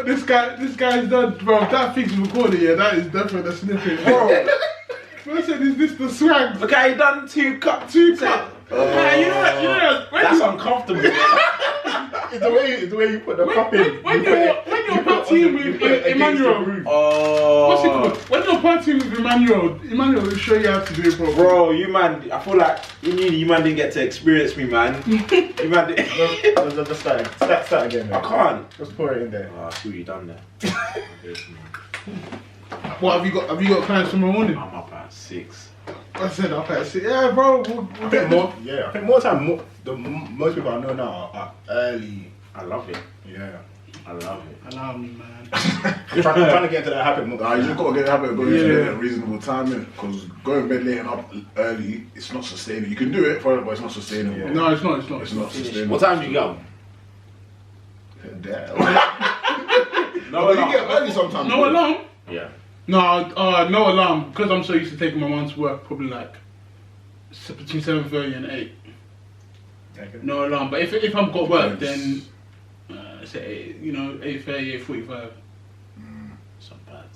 This guy's done, bro. That thing's recorded, yeah. That is definitely a snippet, bro. I said, is this the swag? Look how he done 2 cut. You know That's uncomfortable. It's the way you put the cup in. When you're partying with Emmanuel, what's it called? When you're partying with Emmanuel will show you how to do it properly. Bro, you man, I feel like you man didn't get to experience me, man. You man didn't. Just start again, man. I can't. Just pour it in there. Oh, I see what you done there. What have you got plans tomorrow morning? I'm up at 6. I said up at 6. Yeah, bro. We'll I think more time. Most people I know now are early. I love it. Yeah. I love it. Allow me, man. trying to get into that habit more. You just gotta get the habit of going to bed at a reasonable time, because going to bed late and up early, it's not sustainable. You can do it, but it's not sustainable. Yeah. No, it's not. It's not sustainable. What time do you go? No, you get early sometimes. No alarm? Yeah. No alarm, because I'm so used to taking my mum to work, probably like between 7:30 and 8. Okay. No alarm, but if I've got work, then say 8:30, 8:45. It's not bad.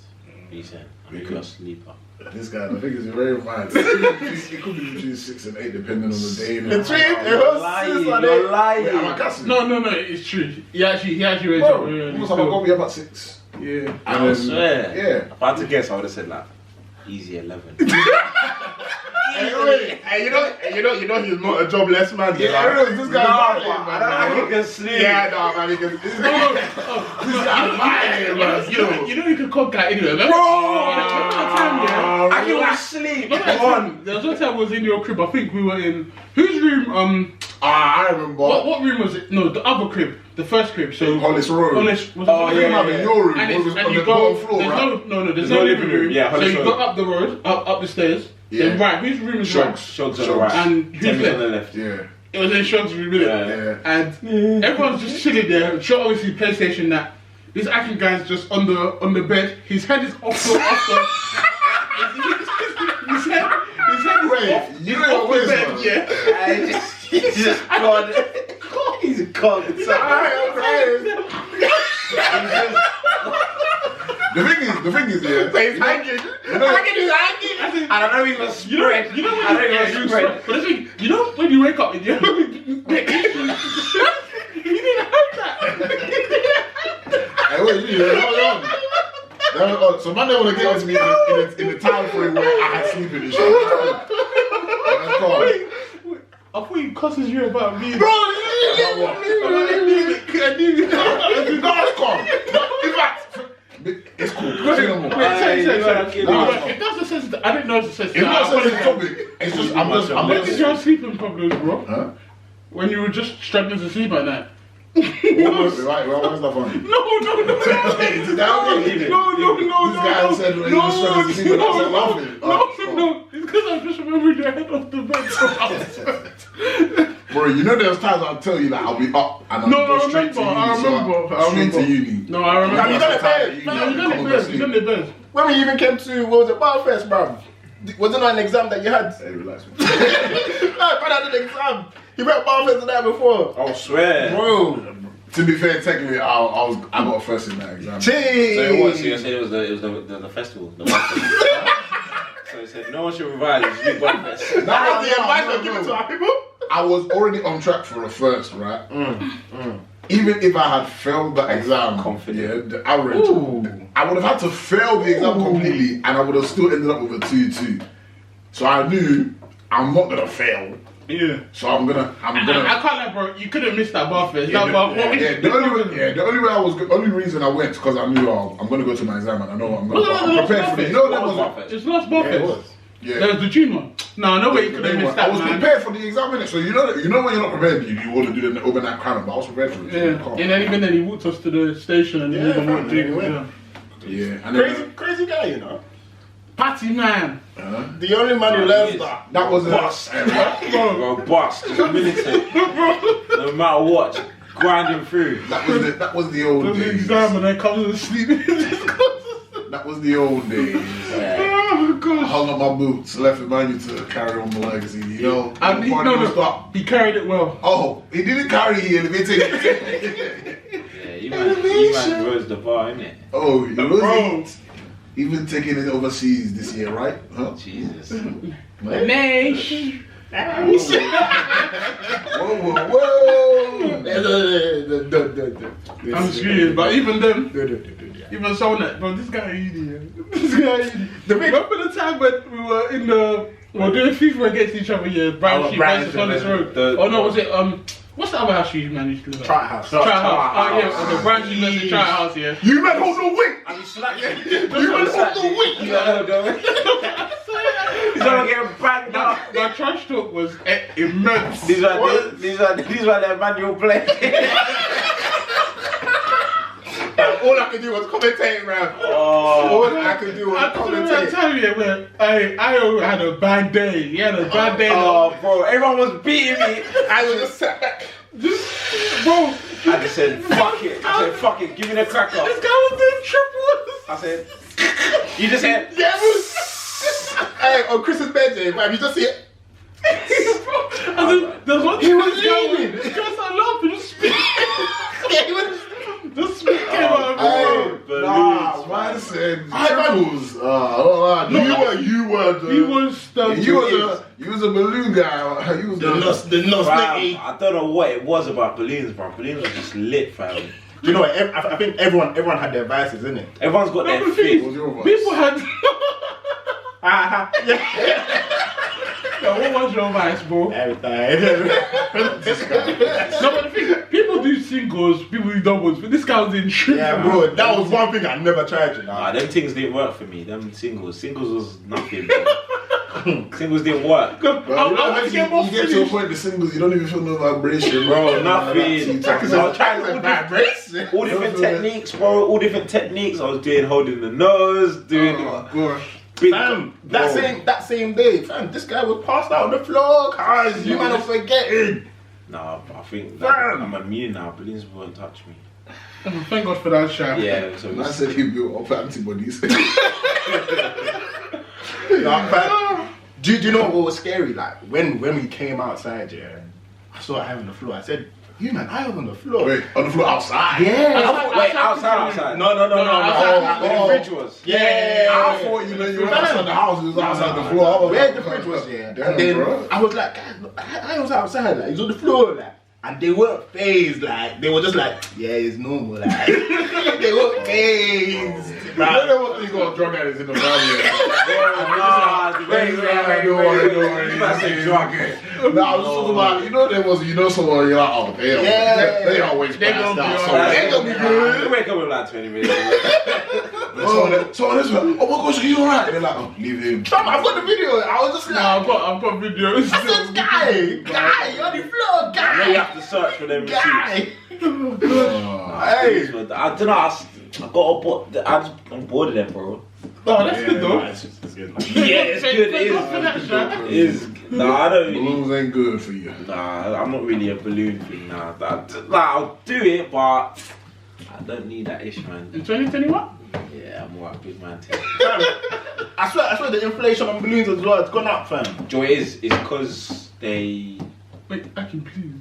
Decent. I'm a good sleeper. This guy, I think, is very mad. It could be between 6 and 8 depending on the day. The dream, it was lying. Wait, am I gassing? No, it's true. He actually raised up really early. Almost like I got me about 6. Yeah. I swear. Yeah. If I had to guess, I would have said like easy 11. Hey, you know he's not a jobless man. Yeah, like, this guy's I lying, don't think he can sleep. Yeah, no, man, because this guy's lying, man. You know you can cock that anyway. Remember? I can sleep. There was one time I was in your crib. I think we were in whose room? I remember. What room was it? No, the other crib, the first crib. So Hollis room. in Your room. And It was on you the go. bottom floor, There's right? there's no living room. Yeah, so Hollis you room. go up the road, up the stairs. Yeah. Then right, whose room is right? Shogs on the right. And who's Temmie's left? on the left. Yeah. It was in Shog's room, innit? Yeah. And everyone's just chilling there. Shog obviously PlayStation that. This African guy's just on the bed. His head is off the his head is off the bed, yeah. He's a god. The thing is, yeah. he's hanging. I don't know if he was spread. You know when But the thing, you know when you wake up and you didn't have that. Hey, wait, hold on. So man, they want to get onto me in the time frame where I had sleeping and shit. I thought you cusses you about me. Bro, I knew it. no, it's calm. In fact, it's cool. Wait, say. If that's the sense, I didn't know it's the sense. It's not such a topic. It's just I'm When did just. you have sleeping problems, bro? Huh? When you were just struggling to sleep at night. What was it? Right? Why was that funny? No. This guy said when he was struggling to sleep, and I was laughing. No. It's because I just remembered your head off the bed. Bro, you know there's times I'll tell you like I'll be up and I'll go straight to uni. I remember. Straight to uni. No, I remember. Have you done it best? You done it best. When we even came to, what was it, Barfest, bruv? Was it not an exam that you had? Hey, relax. No, brother had an exam. He went Barfest the night before. I swear. Bro. To be fair, technically, I got a first in that exam. Jeez. So what? So you said it was the festival. The so he said no one should revise. It's big one fest. That was the advice we're giving to our people. I was already on track for a first, right? Even if I had failed the exam, the average, I would have had to fail the exam completely, and I would have still ended up with a 2-2. So I knew I'm not gonna fail. Yeah. So I'm gonna. I can't lie, bro. You could have missed that bar fest. The only reason I went because I knew I'm gonna go to my exam and I know I'm prepared for it. No, that was it's not bar fest. Yeah. There's the June one. No way you could have missed that. I was prepared for the exam, innit? So you know when you're not prepared, you want to do the overnight cramming, but I was prepared for it. Yeah. And then even then he walked us to the station and he even went drinking. Yeah. And Crazy guy, you know. Party man. The only man who learns that. That was boss. Bro, boss. Just militant. No matter what, grinding through. That was the old days. Exam and then comes and sleep. That was the old days. Oh gosh. I hung up my boots, left Emmanuel to carry on the legacy, you know. And he carried it well. Oh, he didn't carry it, elevated. Yeah, you man rose the bar, innit? Oh, you Bro. was even taking it overseas this year, right? Huh? Jesus. Nash. Whoa, whoa, whoa! I'm serious, but even them, even someone that, bro, this guy idiot. This guy idiot. Remember the time when we were in the, we were doing FIFA against each other, yeah, Brown Sheep versus on this road. Oh no, was it, what's the other house you managed to live at? Try house. Try house. Oh yeah, okay, Brown Sheep versus Try house, yeah. You man hold the weight! And you slapped him. You man hold the weight! You hold the weight. He's gonna get banged up. My trash talk was immense. These are the manual play. All I could do was commentate, man. Oh. All I could do was I couldn't remember commentate. telling you, man. I had a bad day. He had a bad day. Oh, bro, everyone was beating me. I was just sat back. Bro, I just said, fuck it. I said, fuck it, give me the cracker. this guy was doing triples. I said, you just said, Hey, on Chris's birthday, man, you just see it. And then there's one He was guy leaving. This guy started laughing, just spit. Yeah, he was. The spit came out of Oh, his balloons, Nah, man. man said I triples. You were the. He was the. You was a balloon guy. You was The nose Fam, nitty. I don't know what it was about balloons, bro. Balloons were just lit, fam. Do you know what? I think everyone had their vices, innit? Everyone's got their Remember thing. What's your voice? People had. Yo, what was your vice, bro? Everything. No, but the thing, people do singles, people do doubles, but this guy was in triples. Yeah, bro, that was one thing I never tried, you know. Nah, them things didn't work for me. Them singles was nothing, bro. Singles didn't work. Bro, I want to get more you get to a finished. point the singles, you don't even feel no vibration, Bro, nothing. I was trying all vibration. all different techniques, bro. All different techniques. I was doing holding the nose, doing gosh. big. Fam, that same day, fam, this guy was passed out on the floor, cause you man are forgetting. Nah, I think that Fam. I'm immune now. Balloons won't touch me. Oh, thank God for that shot. Yeah, so I said he built up antibodies. Nah, fam, do you know what was scary? Like when we came outside, yeah, I saw Iron on the floor. I said, "You man, Iron on the floor." Wait, on the floor outside? Yeah. wait, outside. No. outside. Where the fridge was. Yeah. I thought you were outside the house, you was outside the floor. I was Where like, the fridge was, yeah. Damn, And then bro. I was like, guys, look, I was outside, like, he's on the floor, like, and they weren't phased, like, they were just like, yeah, it's normal, like, they weren't phased. You know what you got drug addicts in the family. Nah, wait. Don't worry. You must say drug. No, I was talking about, you know someone, you're like, oh, damn. Yeah. They always They pass gonna out. be So alright. they gonna be good. You wake up in like 20 minutes. So this one, oh my gosh, are you alright? They're like, oh, leave him. Fam, I've got the video, I was just like, Nah, I've got videos. I said, guy, you're on the floor, Now you guy, have to search for them receipts. guy. Hey, I don't know. I'm bored of them, bro. Oh, that's good though. It's good. Yeah, it's good. Thank God for that shot. It is. Nah, I don't really. Balloons ain't good for you. Nah, I'm not really a balloon thing. Nah, I'll do it, but I don't need that ish, man. In 2021? Yeah, I'm alright, big man. Thing. Fam, I swear the inflation on balloons as well, it's gone up, fam. Joy is because they. Wait, I can please.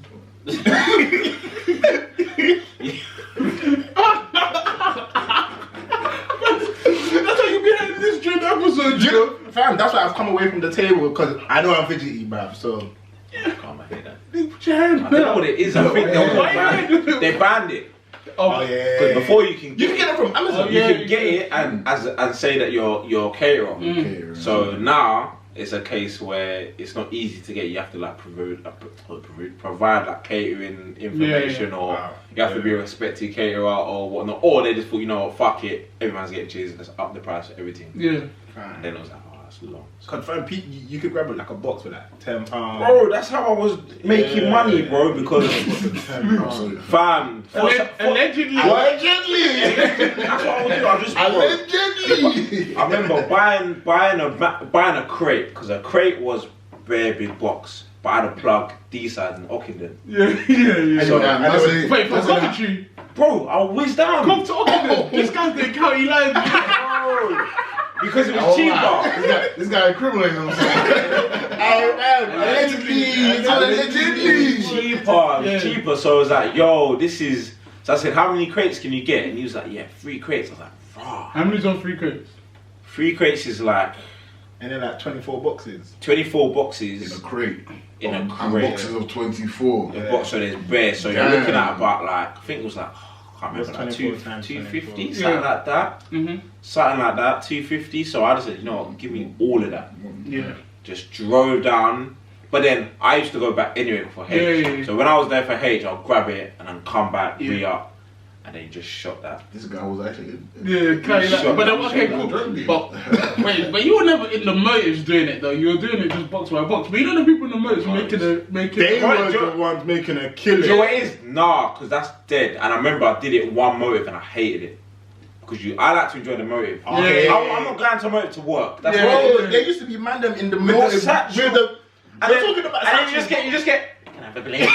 That's how you behind this dream episode, you know? Fam, that's why I've come away from the table, because I know I'm fidgety, bruv, so. Can't hear that. Put your hand I don't know what it is. I think Why you they banned it. Oh, yeah. Because before you can You can get it from Amazon. Oh, yeah. you can get it and say that you're caterer. Okay, So now it's a case where it's not easy to get. You have to like provide like catering information, or you have to be a respected caterer or whatnot. Or they just thought, you know what, fuck it, everyone's getting cheese, let's up the price of everything. Yeah. And then I was like, oh, that's long. Confirm, you could grab it like a box for like £10. Bro, that's how I was making money, bro, because fam, Allegedly. Allegedly! that's what I was doing. I just Allegedly! I remember buying a crate, because a crate was very big box, but I had a plug D side in Ockenden. Yeah. So, Wait, for Coventry. bro, I whizzed down. Come to Ockenden. This guy's the county line. Bro, because it was cheaper. This guy incriminating himself. Allegedly! Cheaper. So I was like, yo, this is. So I said, how many crates can you get? And he was like, yeah, 3 crates. I was like, rah. How many's on 3 crates? 3 crates is like... And then like 24 boxes. 24 boxes. In a crate. In a And crate. boxes of 24. The box, so there's bare. So you're looking at about like, I think it was like, I can't remember, like 250, something like that. Something like that, 250. So I just said, you know what, give me all of that. Yeah. Just drove down. But then I used to go back anyway for H. Yeah. So when I was there for H, I'll grab it and then come back, re-up. And then you just shot that. This guy was actually... But then, okay, cool. But wait, but you were never in the motives doing it though. You were doing it just box by box. But you know the people in the motives making They were the ones making a killing. You know what it is? Nah, because that's dead. And I remember I did it one motive and I hated it. Because I like to enjoy the motive. Okay. I'm not going to motive to work. That's Bro, there used to be man them in the motive and then you just get. Can I have a blade?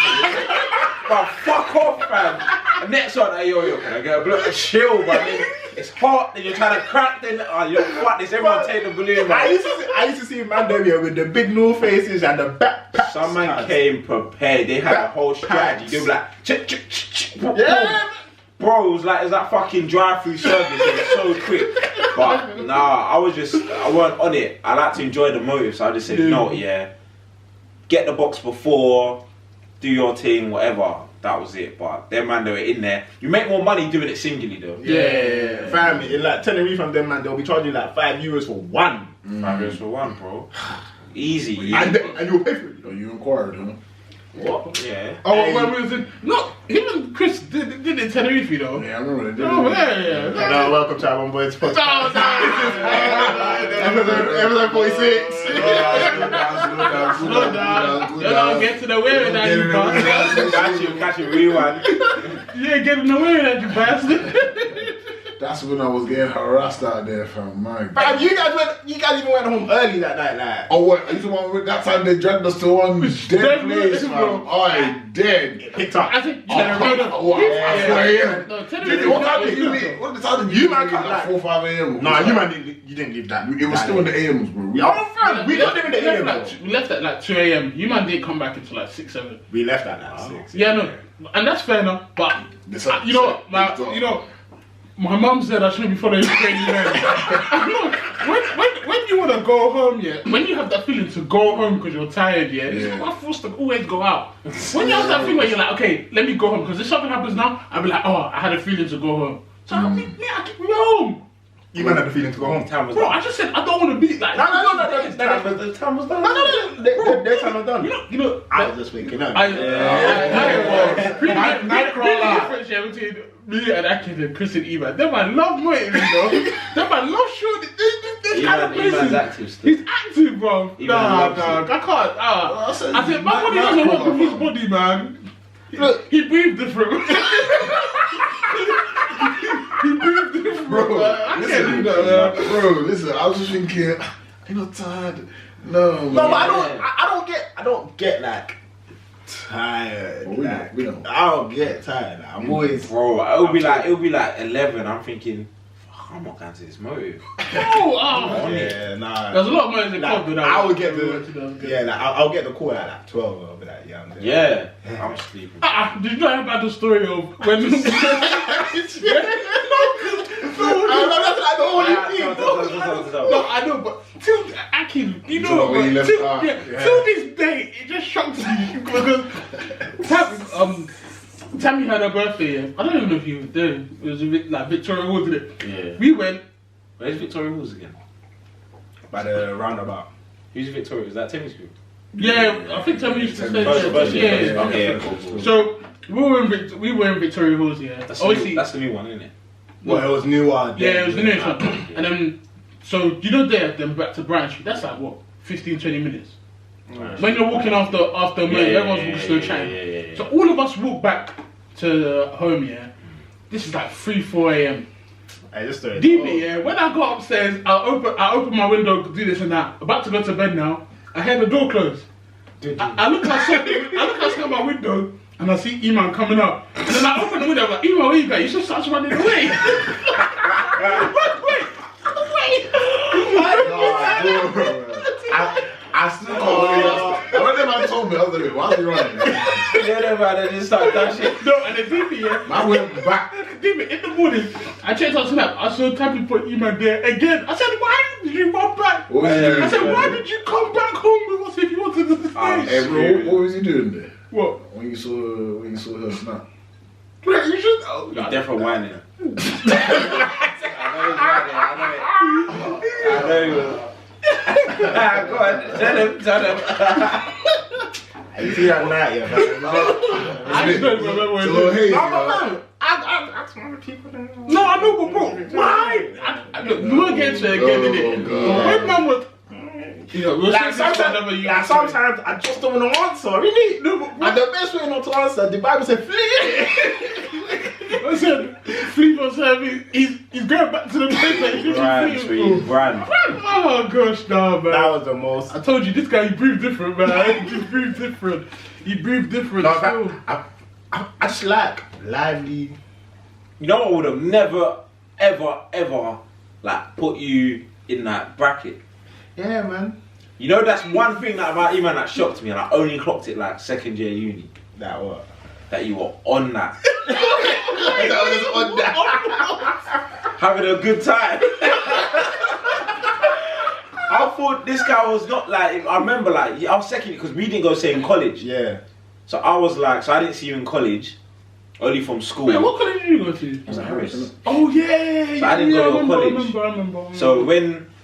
But fuck off, fam. And next one, hey, yo, can I get a balloon? Chill, man. It's hot, then you're trying to crack, then yo, fuck this, everyone take the balloon, man. I used to see man them here with the big new faces and the backpacks. Some man came prepared. They had a whole strategy. They were like, yeah. Bro, it was like fucking drive-through service. It was so quick. But nah, I weren't on it. I like to enjoy the motive, so I just said, no, get the box before, do your thing, whatever. That was it. But them man, they were in there. You make more money doing it singly though. Yeah. Fam, in like Tenerife from them man, they'll be charging like €5 for one. €5 for one, bro. Easy. And you'll pay for it. Oh, you inquired, huh? What? Yeah. Oh, when we was in... No, even Chris did it in Tenerife though. Yeah, I remember they did. Oh, yeah. Hello, welcome to Awon Boyz House. Episode 46. Slow down. You don't get to the way with that, you bastard. Catch you, rewind. You ain't getting away with that, you bastard. That's when I was getting harassed out there, fam. My God. Fam, you guys even went home early that night, like. Oh, what? You talking that time they dragged us to one dead place, fam. I dead. Picked up. I think What the time did you man come like 4, 5 a.m.? Nah, you didn't leave that. It was still in the a.m.s, bro. We don't live in the AM. We left at like 2 a.m. You man didn't come back until like 6, 7. We left at like 6. Yeah, no. And that's fair enough. But, you know, my mum said I shouldn't be following crazy men. When you want to go home, when you have that feeling to go home because you're tired, I'm forced to always go out. When you have that feeling where you're like, okay, let me go home because if something happens now, I'll be like, oh, I had a feeling to go home. So I keep me home. You might have the feeling to go home. Bro, I just said I don't want to be like. No. The time was done. No. Their time was done. You know. I was just waking up. Nightcrawler between me and Akin and Chris and Eman. Them man love motives, you know. Them man love shooting. This kind of places. Eman's active still. He's active, bro. Nah, I can't. I said my body doesn't work with his body, man. Look, he breathed different. He breathed different, bro. I can't do that, man. Bro, listen, I was just thinking, I'm not tired. No, but I don't get like tired. We don't. I don't get tired. Like, I'm always. Bro, it'll be like 11. I'm thinking, I'm not going to this motive. Yeah, nah. There's a lot of motives in like, club. I would get I'll get the call at like 12. I'll be like, yeah, I'm there. Yeah, I'm sleeping. Did you know about the story of when? That's like the only thing. No, I know, but till Akin, you know, till this day, it just shocks me because Tammy had her birthday. I don't even know if you were there. It was a bit like Victoria Halls, isn't it? Yeah. We went. Where's Victoria Halls again? By the roundabout. Who's Victoria? Is that Timmy's group? Yeah, I think Tammy used to stay there. Yeah. Okay, cool. So we were in Victoria Halls, That's the new one, isn't it? Well, it was new one. Yeah, it was the new one. And then, so you know there, then back to Branch Street, that's like what, 15, 20 minutes? Right. When you're walking after a meal, everyone's walking still chatting. Yeah. So all of us walk back to home, This is like 3, 4 a.m. Hey, this story. Deeply, when I got upstairs, I open my window, do this and that. About to go to bed now. I hear the door close. I look outside my window. And I see Iman coming up. And then I open the window, I'm like, Iman, where you go? You should start running away. Wait. I still can't believe that. When the man told helmet. I was like, why is he running? Yeah, man, I just started that shit. No, and the DP, yeah. I went back. DP, in the morning, I checked on Snap. I saw Tappy put Iman there again. I said, why did you run back? What was he doing? I said, why did you come back home with us if you wanted to stay? Hey, bro, what was he doing there? What? When you saw her snap? Bro, you should. Oh, You're definitely whining. I know you. Go on, tell him. You see that night, yeah? I just don't remember when It's a little hazy, No. I remember people. No, I know, but bro, why? We'll get to it again in it. God. When man was. You know, we'll Like say sometimes I just don't want to answer, really. No, but And the best way not to answer, the Bible said, flee. I said, flee for service. He's going back to the place that he Brand. Oh gosh, no, man. That was the most. I told you, this guy, he breathed different, man. He breathed different. He breathed different. No, still. I just like lively. You know, I would have never, ever, like, put you in that bracket. Yeah, man. You know, that's one thing that about Iman that shocked me, and I only clocked it like second year uni. That what? That you were on that. That was on that. Having a good time. I thought this guy was not like, I remember like, I was second because we didn't go same college. Yeah. So I was like, so I didn't see you in college, only from school. Wait, what college did you go to? I was at Harris. Oh, yeah. So I didn't go to college. I remember.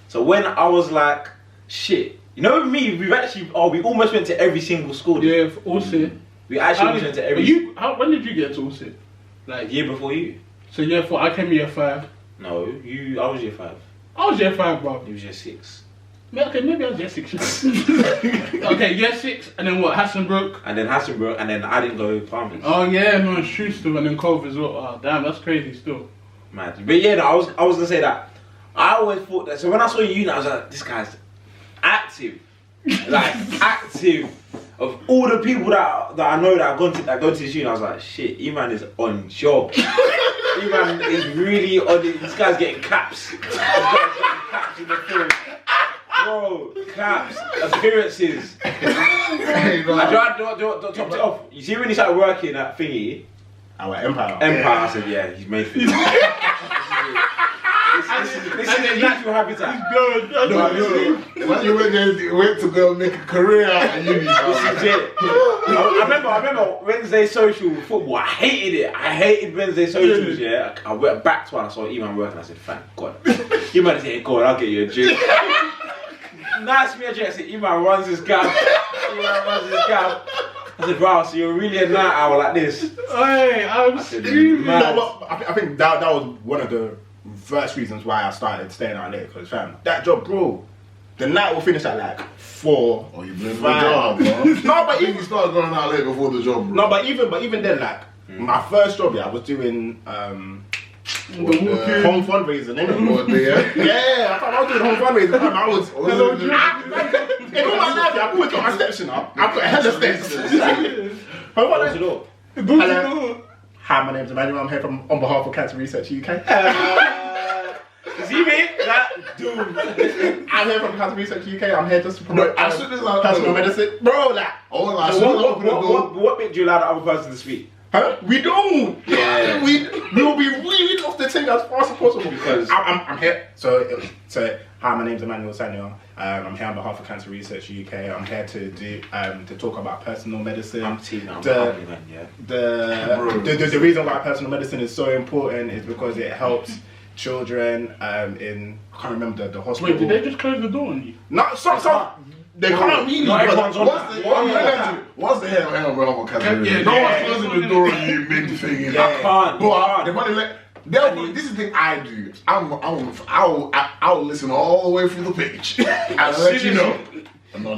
So when I was like, shit, you know, with me, we almost went to every single school. Yeah, also. We actually went to every. When did you get to also? Like Year before you. So year 4, I came year 5. No, I was year 5. I was year 5, bro. You was year 6. Okay, maybe I was year 6. Okay, year 6, and then what? Hassenbrook. And then Hassenbrook, and then I didn't go Palmers. Oh yeah, no, it's true still, and then Cove as well. Oh damn, that's crazy still. Mad. But yeah, no, I was gonna say that. I always thought that. So when I saw you, I was like, this guy's active, like active. Of all the people that I know that go to this uni, I was like, shit, Iman is on job. Iman is really on it. This guy's getting caps. This guy's getting caps in the film. Bro, caps, appearances. Hey, man. I tried to top it off. You see when he started working at Thingy? Our Empire. I said, yeah, he's made for it. This is a natural habitat. He's good. When you went to go make a career out of uni. This is it. I remember Wednesday social football. I hated it. I hated Wednesday socials. Yeah, I went back to one. I saw Iman working. I said, "Thank God." Iman said, "Go on, I'll get you a drink." Nice me a drink. I said, "Iman runs his gap. Iman runs his gap." I said, "Wow, so you're really a night owl like this?" Hey, I'm screaming. No, I think that was one of the first reasons why I started staying out late, because fam, that job, bro, the night will finish at like 4. Oh, you blew the job, bro. No, but you started going out late before the job, bro. No, but even then, like my first job, yeah, I was doing home fundraising, innit? Yeah, I thought I was doing home fundraising. I was. In all my life, I've always got my steps, you know. I put a hell of steps. Home fundraising. Hi, my name's Emmanuel. I'm here on behalf of Cancer Research UK. See me? That dude. I'm here from Cancer Research UK. I'm here just to promote as soon as I personal medicine. Bro, like. What bit do you allow the other person to speak? Huh? We don't. Yeah. We will be reading off the thing as fast as possible because I'm here. So hi, my name's Emmanuel Samuel. I'm here on behalf of Cancer Research UK. I'm here to do to talk about personal medicine. The reason why personal medicine is so important is because it helps children in, I can't remember the hospital. Wait, did they just close the door on you? No, they can't really. Not everyone's on. What's the hell wrong with Cancer? Yeah, no one's closing the door on you mid-thing. I can't. But this is the thing I do. I'll listen all the way through the page. I'll let you know.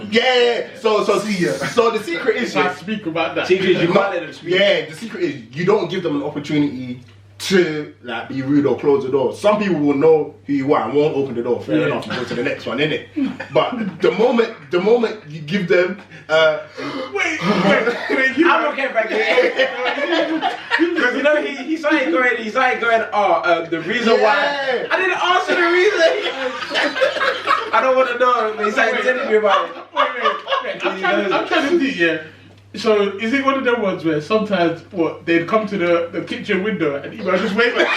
Yeah. So see ya. So the secret is I speak about that. Secret is you can't let them speak. Yeah, the secret is you don't give them an opportunity to like be rude or close the door. Some people will know who you are and won't open the door. Fair enough, you go to the next one, innit? But the moment you give them wait, I'm not getting back here. Because you know he started going, the reason why I didn't answer the reason. I don't want to know, but he started telling me about it. Wait. I'm trying to think, yeah. So, is it one of them ones where sometimes, they'd come to the kitchen window and Iman just wait like...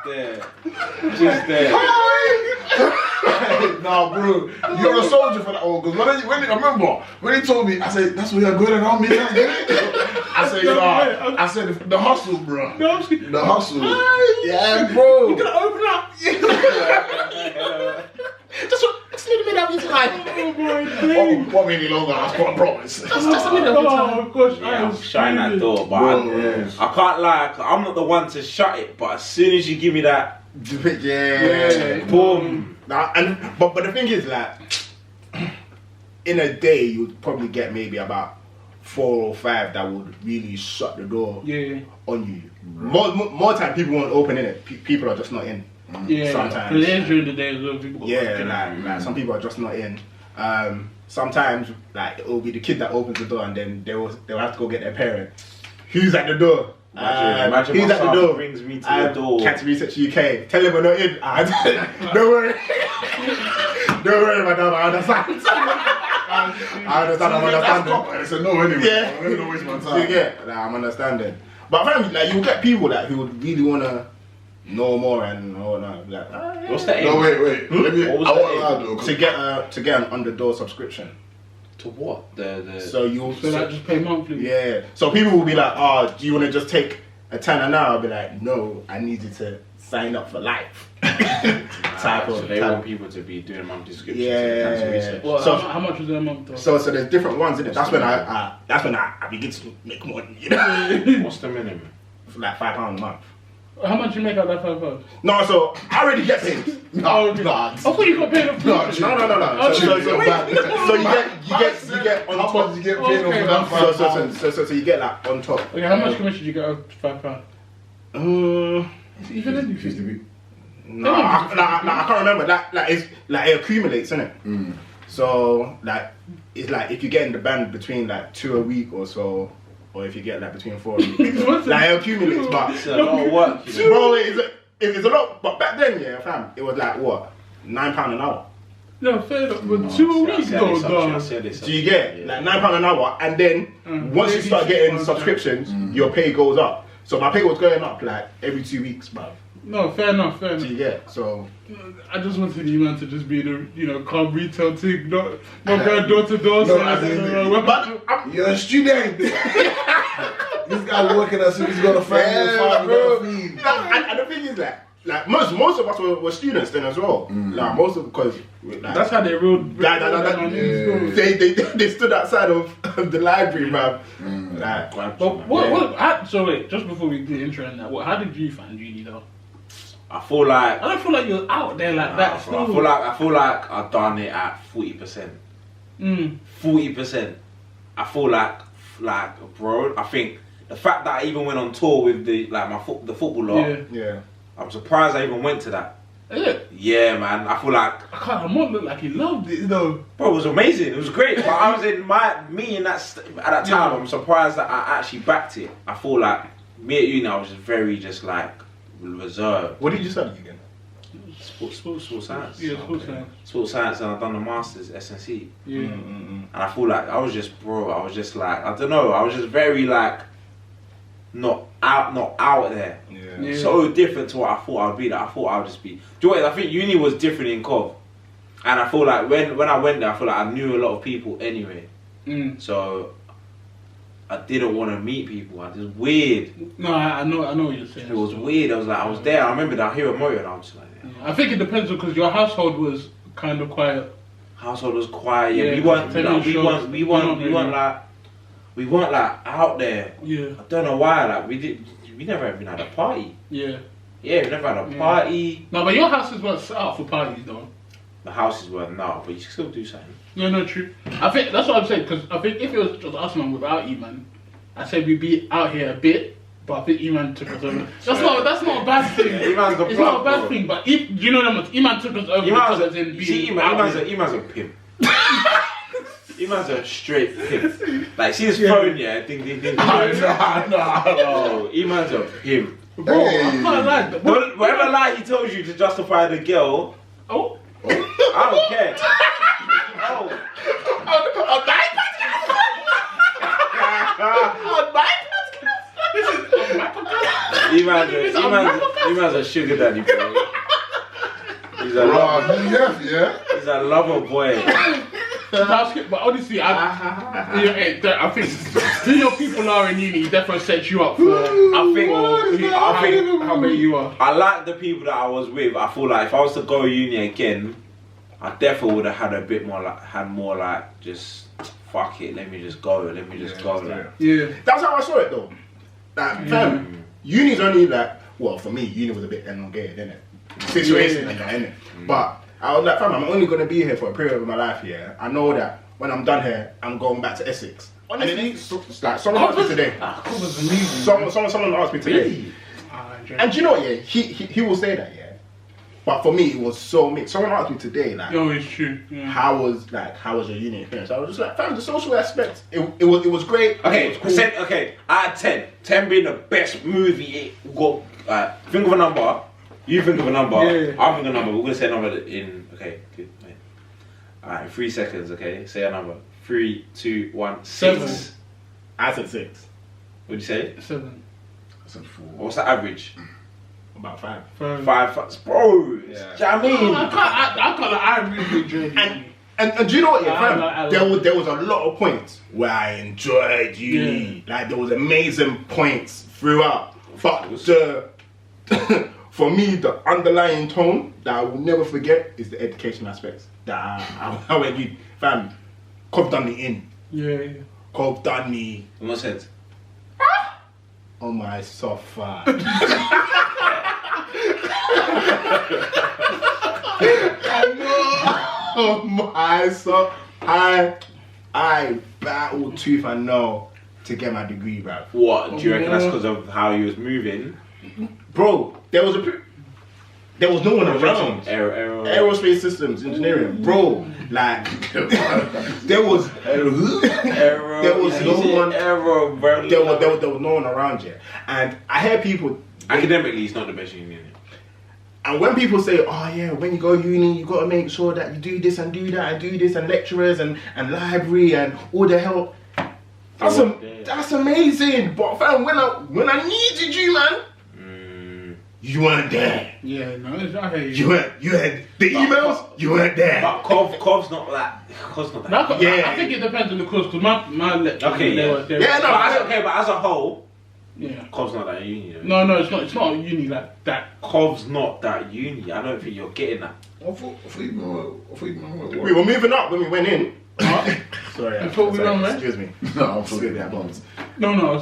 Just there. Nah, bro, you're a soldier for that one. Because when I remember when he told me, I said, "That's what you're good at, all me." I said, "Nah." I said, "The hustle, bro. The hustle." Yeah, bro. You're gonna open up. Just a little bit of your time. Oh my What really longer? I promise. Just a little bit of time. Oh gosh, Yeah, I'm shutting that door, but I can't lie. I'm not the one to shut it. But as soon as you give me that, Yeah. boom. Nah, but the thing is, like, in a day you'd probably get maybe about 4 or 5 that would really shut the door on you. More time people won't open it. People are just not in. Yeah. Sometimes. Because during the day as well, people. Like some people are just not in. Sometimes like it will be the kid that opens the door and then they'll have to go get their parent. Who's at the door? Imagine who's my at the son door? brings me to the door. Cancer Research UK. Tell him we're not in. Don't worry. Don't worry, madam. I understand. I understand. I said no anyway. Yeah. I'm gonna waste my time. I'm understanding. But apparently, like, you'll get people who would really wanna know more and like. What's the aim? No, wait. Let me. I What was the want aim? To get an under-door subscription. To what? The So you'll like just pay monthly. Yeah. So people will be like, "Oh, do you want to just take a tenner now?" I'll be like, "No, I need you to sign up for life." so they want people to be doing monthly subscriptions. Yeah. To cancer research. Well, So- how much was it a month though? So there's different ones in it. That's when I begin to make money. You know, What's the minimum? for like £5 a month. How much you make out that £5? No, so I already get paid. Oh, okay. Nah. I thought you got paid up front. No. Oh, So you get How on top. much you get paid Okay. off of that So you get like on top. Okay, how much commission did you get out of £5? Even then, you 50. No, I can't remember. It accumulates, isn't it? So like it's like if you get in the band between like 2 a week or so, or if you get like between 4 a week, like it accumulates. But It's a lot of work. bro, it's a lot. But back then, yeah, fam, it was like what, £9 an hour. No, fair enough, but 2 a week though, dog. Do you get like £9 an hour? And then once you start getting subscriptions, your pay goes up. So my pay was going up like every 2 weeks, bro. No, fair enough. Do you get? So I just wanted you man to just be the calm retail thing, not going door to door. You're a student. This guy working as if he's got a family bro. and feed. And the thing is like most of us were students then as well. Like most of because like, that's how they ruled. they stood outside of the library, man. Like, But so wait, just before we do the intro and that, how did you find uni though? I feel like I don't feel like you're out there like that. I feel like I've done it at 40%. 40%. I feel like bro. I think the fact that I even went on tour with the football lot. yeah. I'm surprised I even went to that. Yeah. Yeah, man. I feel like I'm not look like he loved it though. bro, it was amazing. It was great. But I was in at that time. I'm surprised that I actually backed it. I feel like me at uni, I was just very reserved. What did you study again? Sports science. Yeah, sports science. Sports science, and I've done the masters SNC. Yeah. And I feel like I was just I don't know. I was just very like not out there. Yeah. So different to what I thought I'd be. That I thought I would just be. Do you know what? I think uni was different in Cov, and I feel like when I went there, I feel like I knew a lot of people anyway. So I didn't want to meet people. It was weird. No, I know what you're saying. It was weird. I was there. I remember that I hear a motor, and I was just like, I think it depends because your household was kind of quiet. household was quiet. Yeah, Yeah, we weren't like out there. Yeah. I don't know why. Like we never even had a party. Yeah. Yeah, we never had a party. No, but your houses weren't set up for parties though. The houses were not, but you can still do something. Yeah, no, true. I think that's what I'm saying because I think if it was just us man without E-Man, I said we'd be out here a bit, but I think E-Man took us over. That's not a bad thing. E-Man's it's not a bad thing, but do you know that much? E-Man took us over. E-Man's a pimp. E-Man's a straight pimp. Like, see his phone, yeah? Ding. No. E-Man's a pimp. Bro, I can't lie. Whatever lie he tells you to justify the girl, I don't care. On my podcast. He man's a sugar daddy, bro. He's a lover. He's a lover boy. But honestly, I think who your people are in uni definitely sets you up for. I think how many you are. I like the people that I was with. I feel like if I was to go uni again, I definitely would have had a bit more like, just fuck it, let me just go. Yeah. That's how I saw it though. Like, fam, uni's only like, well, for me, uni was a bit elongated, innit? Situation and that, innit? But I was like, fam, I'm only gonna be here for a period of my life, yeah. I know that when I'm done here, I'm going back to Essex. Honestly, like someone asked me today. Someone asked me today. And do you know what? Yeah, he will say that, yeah. But for me, it was so mixed. Someone asked me today, like, yo, it's true. Yeah. How was your uni experience? I was just like, fam, the social aspect, it was great. Okay, it was cool. okay, out of 10. 10 being the best movie. Go, think of a number. You think of a number. Yeah. I'll think of a number. We're gonna say a number in. Okay, good. Alright, in 3 seconds. Okay, say a number. 3, 2, 1. 7. 6. I said 6. What'd you say? 7. I said 4. What's the average? About 5. 5. Bro, yeah. Do you know what I mean? I really enjoyed it. And do you know what? Yeah, fam, there was a lot of points where I enjoyed uni. Yeah. Like there was amazing points throughout. But for me, the underlying tone that I will never forget is the education aspects that I went with. Fam, Cov done me in. Yeah. Cov done me. In what sense? On my sofa. Oh my sofa. I battled tooth and nail to get my degree, bro. What? Do you reckon that's because of how he was moving? Bro, there was no one around. Aerospace systems engineering, bro. Like there was no one around yet. And I hear people academically, it's not the best uni. And when people say, oh yeah, when you go uni, you got to make sure that you do this and do that and do this, and lecturers and library and all the help. That's amazing. But fam, when I needed you, man, you weren't there. Yeah, no, I hear you. You had the emails, you weren't there. But Cov's not that. I think it depends on the course, because my lecturers, okay, but as a whole, yeah, Cov's not that uni. Though. No, it's not. It's not a uni like that. Cov's not that uni. I don't think you're getting that. I thought you we were moving up when we went in. Sorry, excuse me. No, I'm sorry. No,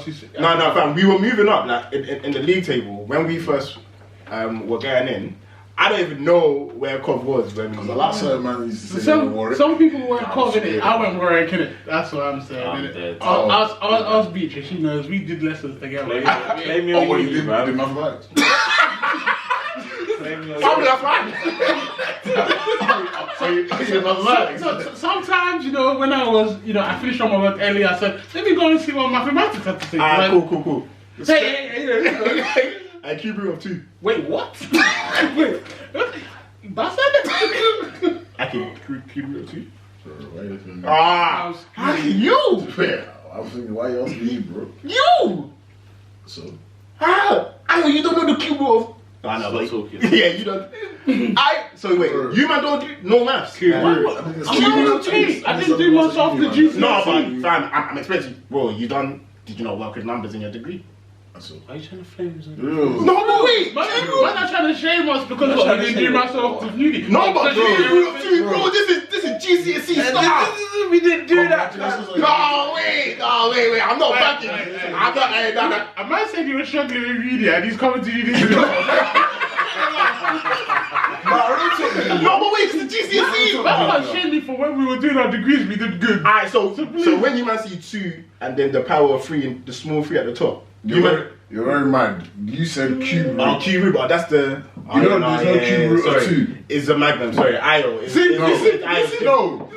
fam. We were moving up like in the league table when we first were getting in. I don't even know where Cov was when we. The last certain man used to say some people weren't Cov in it. I went Warwick in it. That's what I'm saying. I was Beatrice. She knows we did lessons together. Blame me on you, bro. Did mathematics. Sometimes, when I was, I finished on my work early, I said, let me go and see what mathematics have to say. Cool. Hey. I keep it up too. Wait, what? Wait, bastard? I can keep it up too. How can you? I was thinking, why you asking me, bro? You! So? How? I know you don't know the cube of. I know, but talking. Yeah, you don't. So wait, you man don't do no maths. I didn't do much after GCSE. No, but fam, I'm expecting, bro. Did you not work with numbers in your degree? Why are you trying to flame us? No, but wait! Why not trying to shame us because we didn't do myself to uni? No, but bro, this is GCSE stuff. We didn't do that. No, wait. I'm not backing. I might say you were struggling with uni and he's coming to uni. No, but wait, it's the GCSE. That's not shame me for when we were doing our degrees, we did good. Alright, so when you man see 2 and then the power of 3 and the small 3 at the top. You're very mad. You said cube root. Cube root, but that's the. There's no cube root of 2. It's a magnum. Sorry, IO. No. You know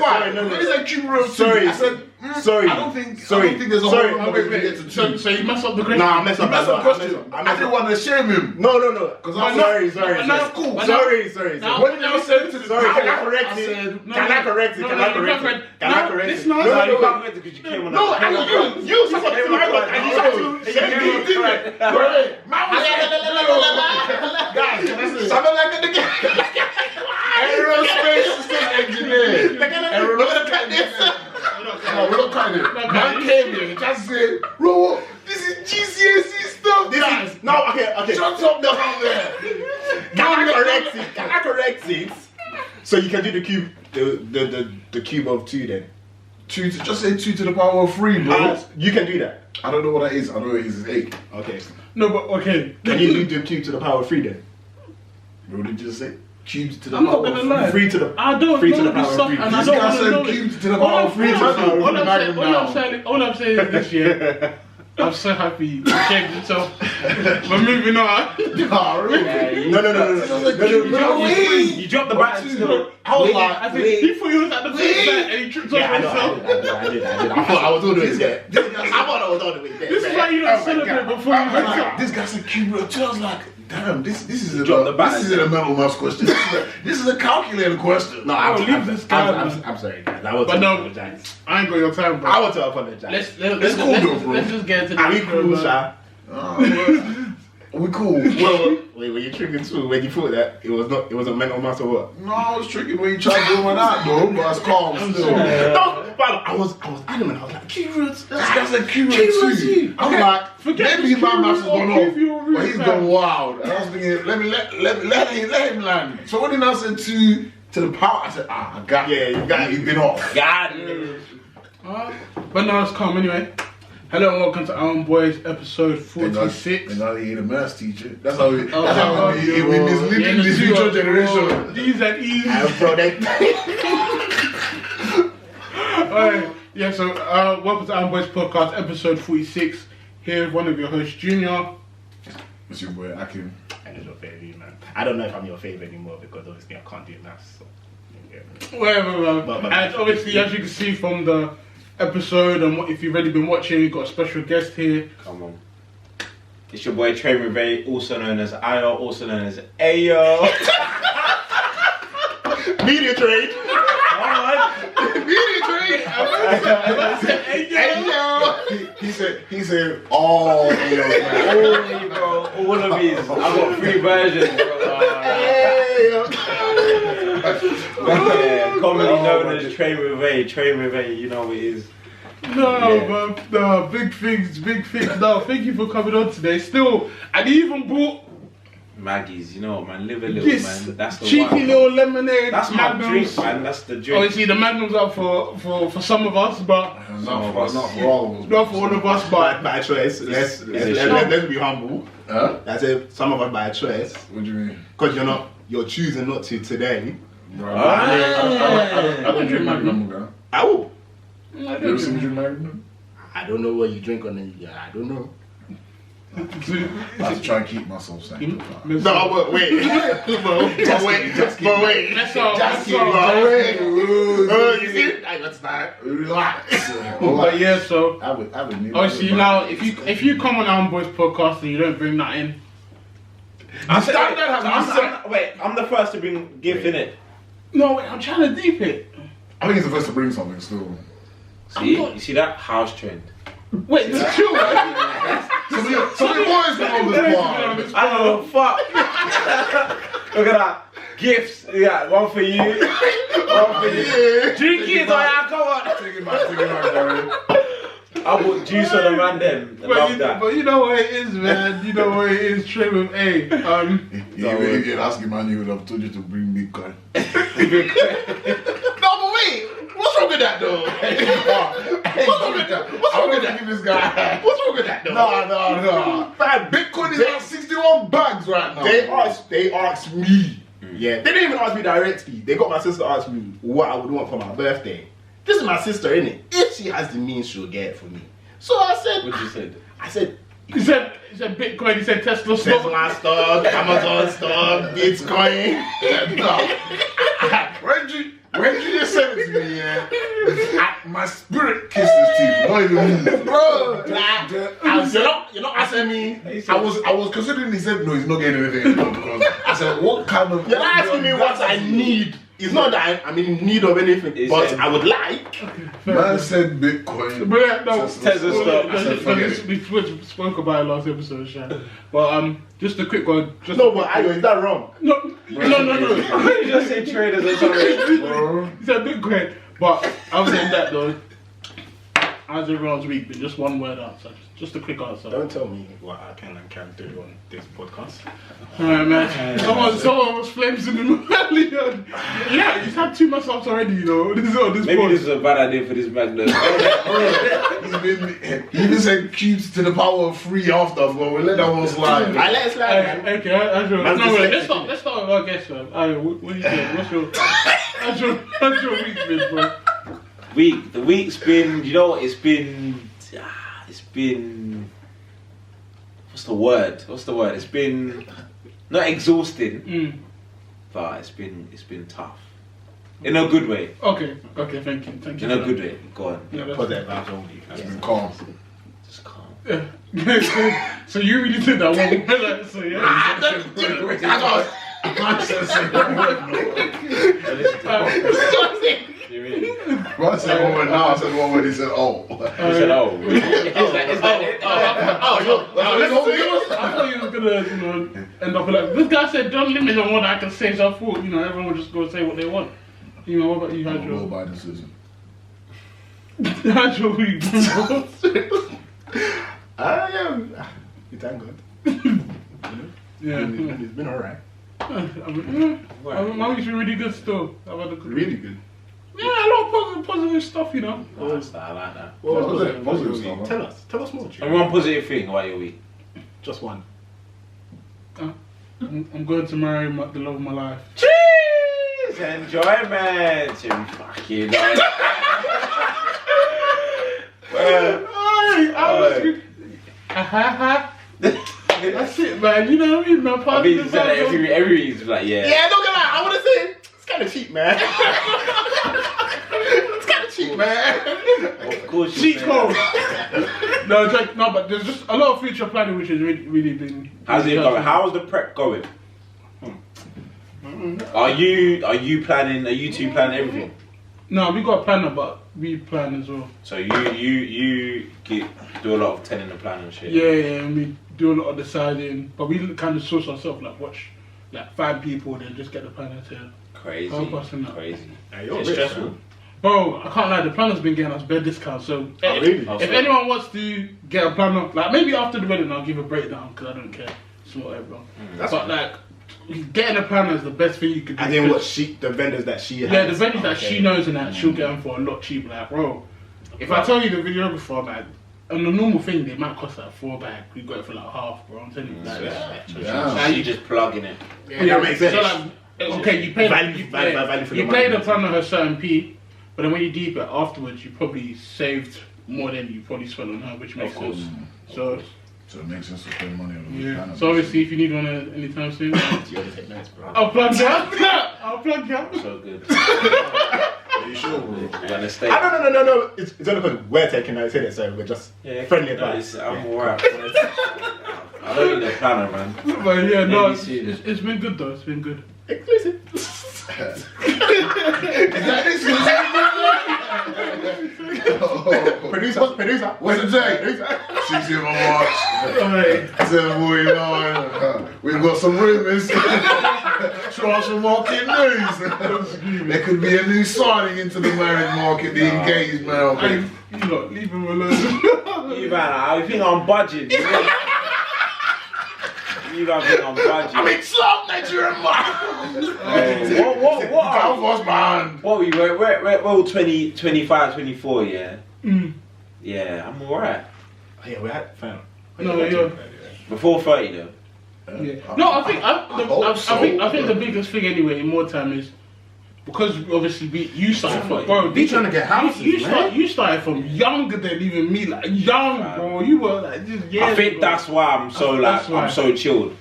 why? It's a cube root of 2. Sorry. I said Sorry. I don't think there's a Sorry. whole way to get to two. So you messed up the question. Nah, I messed up That's that a question. I I didn't want to shame him. No. Because I'm I'm sorry. Now, cool. Sorry. Now, What did I say to the Sorry, can I power? correct I it? said, Can I correct it? Can I correct it? Can I correct it? Listen, No, you can't correct it because you came on No, you supported my one and you tried to say me. Guys, can I say something like it again? Aerospace system engineer. We're not cutting it. No, we're not cutting it. Man came here and just said, bro, this is GCSE stuff, guys. No, okay. Shut up down there. Can I correct it? So you can do the cube, the cube of 2 then. Just say 2 to the power of 3, bro. You can do that. I don't know what that is. I know it is 8. Okay. No, but okay. Can you do the cube to the power of 3 then? What did you just say? Cubes to the I'm power not gonna of lie. 3 to the I don't 3 to know the this power stuff, of 3. and I This don't guy want to said know cubes it. to the power of 3. All I'm saying is this year. I'm so happy you changed yourself. We're moving on. No. You dropped the button still. I was like, I think he thought he was at the finish line and he tripped over himself. I did. I thought I was all the way there. I thought I was all the way there. This is why you don't celebrate before you wake up. this guy said cube root 2. I was like, damn, this isn't dropped the this button. isn't a mental maths question. This is a calculator question. No, I'm sorry, guys. I want to But no, apologize. I ain't got your time, bro. I want to apologize. Let's cool though, bro. Let's just get into the Are we intro, cool, man. sir? We cool. Well, wait, were you tricking too when you thought that it was a mental mass or what? No, I was tricking when you tried to do one out, bro. But I was calm still. No, but I was adamant. I was like, cube roots. This guy said cube root 2. I'm Okay, like, forget maybe this my cube maths root has gone or off, cube root, but he's man. gone wild. And I was thinking, let him land. So when he now said 2 to the power, I said, I got it. Yeah, you got it. He's been off. God. Yeah. But now it's calm anyway. Hello and welcome to Awon Boyz episode 46. And now he ain't a maths teacher. That's how we Oh, misleading this future generation. These and ease. Yeah, so welcome to Awon Boyz podcast episode 46. Here with one of your hosts, Junior. It's your boy Akim. And it's your favourite, man. I don't know if I'm your favourite anymore because obviously I can't do maths. So, yeah. Whatever, man. But And obviously, as you can see from the episode, and if you've already been watching, we've got a special guest here. Come on. It's your boy Trey Rivet, also known as Ayo, also known as Ayo. Media trade. Media trade. He said all Ayos, man. All of these. I've got 3 versions, bro. Yeah, commonly known as Trey Rivet. Trey Rivet, you know what it is. No, big things. No, thank you for coming on today. Still, and he even brought Maggie's, you know what, man. Live a little, this man. That's the cheeky one. little lemonade. That's my Magnums. drink, man. That's the drink. Obviously, the Magnum's up for some of us, but Not for all of us. not for all of us. But By choice. Let's be humble. Huh? I said some of us by choice. What do you mean? Because you're choosing not to today. Bro, I don't drink Magnum, bro. I will. You ever seen me drink Magnum? I don't know what you drink on it. Yeah, I don't know. I have to try and keep myself sane. No, but wait. But wait. Let's go. You see? I got that. Relax. But yeah, so I would obviously now if you come on Awon Boyz podcast and you don't bring that in, I'm the first to bring gift in it. no, wait, I'm trying to deep it. I think he's the first to bring something still. See? You see that? House trend. Wait, this is true. So the boys been on this bar. Oh, fuck. Look at that. Gifts. Yeah, one for you. One for you. Drink it, come on. Take it back, Gary. I put juice on the man then. I love that. But you know what it is, man. You know what it is. Trey with A. If you'd ask him, man, he would have told you to bring Bitcoin. No, but wait. What's wrong with that, though? What's wrong with that? What's wrong with that? This guy. What's wrong with that, though? No. Man, Bitcoin is at 61 bags right now. They asked me. Yeah, they didn't even ask me directly. They got my sister to ask me what I would want for my birthday. This is my sister, innit? If she has the means, she'll get it for me. So I said, What you said? I said, He said Bitcoin. He said Tesla stock. Tesla stock, Amazon stock, Bitcoin. When did you just say it to me, yeah? my spirit kissed his teeth. Not even me. Bro, you're not asking me. I was considering. He said no, he's not getting anything because I said what kind of. You're not asking me what I need. It's not that I'm in need of anything, but I would like. Man said Bitcoin. But yeah, no, Tesla we spoke about it last episode, Shan. But just a quick one. Just no, but Ayo, is that wrong? No. You just said traders or something. He said Bitcoin, but I was saying that though. How's everyone's week been? Just one word answer. Just a quick answer. Don't tell me what I can and can't do on this podcast. Alright, man. Someone was flames in the rebellion. Yeah, he's had too much ups already, you know. This is a bad idea for this man. He even said cubes to the power of 3 after, but we'll let that one slide. I let it slide, man. Okay, let's start with our guest, man. What do you think? How's your week been, bro? The week's been, you know what, it's been, what's the word? It's been, not exhausting, but it's been tough. In a good way. Okay, thank you. In a good way, go on. Yeah, put that vibes only. It's been calm. Just calm. Yeah. So you really did that one, so yeah. I can't say one word. I said one word now, I said one word, he said oh. He said oh. I thought you were gonna, end up like, this guy said don't limit on what I can say, so I thought, everyone would just go say what they want. What about you, Hydro? Roll by decision. Hydro, week, You thank God. Yeah. It's been alright. My week's been really good still. I've had a good Really good. Yeah, a lot of positive stuff, I like that. What was it? Positive stuff, Tell us more. And one positive thing about your week. Just one. I'm going to marry the love of my life. Cheers! Enjoyment! You fucking That's it, man. You know what I mean, man? I mean, you said that every week, it's like, yeah. Yeah, don't get that. I want to say it's kind of cheap, man. It's kind of cheap, man. Of course, cheap code. No, but there's just a lot of future planning which has really been. How's it going? How's the prep going? Are you planning? Are you two planning everything? No, we got a planner, but we plan as well. So you do a lot of telling the plan and shit. Yeah, and we do a lot of deciding, but we kind of source ourselves, like watch like 5 people, then just get the planner to help us in that. Crazy. It's stressful. Bro, I can't lie, the planner's been getting us bed discounts, so really? if anyone wants to get a planner, like maybe after the wedding I'll give a breakdown, because I don't care. It's not everyone. But like, getting a planner is the best thing you could do. And then the vendors that she has. Yeah, the vendors that she knows and that she'll get them for a lot cheaper. Like, bro, if I tell you the videographer, man, on the normal thing they might cost like 4 bag. We got it for like half, bro. I'm telling you that. Now you just plug in it. Yeah, that makes sense. So like, okay, you pay value for the you pay the planner her certain P, but then when you deep it afterwards, you probably saved more than you probably spent on her, which makes sense. So it makes sense to spend money on the planner. So obviously, if you need one anytime soon, You gotta take notes, bro. I'll plug you up. So good. Are you sure, bro? No. It's only because we're taking notes in it, so we're just friendly advice. I'm alright. I don't need a planner, man. But yeah, no, it's been good though. It's been good. Exclusive. Producer. What's the date? 16th of March. 7:49. We've got some rumours. Transfer market news. There could be a new signing into the marriage market, the engagement market. You lot, leave him alone. You man, I think I'm budging. You guys think I'm budging. I'm in slump, Nigerian man. What we we're all 20, 25, 24, yeah? Yeah, I'm alright. Oh, yeah, we had fun. Before 30 though. Yeah. No, I think the biggest thing anyway in more time is because obviously you started from, bro. They trying to get houses, you started from younger than even me, like young, bro. You were like just years. I think bro. that's why I'm so I'm so chilled,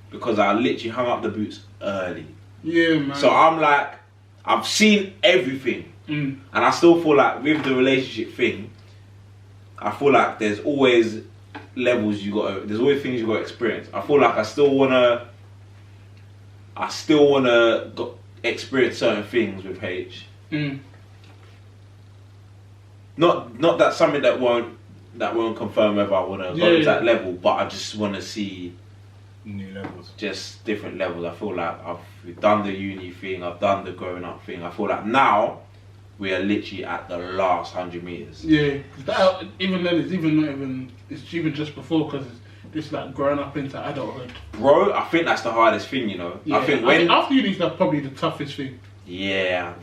because I literally hung up the boots early. Yeah, man. So I'm like, I've seen everything. And I still feel like with the relationship thing, I feel like there's always levels there's always things you got to experience. I feel like I still wanna experience certain things with H. Not that something that won't confirm whether I wanna go to that level, but I just wanna see new levels, just different levels. I feel like I've done the uni thing, I've done the growing up thing. I feel like now we are literally at the last 100 meters. Yeah, even then it's even just before, because it's like growing up into adulthood. Bro, I think that's the hardest thing, you know. Yeah, I think after uni, that's probably the toughest thing. Yeah,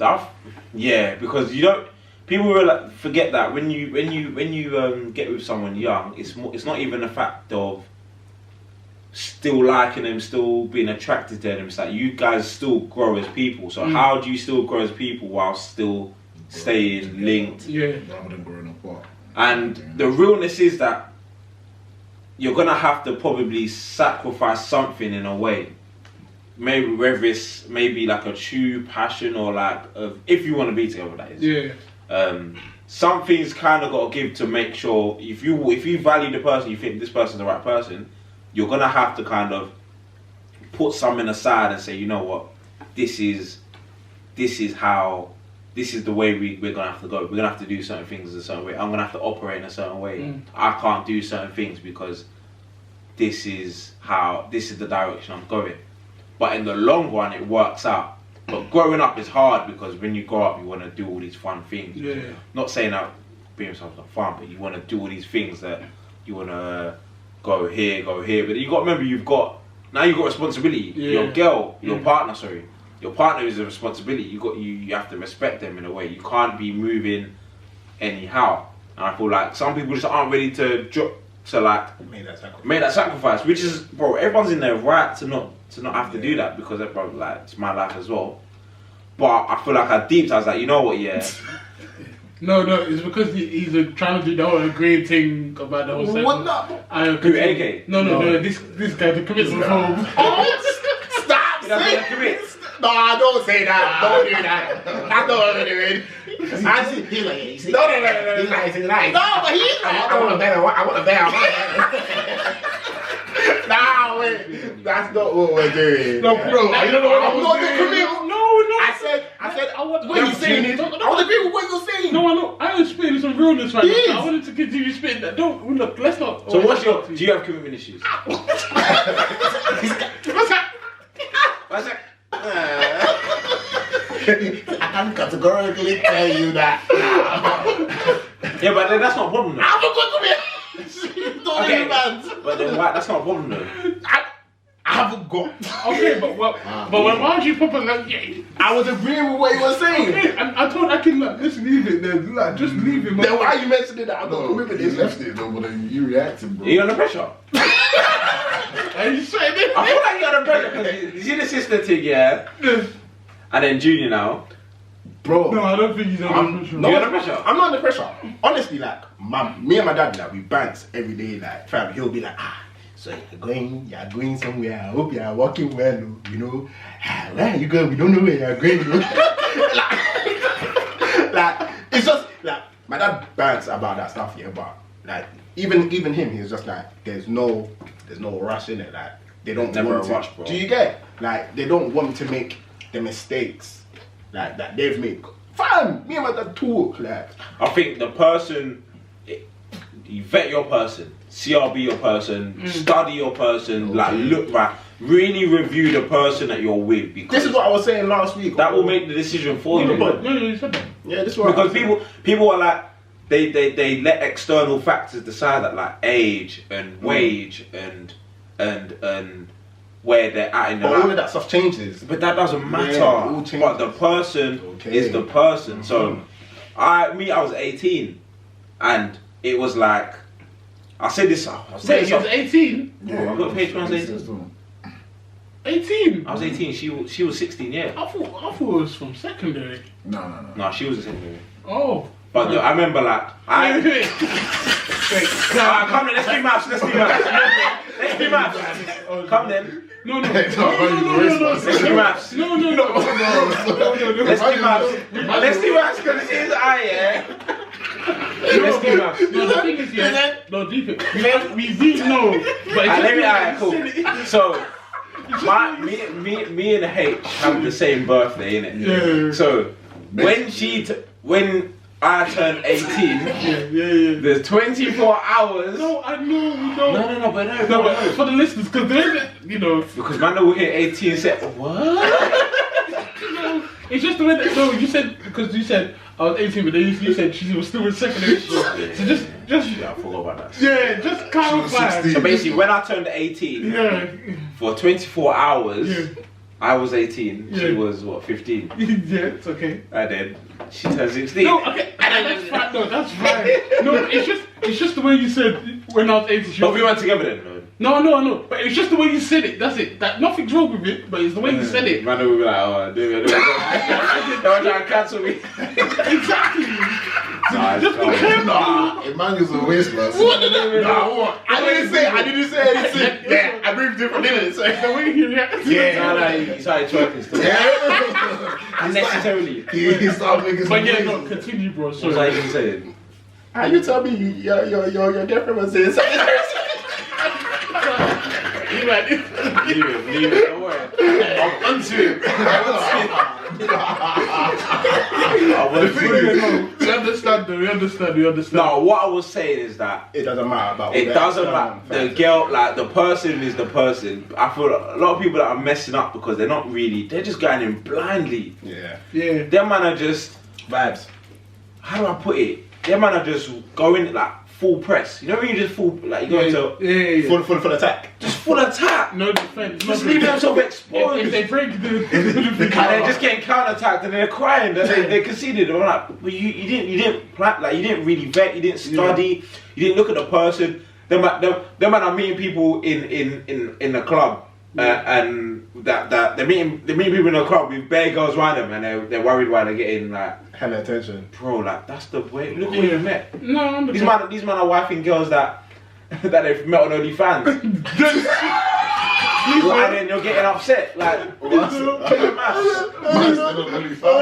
because you don't. People will like forget that when you get with someone young, it's not even the fact of still liking them, still being attracted to them. It's like you guys still grow as people. So how do you still grow as people while still staying linked? Yeah. Rather than growing apart. And the realness is that you're gonna have to probably sacrifice something in a way. Maybe whether it's like a true passion or like if you want to be together, that is. Yeah. Something's kind of got to give to make sure if you value the person, you think this person's the right person, you're gonna have to kind of put something aside and say, you know what, this is the way we're gonna have to go. We're gonna have to do certain things a certain way. I'm gonna have to operate in a certain way. I can't do certain things because this is the direction I'm going. But in the long run, it works out. But growing up is hard because when you grow up, you want to do all these fun things. Yeah. Not saying that being yourself is not fun, but you want to do all these things that you want to go here. But you got to remember, you've got responsibility. Yeah. Your girl, your partner is a responsibility. You have to respect them in a way. You can't be moving anyhow. And I feel like some people just aren't ready to make that sacrifice. Which is, bro, everyone's in their right to not have to do that because it's my life as well. But I feel like I was like, you know what, yeah. No, it's because he's trying to do the whole green thing about the whole sex. What the? AK? No, this guy, the commitment home. Stop saying commit. No, don't say that. Don't do that. That's not what I'm doing. He's like, you see? No. He's like. No, but he's like, I want a better. Nah, wait. That's not what we're doing. No, bro. I don't know what I'm not doing. No. I said, what you're saying is, I would agree with what you're saying. No, I was spitting some realness right now. I wanted to continue spitting that. Look, let's not. So do you have commitment issues? What's that? I can categorically tell you that. Yeah, but then that's not a problem though. I'm not going to be. Okay, but then why? That's not a problem though. I haven't got. Okay, but why would you pop up like? Yeah. I was agreeing with what you were saying. Okay, I told I can like, just leave it then. Like, just leave it. Then why are you mentioning that? I'm not committed. He left it though, but then you reacted, bro. Are you under pressure? Are you saying this? I feel like you're under pressure because you see the sister thing, yeah, and then Junior now. Bro, no, I don't think he's under pressure. You're under pressure. I'm not under pressure. Honestly, like me and my dad, like we banks every day. Like fam, he'll be like, so you're going somewhere. I hope you're working well, you know. Where are you going? We don't know where you're going. like it's just like my dad banks about that stuff, yeah. But like even him, he's just like, there's no rush in it. Like they don't never want to. rush, bro. Do you get? Like they don't want to make the mistakes like that they've made. Fam, me and my dad talk. Like I think the person, you vet your person, CRB your person, study your person, like look right, really review the person that you're with. Because this is what I was saying last week. That will make the decision for you. Yeah, this is what because people are like they let external factors decide that, like age and wage and where they're at in their life. All of that stuff changes. But that doesn't matter. Yeah, it but the person is the person. So I was 18 and it was like I said this. Wait, you was 18? Yeah, I got paid when I was 18. 18? I was 18. She was 16. Yeah. I thought it was from secondary. No, she was a secondary. Oh. But I remember like Wait. Come on, let's do maths. Come then. No. Let's do maths. No. Let's do maths. Let's do maths because this is Let's do maths. No, the thing is, no, deep it. We really know. But Alright, cool. So, me and H have the same birthday, innit? Yeah. So, when I turned 18, there's 24 hours. No, I know, we know. No, but No, for the listeners, because they're, because man will hit 18 and say, what? It's just the way that, no, you said, because you said I was 18, but then you said she was still in secondary school. So just I forgot about that. Yeah, just clarify. So basically, when I turned 18, for 24 hours, I was 18, she was, 15? Yeah, it's okay. And then she turned 16. No, okay, that's fine, that's fine. No, it's just the way you said, when I was 18. But we went together then, no? No, but it's just the way you said it, that's it. That nothing's wrong with it, but it's the way you said it. Man will be like, oh, dude, they were trying to cancel me. Exactly. Just be careful. Nah, Emmanuel's a waste, man. What? I didn't say anything. Yeah, I breathed different, didn't The way he reacted. No, he started twerking still. Unnecessarily. He started making some But yeah, noises. no, continue, bro. What was I even saying? You tell me your girlfriend was saying something. Leave it, don't worry. I'm onto it. We understand. No, what I was saying is that It doesn't matter about it doesn't matter. The girl, like the person is the person. I feel a lot of people that are messing up because they're not really, they're just going in blindly. Yeah. Them man are just, Vibes. how do I put it? Them man are just going like full press. You know when you just full, like you go into Full attack. just full attack. No defense. Just leave themselves exposed. If they break the And they're just getting counter-attacked and they're crying that they conceded. I'm like, but you didn't plan, like you didn't really vet, you didn't study, you didn't look at the person. Them man are meeting people in the club and that they're meeting people in the club with bare girls around them and they're worried why they're getting like Hella attention. bro, like that's the way. Look where you met. No, These man are wifing girls that they've met on OnlyFans. And then you're getting upset, like What? Man said OnlyFans.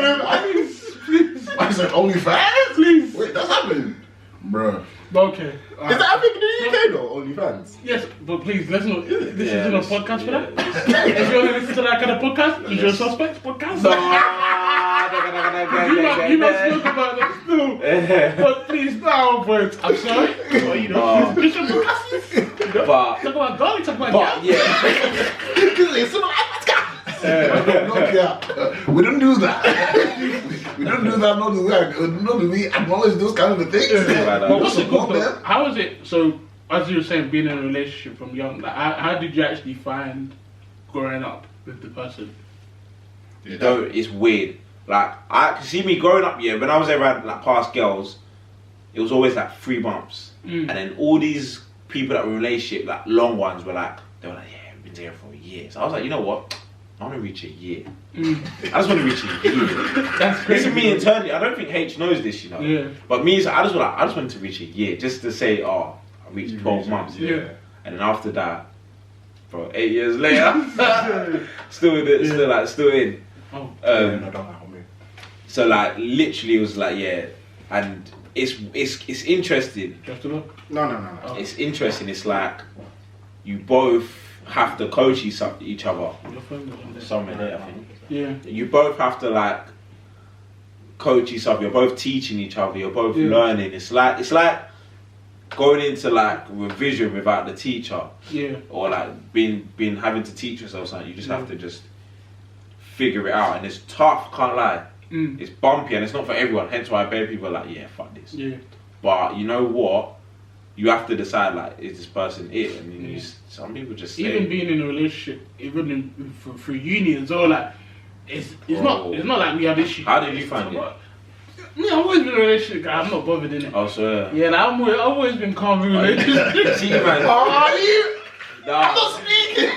I said OnlyFans? Please. Wait, that's happening? Bruh. Okay. Is that happening in the UK though? OnlyFans? Yes, but please, let's not. This Yeah, isn't a podcast for that. If you want to listen to that kind of podcast, is your suspect podcast? You must talk about that still. But please, no, but I'm sorry. But, you know, Bishop Podcast. But Talk about God, talk about but God. yeah. We don't do that. We don't do that. Not do we acknowledge those kind of things. But what's it called Support though? them. How is it? So, as you were saying, being in a relationship from young, like, how did you actually find growing up with the person? You know, it's weird. Like I can see me growing up, when I was around like past girls, it was always like 3 months. And then all these people that were in a relationship, like long ones, they were like, yeah, we've been together for a year. So I was like, you know what? I want to reach a year. I just want to reach a year. That's crazy. This is me internally. I don't think H knows this, you know. Yeah. But me, I just wanted to reach a year, just to say, oh, I reached 12 months. Yeah. And then after that, bro, 8 years later, still in it, still in. Oh. No, don't lie on me. So like literally it was like and it's interesting. Do you have to look? No. It's interesting. It's like you both have to coach each other. Your phone is on there. Somewhere there, I think. Yeah. You both have to like coach each other. You're both teaching each other. You're both learning. It's like going into like revision without the teacher. Yeah. Or like being having to teach yourself something. You just have to just figure it out, and it's tough. Can't lie. It's bumpy and it's not for everyone. Hence why bare people are like, yeah, fuck this. Yeah. But you know what? You have to decide, like, is this person it? And you some people just stay. Even being in a relationship, even for uni as well, like it's not like we have issues. How did you find it? Me, I've always been in a relationship. I'm not bothered in it. Oh, so Yeah, like, I've always been calm in relationships. see, man. Are you? Nah, I'm not speaking.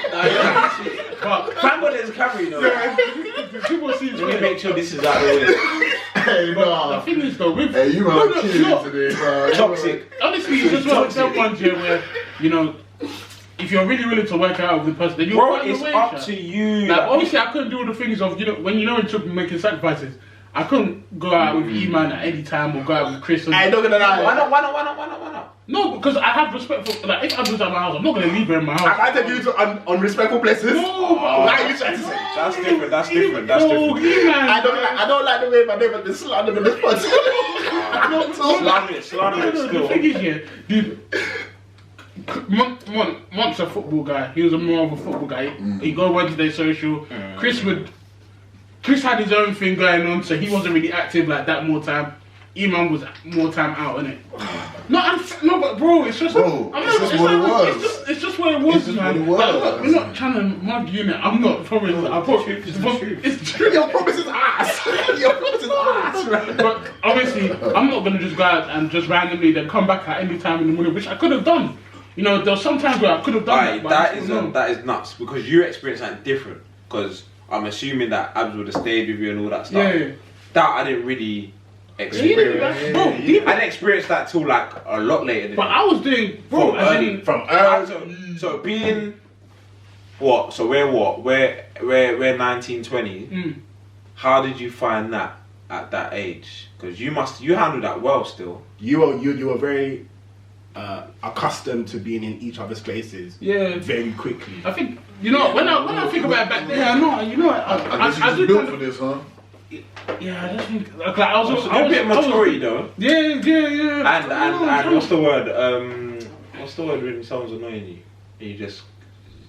But thank God there's a camera, you know. people see Let me make sure this is out of the way. Hey, The no. thing is though, with Hey, you no, are killing no. today, bro. Toxic. Honestly, it's just one of them ones here where, you know, if you're really willing to work out with the person, then you'll Bro, find it's a way. up to you. Like, obviously, I couldn't do all the things of when it took making sacrifices. I couldn't go out with E-Man at any time or go out with Chris. I'm not gonna lie. Why not? No, because I have respect for, like, if I was at my house, I'm not going to leave her in my house. I take you to unrespectful places. No, What are you trying to say? That's different. No, E-Man. I don't like the way my name has been slandered in this podcast. Slander it The still. thing is, yeah, dude, Mont's a football guy. He was more of a football guy. He'd go Wednesday social. Chris had his own thing going on, so he wasn't really active like that more time. E-Man was more time out, innit? No, but bro, it's just... Bro, it's just what it was. It's just what it was, It's just man. what it was. Like, we're not trying to mug you, innit? I'm not promising. It's true. Your promise is ass. Your promise is ass. Right? But obviously, I'm not going to just go out and just randomly then come back at any time in the morning, which I could have done. You know, there was some times where I could have done Right, that. that is nuts because you experienced something different. Because I'm assuming that Abs would have stayed with you and all that stuff. Yeah. That I didn't really experience. Bro, I didn't experience that till like a lot later. But I was doing, bro, From So being what? So we're 19, 20. How did you find that at that age? Because you handled that well still. You were very accustomed to being in each other's places. Yeah. Very quickly. I think, you know, when I think about it back then, I guess you built for this, huh? Yeah, I just think, like, I was a bit maturity though. Yeah. And what's the word? What's the word when someone's annoying you? And you just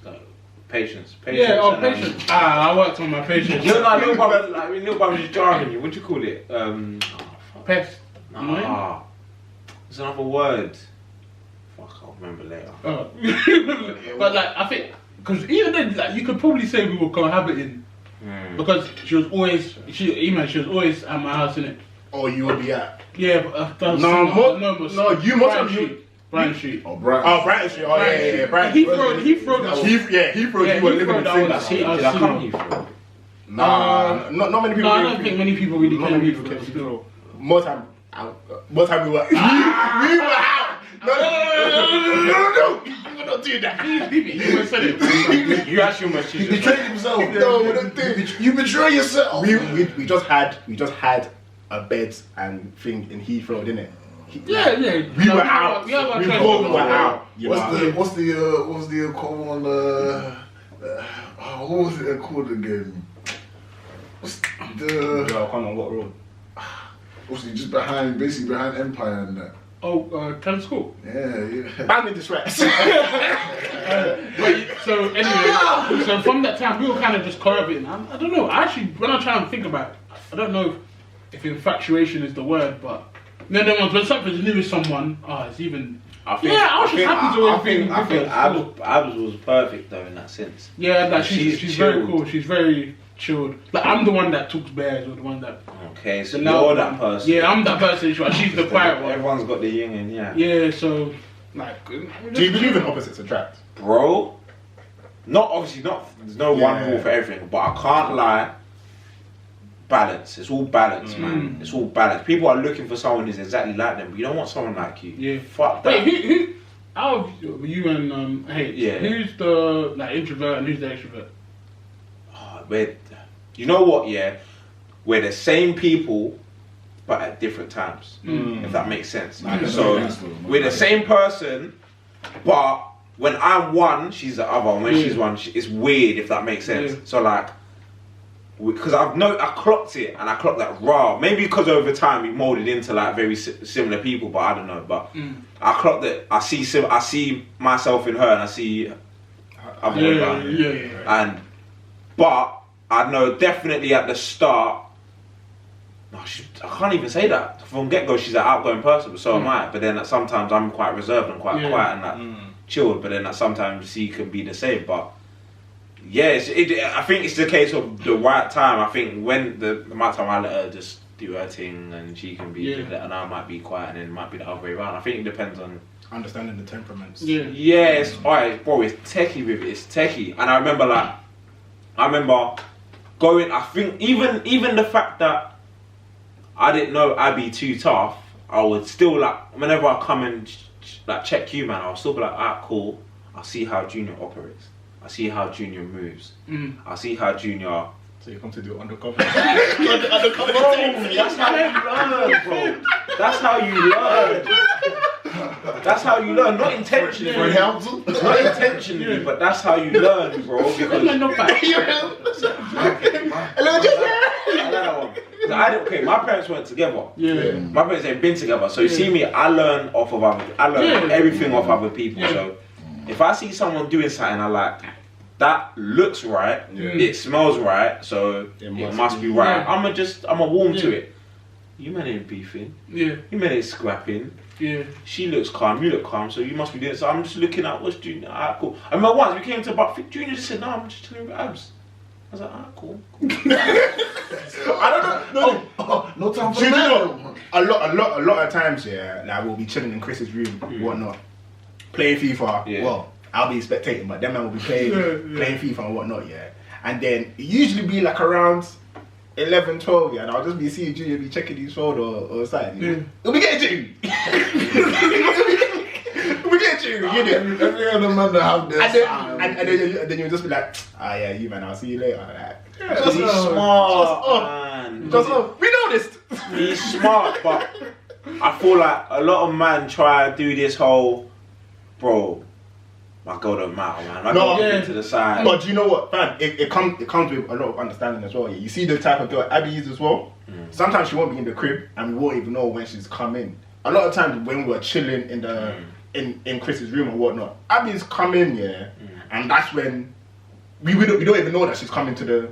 like patience. Yeah, patience. I worked on my patience. Little brother was jarring you. What do you call it? Pest. Nah. There's another word. Fuck, I'll remember later. But like, I think, because even then, like, you could probably say we were cohabiting. Because she was always at my house, innit? Or you would be at? Yeah, but Brighton Street. Oh, Brighton Street. Oh, yeah. Brighton. He throwed you were living in the same. Did I come Heathrow? Nah, not many people. No, I don't think many people really came Heathrow. More time we were we were out. No. You don't do that. You almost said it. You actually almost He betrayed himself. You betray yourself. We just had a bed and thing in Heathrow, didn't it? Yeah. We were out. We both were out. What's the call on what was it called again? What's the Come on, what road? Obviously just basically behind Empire and that. Tennis School. Yeah. Ban me distress. So anyway, so from that time we were kind of just cohabiting. I don't know. Actually, when I try and think about it, I don't know if infatuation is the word, but then when something's new with someone, it's even. I was just happy to always I think Abs was perfect though in that sense. Yeah, like she's very cool. She's very chilled. Like I'm the one that talks bears, or the one that. Okay, so you're that person. Yeah, I'm that person. She's the quiet one. Everyone's got the yin and yang. Yeah, so like. Do you believe in opposites attract, bro? There's no one rule for everything, but I can't lie. Balance. It's all balance, man. It's all balance. People are looking for someone who's exactly like them, but you don't want someone like you. Yeah. Fuck that. Wait, who? Out of you and who's the like introvert and who's the extrovert? You know what? Yeah, we're the same people, but at different times. If that makes sense. So we're the same person, but when I'm one, she's the other. And when she's one, it's weird. If that makes sense. So like. Because I clocked it and I clocked that raw. Maybe because over time we molded into like very similar people, but I don't know. But I clocked that I see myself in her and I see other And but I know definitely at the start. I can't even say that from get go. She's an outgoing person, but so am I. But then sometimes I'm quite reserved and quite quiet and like chilled. But then sometimes she can be the same, but. Yeah, I think it's the case of the right time. I think when the amount of time I let her just do her thing and she can be, and I might be quiet and then it might be the other way around. I think it depends on understanding the temperaments. Yes, alright, bro. It's techie with it. It's techie, and I remember going. I think even the fact that I didn't know I'd be too tough, I would still like whenever I come and like check you, man, I'll still be like, alright, cool. I see how Junior operates. I see how Junior moves. I see how Junior. So you come to do undercover. Undercover. That's how you learn, bro. That's how you learn. That's how you learn, not intentionally. Not intentionally, but that's how you learn, bro. Because okay, my parents weren't together. My parents ain't been together. So you see me, I learn off of other. I learn everything off other people. So if I see someone doing something I like, that looks right, it smells right, so it must be right. I'ma warm to it. You men ain't beefing. You men ain't scrapping. She looks calm, you look calm, so you must be doing. So I'm just looking at what's Junior. Alright, cool. I remember once we came to about Junior just said, "No, I'm just chilling with Abs." I was like, "Alright, cool." I don't know. No time for that. A lot of times, like we'll be chilling in Chris's room, whatnot, playing FIFA. Well, I'll be spectating, but them man will be playing FIFA and whatnot, and then it usually be like around 11, 12, and I'll just be seeing Junior be checking his phone or something. We'll be getting We'll be getting you, Every other man that have this. and then you'll just be like, yeah, you man, I'll see you later. Like, he's smart, man. We noticed. He's smart, but I feel like a lot of men try to do this whole, bro, my girl don't matter, man. My girl get to the side. But do you know what, fam? It comes with a lot of understanding as well. You see the type of girl Abby is as well. Sometimes she won't be in the crib, and we won't even know when she's come in. A lot of times when we're chilling in the in Chris's room or whatnot, Abby's come in, and that's when we don't even know that she's coming to the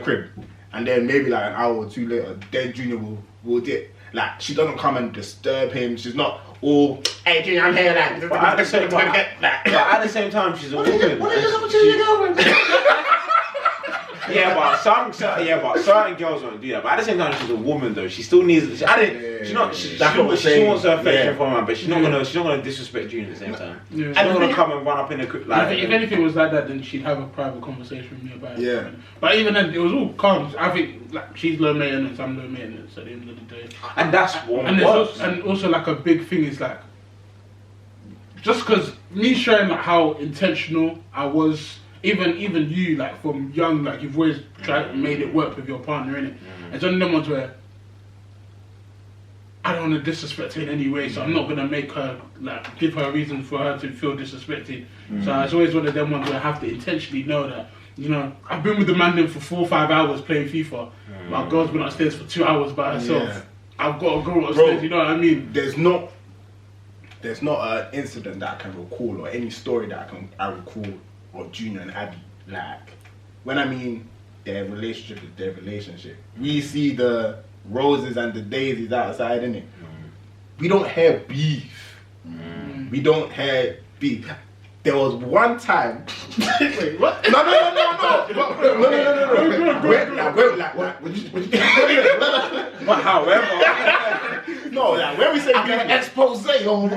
crib. And then maybe like an hour or two later, then Junior will dip. Like, she doesn't come and disturb him. She's not all, "Hey Junior, I'm here." Like, but at the same time, she's a woman. What is up with you? But certain girls won't do that. But at the same time, she's a woman though. She still needs. She wants her affection from her, but she's not gonna disrespect Junior at the same time. She's not gonna come and run up in the crib. Like, if anything was like that, then she'd have a private conversation with me about it. But even then, it was all calm. I think like she's low maintenance, I'm low maintenance at the end of the day. And that's what. And also like a big thing is like, just because me showing like how intentional I was. Even you, like from young, like you've always tried made it work with your partner, innit? It's only them ones where I don't want to disrespect her in any way, so I'm not gonna make her like give her a reason for her to feel disrespected. So it's always one of them ones where I have to intentionally know that, you know, I've been with the man then for 4 or 5 hours playing FIFA. My girl's been upstairs for 2 hours by herself. I've got to go upstairs. You know what I mean? There's not an incident that I can recall or any story that I recall. Or Junior and Abby, like, when I mean their relationship is their relationship. We see the roses and the daisies outside, innit? We don't have beef. We don't have beef. There was one time. Wait, what? No. But however, no, like when we say I'm gonna expose on,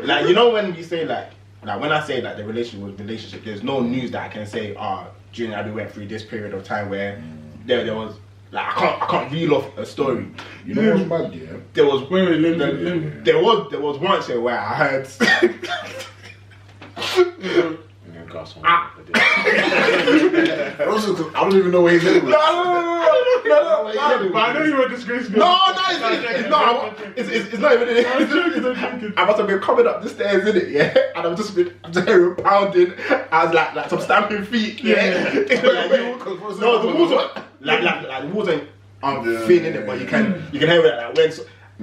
like, you know when you say like when I say that the relationship, there's no news that I can say, Junior and Abby went through this period of time where there was, like, I can't reel off a story. You know what's mad, yeah? There was once where I heard. Also, I don't even know where he's headed with. No, but I know you were disgraced. No, it's not even it. I must have been coming up the stairs, innit, and I'm just hearing pounding as like some stamping feet, No, the walls are like the walls ain't thin, innit, but you can hear it like when.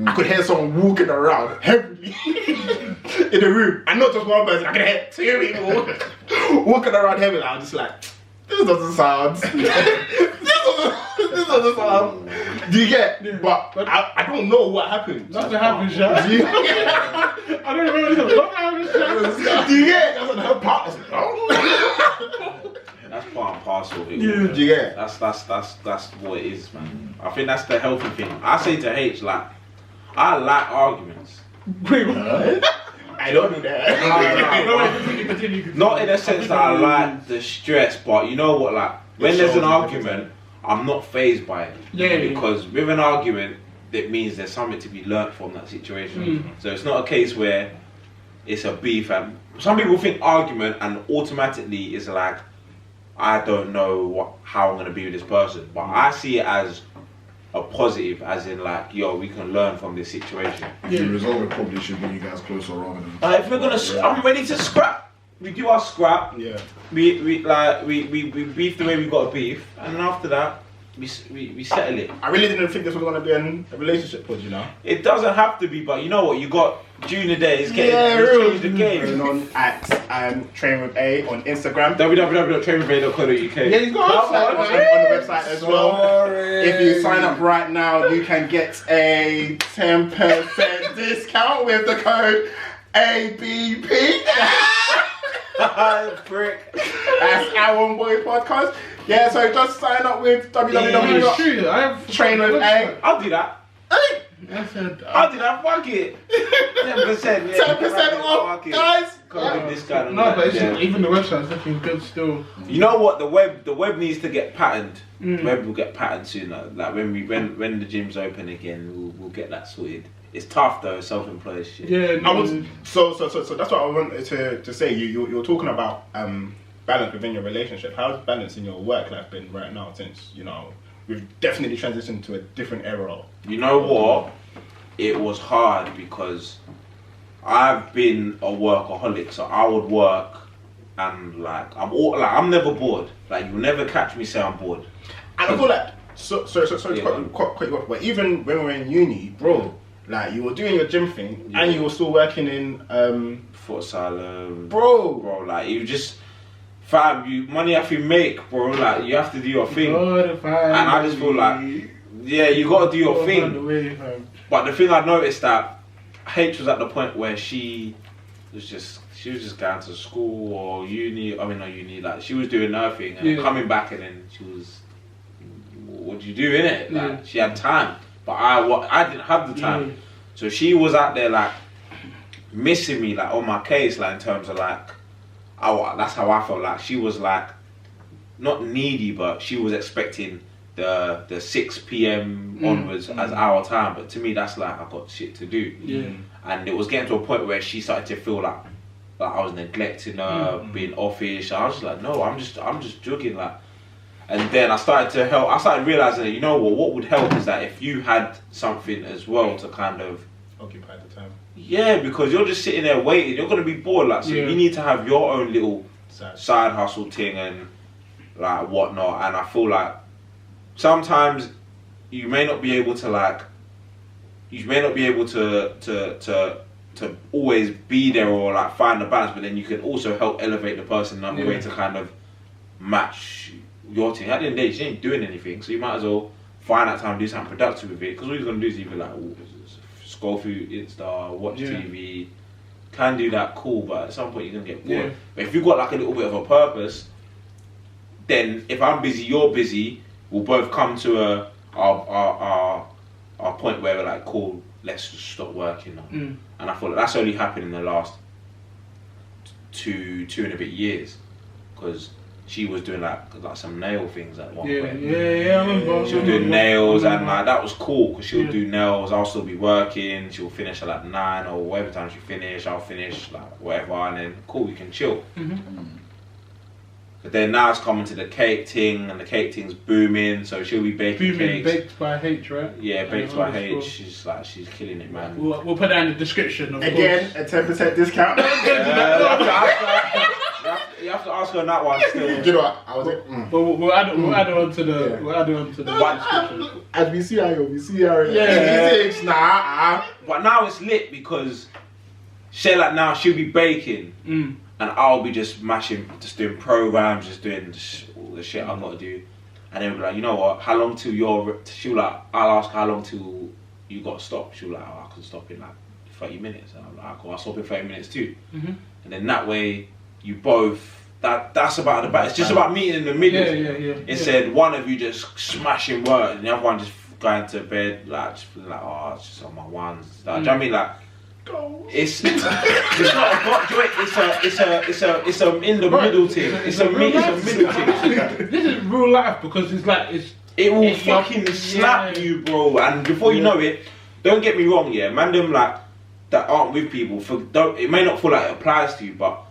I could hear someone walking around heavily in the room, and not just one person. I could hear 2 people walking around heavily. I was just like, this doesn't sound. This doesn't sound. Do you get? Yeah. But I don't know what happened. Nothing happened, Shaq. I don't remember what happened. Do you get? That's on her part. That's part and parcel of it. Yeah. Do you get? That's what it is, man. I think that's the healthy thing. I say to H, like, I like arguments. Wait, what? I don't do that. Continue. Not in the sense that I like the stress, but you know what, like, when there's an argument, I'm not fazed by it. Because with an argument, it means there's something to be learnt from that situation. So it's not a case where it's a beef and some people think argument and automatically is like, I don't know how I'm gonna be with this person, but I see it as a positive, as in like, yo, we can learn from this situation. The result it probably should be you guys closer rather than. If we're gonna, I'm ready to scrap. We do our scrap. Yeah. We beef the way we got to beef, and then after that, we settle it. I really didn't think this was gonna be a relationship pod, you know. It doesn't have to be, but you know what? You got junior days getting the game. Going on at Train with A on Instagram. www.trainwitha.co.uk. Yeah, he's got on the website as well. If you sign up right now, you can get a 10% discount with the code ABP. Prick. That's Awon Boyz Podcast. Yeah, so just sign up with www.trainwitha. I'll do that. I'll do that. Fuck it. 10%. Yeah, 10% off, guys. No, but even the website's looking good still. You know what? The web needs to get patterned. The web will get patterned sooner. Like when the gym's open again, we'll get that sorted. It's tough though, self-employed shit. Yeah, no. So that's what I wanted to say. You're talking about balance within your relationship. How's balance in your work life been right now? Since we've definitely transitioned to a different era. You know what? It was hard because I've been a workaholic, so I would work and I'm never bored. Like you'll never catch me say I'm bored. And I feel like sorry, quite but even when we were in uni, bro. Like you were doing your gym thing and you were still working in futsal, bro. Like you just money have to make, bro. Like you have to do your thing, and I just feel like you gotta do your thing. But the thing I noticed that H was at the point where she was just going to school or uni. I mean not uni. Like she was doing her thing and coming back, and then she was, what do you do in it? Like she had time. But I didn't have the time, so she was out there like missing me, like on my case, like in terms of like, that's how I felt. Like she was like not needy, but she was expecting the 6 p.m. onwards as our time. But to me, that's like I got shit to do. And it was getting to a point where she started to feel like I was neglecting her, being offish. I was just like, no, I'm just joking, like. And then I started realising that, you know what would help is that if you had something as well to kind of occupy the time. Yeah, because you're just sitting there waiting, you're going to be bored, like, so you need to have your own little side hustle thing and like whatnot. And I feel like sometimes you may not be able to always be there or like find the balance, but then you can also help elevate the person another way to kind of match your thing. At the end of the day, she ain't doing anything, so you might as well find that time and do something productive with it. Because all you're gonna do is either like scroll through Insta, watch TV. Can do that, cool, but at some point you're gonna get bored. But if you've got like a little bit of a purpose, then if I'm busy, you're busy. We'll both come to our point where we're like, cool, let's just stop working now. And I feel like that's only happened in the last two and a bit years, because she was doing like some nail things at one point. I remember. She was doing nails and like that was cool because she'll do nails. I'll still be working. She'll finish at like 9 or whatever time she finish. I'll finish like whatever, and then cool, we can chill. But then now it's coming to the cake thing, and the cake thing's booming. So she'll be baking cakes. Baked by H, right? Yeah, baked by H. She's killing it, man. We'll put that in the description. Again, a 10% discount. You have to ask her on that one still. You know what? I was But we'll add it on to the description. As we see her. Yeah. But now it's lit because now she'll be baking. And I'll be just doing programs, just doing all the shit I've got to do. And then we'll be like, you know what, how long till I'll ask how long till you got to stop. She'll be like, I can stop in like 30 minutes. And I'm like, cool, I'll stop in 30 minutes too. And then that way, you both, that's about the back. It's just about meeting in the middle. Instead, one of you just smashing work and the other one just going to bed, like, just feeling like, oh, it's just on my ones. Like, do you know what I mean? Like, it's not a got joint, it's a in the middle thing. It's a middle thing. This is real life because it will fucking slap you, bro. And before you know it, don't get me wrong, man, them like that aren't with people, it may not feel like it applies to you, but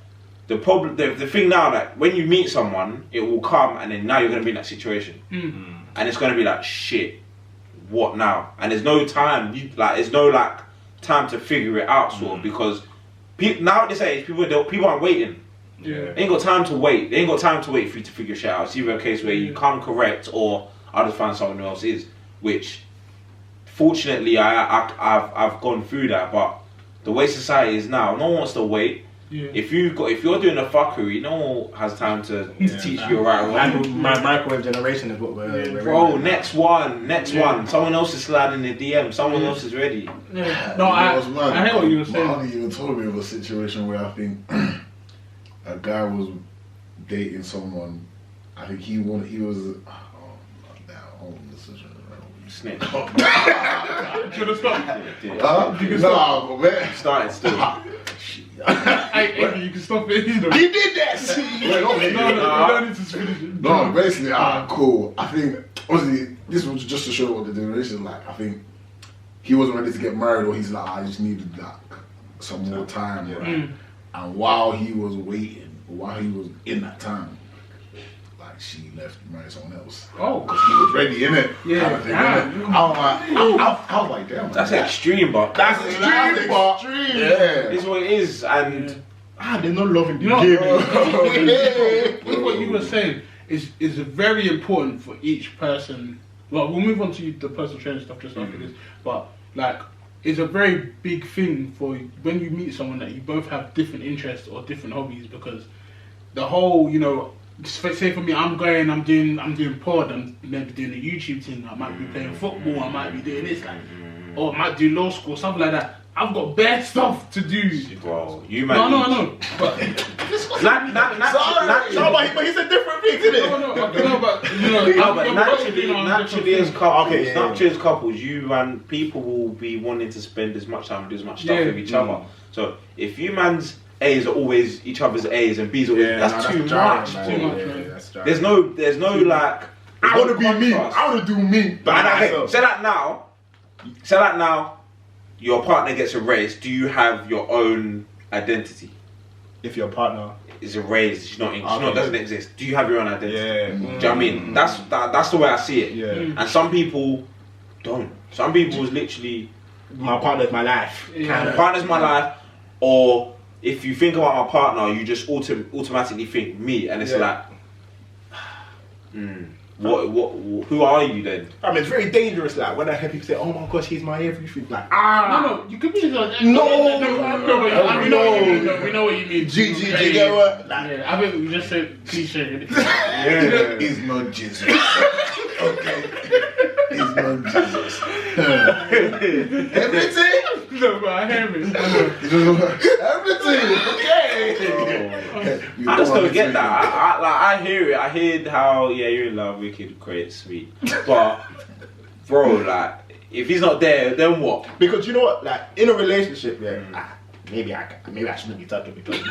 the problem, the thing now, like when you meet someone, it will come, and then now you're gonna be in that situation, and it's gonna be like shit. What now? And there's no time. There's no like time to figure it out, sort of, because now at this age, people aren't waiting. Yeah. They ain't got time to wait. They ain't got time to wait for you to figure shit out. It's either a case where you come correct, or I'll just find someone who else is. Which, fortunately, I've gone through that. But the way society is now, no one wants to wait. Yeah. If you're doing a fuckery, no one has time to teach you right or wrong. My microwave generation is what we're bro, next one. Someone else is sliding the DM. Someone else is ready. Yeah. No, I hear what you were saying. My auntie even told me of a situation where I think a guy was dating someone. I think he was. Snitch. Should have stopped. No, man. Started still. Hey, you can stop it. You did that. you don't need to finish it. No, basically, cool. I think obviously this was just to show what the generation is like. I think he wasn't ready to get married, or he's like, I just needed like some more time. Right? And while he was waiting, while he was in that time, like she left to marry someone else. Oh, because he was ready, innit? Yeah. I was like, damn. That's extreme, but That's extreme. Yeah. it's what it is, and they're not loving the game. What you were saying is very important for each person. Well, we'll move on to the personal training stuff just after this, but like, it's a very big thing for when you meet someone that you both have different interests or different hobbies, because the whole, say for me, I'm doing pod, I'm maybe doing a YouTube thing, I might be playing football, I might be doing this, like, or I might do law school, something like that. I've got bare stuff to do. Bro, you man. No. But but he said different things, isn't it? But naturally as couples, you and people will be wanting to spend as much time and do as much stuff with each other. So if you man's A's are always each other's A's and B's are always, that's too much. Too much. There's no like. I want to be me. I want to do me. But say that now. Your partner gets erased. Do you have your own identity? If your partner is erased, she doesn't exist. Do you have your own identity? Yeah. Do you know what I mean? That's the way I see it. Yeah. And some people don't. Some people is literally my partner's my life. Yeah. My partner's my life. Or if you think about my partner, you just automatically think me, and it's like, who are you then? I mean, it's very dangerous. Like when I hear people say, "Oh my gosh, he's my everything," like, no, you could be like, we know what you mean. G, you get what? I think we just said cliche. Yeah, he's not Jesus. Okay, he's not Jesus. Everything. No, but I hear it. Everything. Okay. I just don't get that. I hear it. I hear how you're in love, wicked, great, sweet. But bro, like if he's not there, then what? Because you know what, like in a relationship, maybe I shouldn't be talking because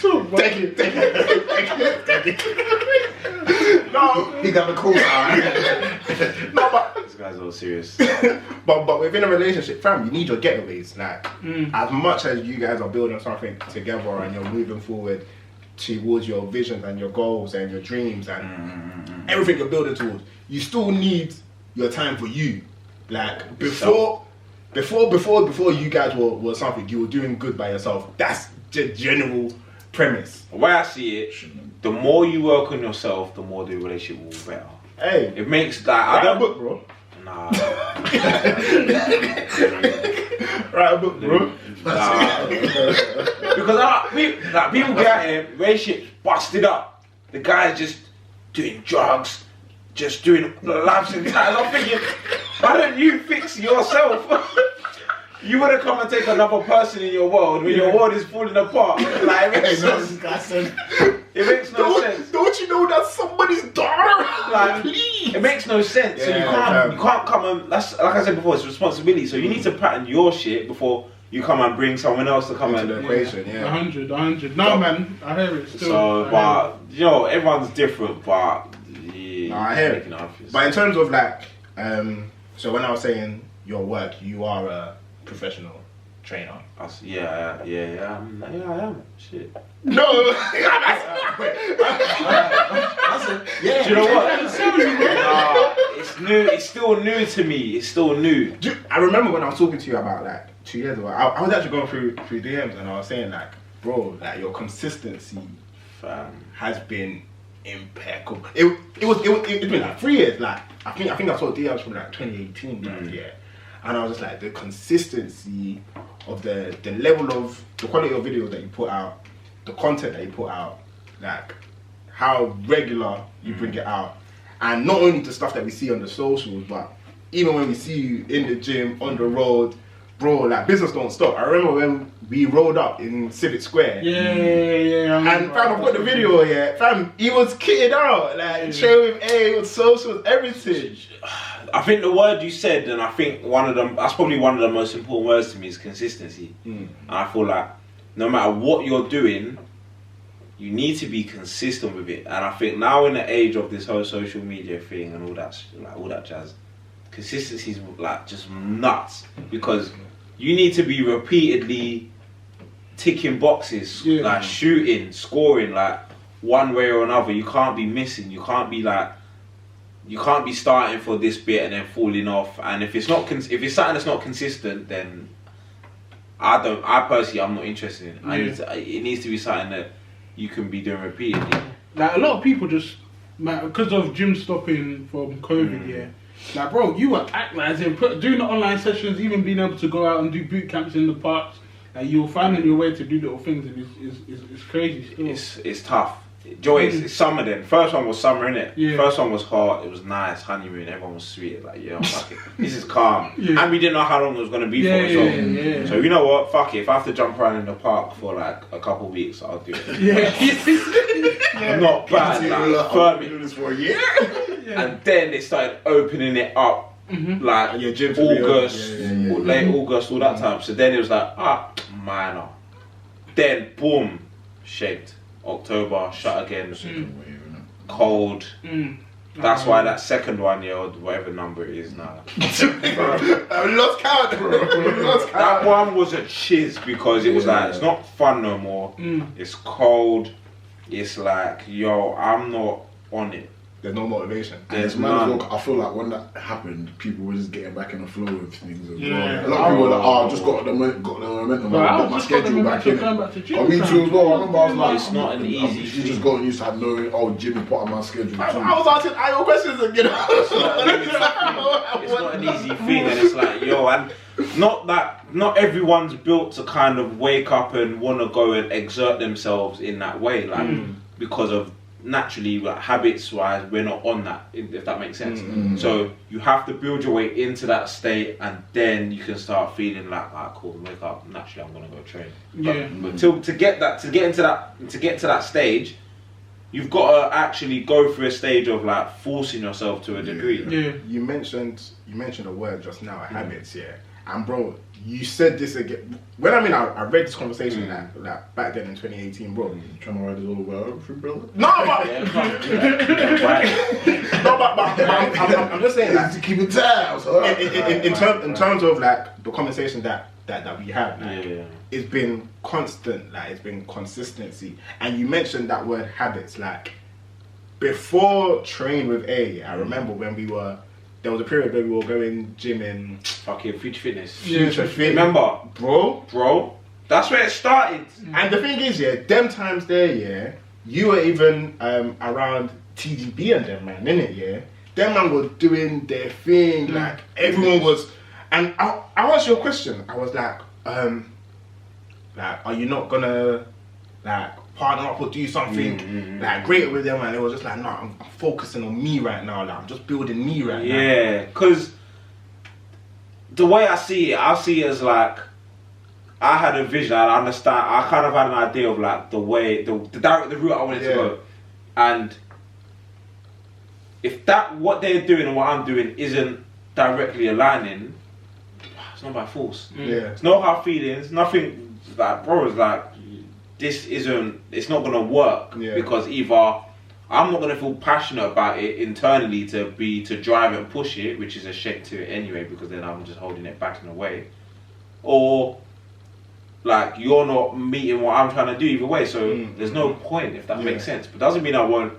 talk. Take it. No, he got the cool side. No, but this guy's all serious. but within a relationship, fam, you need your getaways. Like as much as you guys are building something together and you're moving forward towards your visions and your goals and your dreams and everything you're building towards, you still need your time for you. Like before you guys were something, you were doing good by yourself. That's the general premise. The way I see it, the more you work on yourself, the more the relationship will be better. Hey, it makes that. Write a book, bro. Nah. Write a book, bro. Nah. Because people get out here, relationships busted up. The guy's just doing drugs, just doing lifestyle. I'm thinking, why don't you fix yourself? You wouldn't come and take another person in your world when your world is falling apart. Like, it makes no sense. It makes no sense. Don't you know that's somebody's daughter? Like, please. It makes no sense. So you can't come and, that's like I said before, it's responsibility. So you need to pattern your shit before you come and bring someone else to come into the equation. 100. No, man, I hear it still. So, but everyone's different. But yeah, I hear it. But in terms of like, so when I was saying your work, you are a professional trainer. Yeah, I am. Shit. No. Yeah. Do you know what? It's new. It's still new to me. It's still new. I remember when I was talking to you about like 2 years ago. I was actually going through DMs and I was saying like, bro, like your consistency has been impeccable. It's been like 3 years. Like I think I saw DMs from like 2018, yeah. And I was just like the consistency of the level of the quality of videos that you put out, the content that you put out, like how regular you bring it out, and not only the stuff that we see on the socials, but even when we see you in the gym, on the road, bro, like business don't stop. I remember when we rolled up in Civic Square. Yeah. And fam, I've got the video here. Fam, he was kitted out, like showing with socials, everything. I think the word you said, and I think that's probably one of the most important words to me, is consistency. And I feel like no matter what you're doing, you need to be consistent with it. And I think now in the age of this whole social media thing and all that jazz, consistency is like just nuts, because you need to be repeatedly ticking boxes, like shooting, scoring, like one way or another. You can't be missing. You can't be starting for this bit and then falling off. And if it's something that's not consistent, then I personally, I'm not interested in it. It needs to be something that you can be doing repeatedly. Like a lot of people just, because of gym stopping from COVID, like bro, you were doing the online sessions, even being able to go out and do boot camps in the parks. Like you're finding your way to do little things, and it's crazy still. It's tough. Joy, it's summer then. First one was summer, innit? Yeah. First one was hot, it was nice, honeymoon, everyone was sweet. Like, fuck it. This is calm. And we didn't know how long it was going to be for. So, you know what? Fuck it. If I have to jump around in the park for like a couple of weeks, I'll do it. I'm not bad. Like, doing this for a year. And then they started opening it up. Like August, late August, all that time. So then it was like, minor. Then, boom, shaped. October, shut again, cold. That's why that second one, or whatever number it is now. I lost count, bro. That one was a chiz, because it was like, it's not fun no more. It's cold. It's like, I'm not on it. There's no motivation. There's none. I feel like when that happened, people were just getting back in the flow of things as well. A lot of people were like, I just got the momentum, I got my schedule back in. Me too as well. I remember I was like, it's not an easy thing. You just got used to knowing, Jimmy put on my schedule too. I was asking your questions again. It's not an easy thing, and it's like, and not everyone's built to kind of wake up and want to go and exert themselves in that way, like because of naturally, like, habits wise, we're not on that, if that makes sense. So you have to build your way into that state, and then you can start feeling like, cool, wake up, naturally I'm gonna go train. But to get to that stage, you've got to actually go through a stage of like forcing yourself to a degree. You mentioned a word just now, habits, and bro, you said this again. When I read this conversation like back then in 2018, bro. You trying to ride this all over, brother? No, but I'm just saying, like, to keep it tabs. In terms of like the conversation that we have, it's been constant, like it's been consistency. And you mentioned that word habits, like before Train with A. I remember when there was a period where we were going gym in fucking Future Fitness. Future Fitness. Remember? Bro. That's where it started. And the thing is, them times there, you were even around TGB and them, man, innit, Them man were doing their thing, like everyone was. And I asked you a question. I was like, are you not gonna like partner up or do something like greater with them? And it was just like, no, I'm focusing on me right now. Like I'm just building me right now. Yeah, because the way I see it as like, I had a vision, I understand, I kind of had an idea of like the way, the route I wanted to go. And if what they're doing and what I'm doing isn't directly aligning, it's not by force. It's no hard feelings, nothing. Like, bro, it's like, it's not gonna work because either I'm not gonna feel passionate about it internally to drive and push it, which is a shame to it anyway, because then I'm just holding it back in a way, or like you're not meeting what I'm trying to do either way. So there's no point if that makes sense. But doesn't mean I won't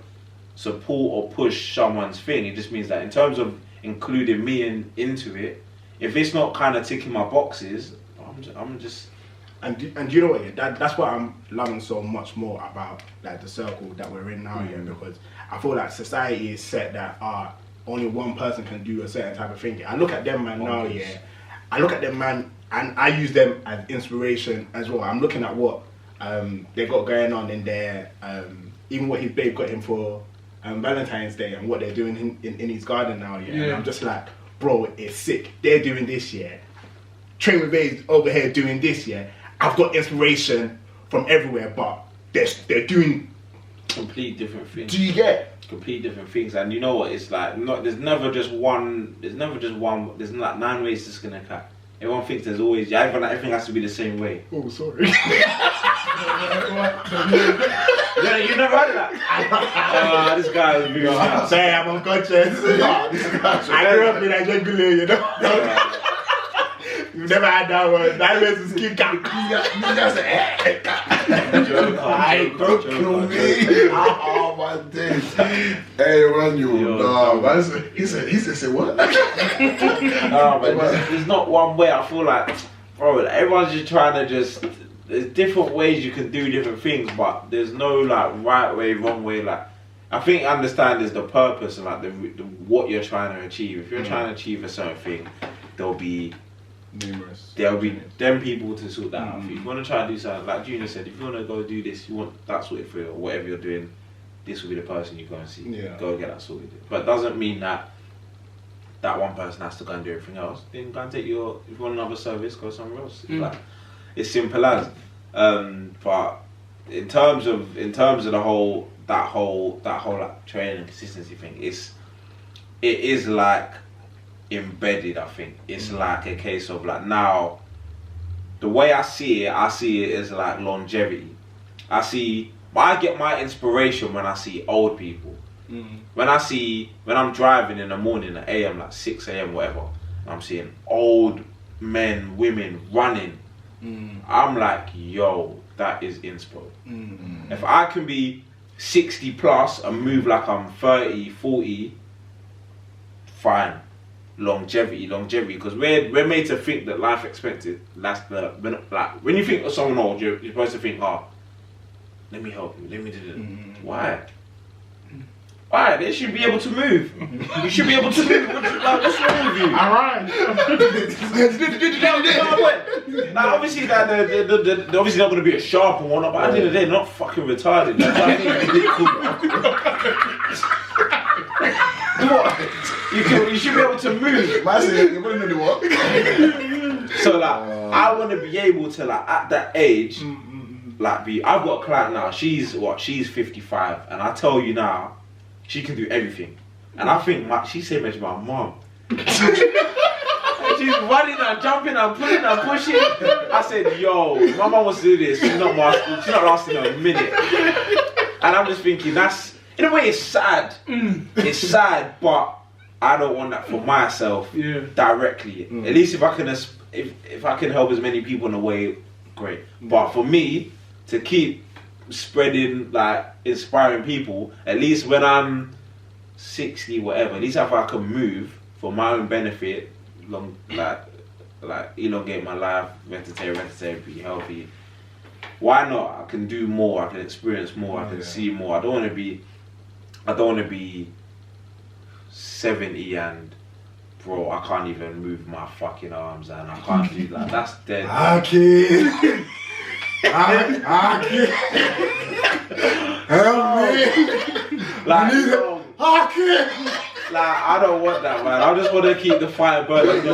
support or push someone's thing. It just means that in terms of including me into it, if it's not kind of ticking my boxes, I'm just. And you know what? Yeah, that's what I'm loving so much more about like the circle that we're in now. Yeah, because I feel like society is set that only one person can do a certain type of thing. I look at them man now. Yeah, I look at them man, and I use them as inspiration as well. I'm looking at what they got going on in their even what his babe got him for Valentine's Day and what they're doing in his garden now. Yeah, and I'm just like, bro, it's sick. They're doing this. Yeah, Train with Babe's over here doing this. Yeah. I've got inspiration from everywhere, but they're doing complete different things. Do you get complete different things? And you know what? It's like there's never just one. There's like 9 ways to skin a cat. Everyone thinks there's always everything has to be the same way. Oh, sorry. Yeah, you never heard of that? This guy is big on. Sorry, I'm unconscious. I grew up in a jungle, you know. You've never had that one. That was a skin cat. Don't kill me. Oh my days. Hey, man, man. He said, say what? No, but there's not one way. I feel like, bro, everyone's just trying to there's different ways you can do different things, but there's no like right way, wrong way. Like, I think understand is the purpose and like the what you're trying to achieve. If you're trying to achieve a certain thing, there'll be them people to sort that out. If you want to try and do something, like Junior said, if you want to go do this, you want that sorted for you, or whatever you're doing, this will be the person you go and see. Go and get that sorted. But it doesn't mean that one person has to go and do everything else. Then go and take if you want another service, go somewhere else. Like, it's simple as. But in terms of the whole like training and consistency thing, it is like embedded. I think it's like a case of like, now the way I see it as like longevity. I get my inspiration when I see old people. When I'm driving in the morning at AM, like 6 AM whatever, and I'm seeing old men, women running, I'm like, yo, that is inspo. If I can be 60 plus and move like I'm 30, 40, fine. Longevity, because we're made to think that life expectancy, like when you think of someone old, you're supposed to think, let me help you, let me do this. Why? They should be able to move. You should be able to move. What's wrong with you? Alright. Now obviously they're obviously not going to be a sharp or whatnot, but at the end of the day, they're not fucking retarded. You should be able to move. So like, I want to be able to like at that age, like I've got a client now. She's 55, and I tell you now, she can do everything. And I think she's same age as my mom. She's running and jumping and pulling and pushing. I said, yo, my mom wants to do this. She's not lasting a minute. And I'm just thinking, that's, in a way, it's sad. It's sad, but I don't want that for myself directly. At least if I can help as many people in a way, great. But for me to keep spreading, like inspiring people, at least when I'm 60, whatever, at least if I can move for my own benefit, like elongate my life, meditate, be healthy. Why not? I can do more. I can experience more. I can see more. I don't want to be 70 and bro, I can't even move my fucking arms and I can't do that. That's dead. Help me. Like, I don't want that, man. I just want to keep the fire burning.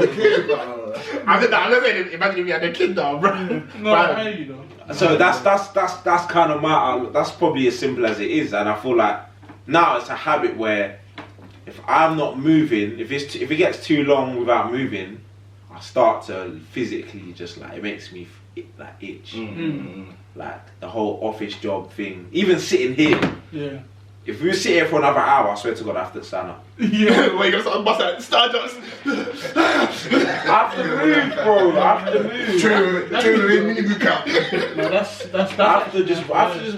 I'm not saying imagine if you had a kid now, bro. So that's kind of my. That's probably as simple as it is, and I feel like now it's a habit where if I'm not moving, if it gets too long without moving, I start to physically just like, it makes me like itch. Like the whole office job thing, even sitting here. If we sit here for another hour, I swear to God, I have to stand up. Yeah, wait, you're gonna bust out Stardust. I have to move, bro. I have to move. True, mini boot camp. No, that's. I have to just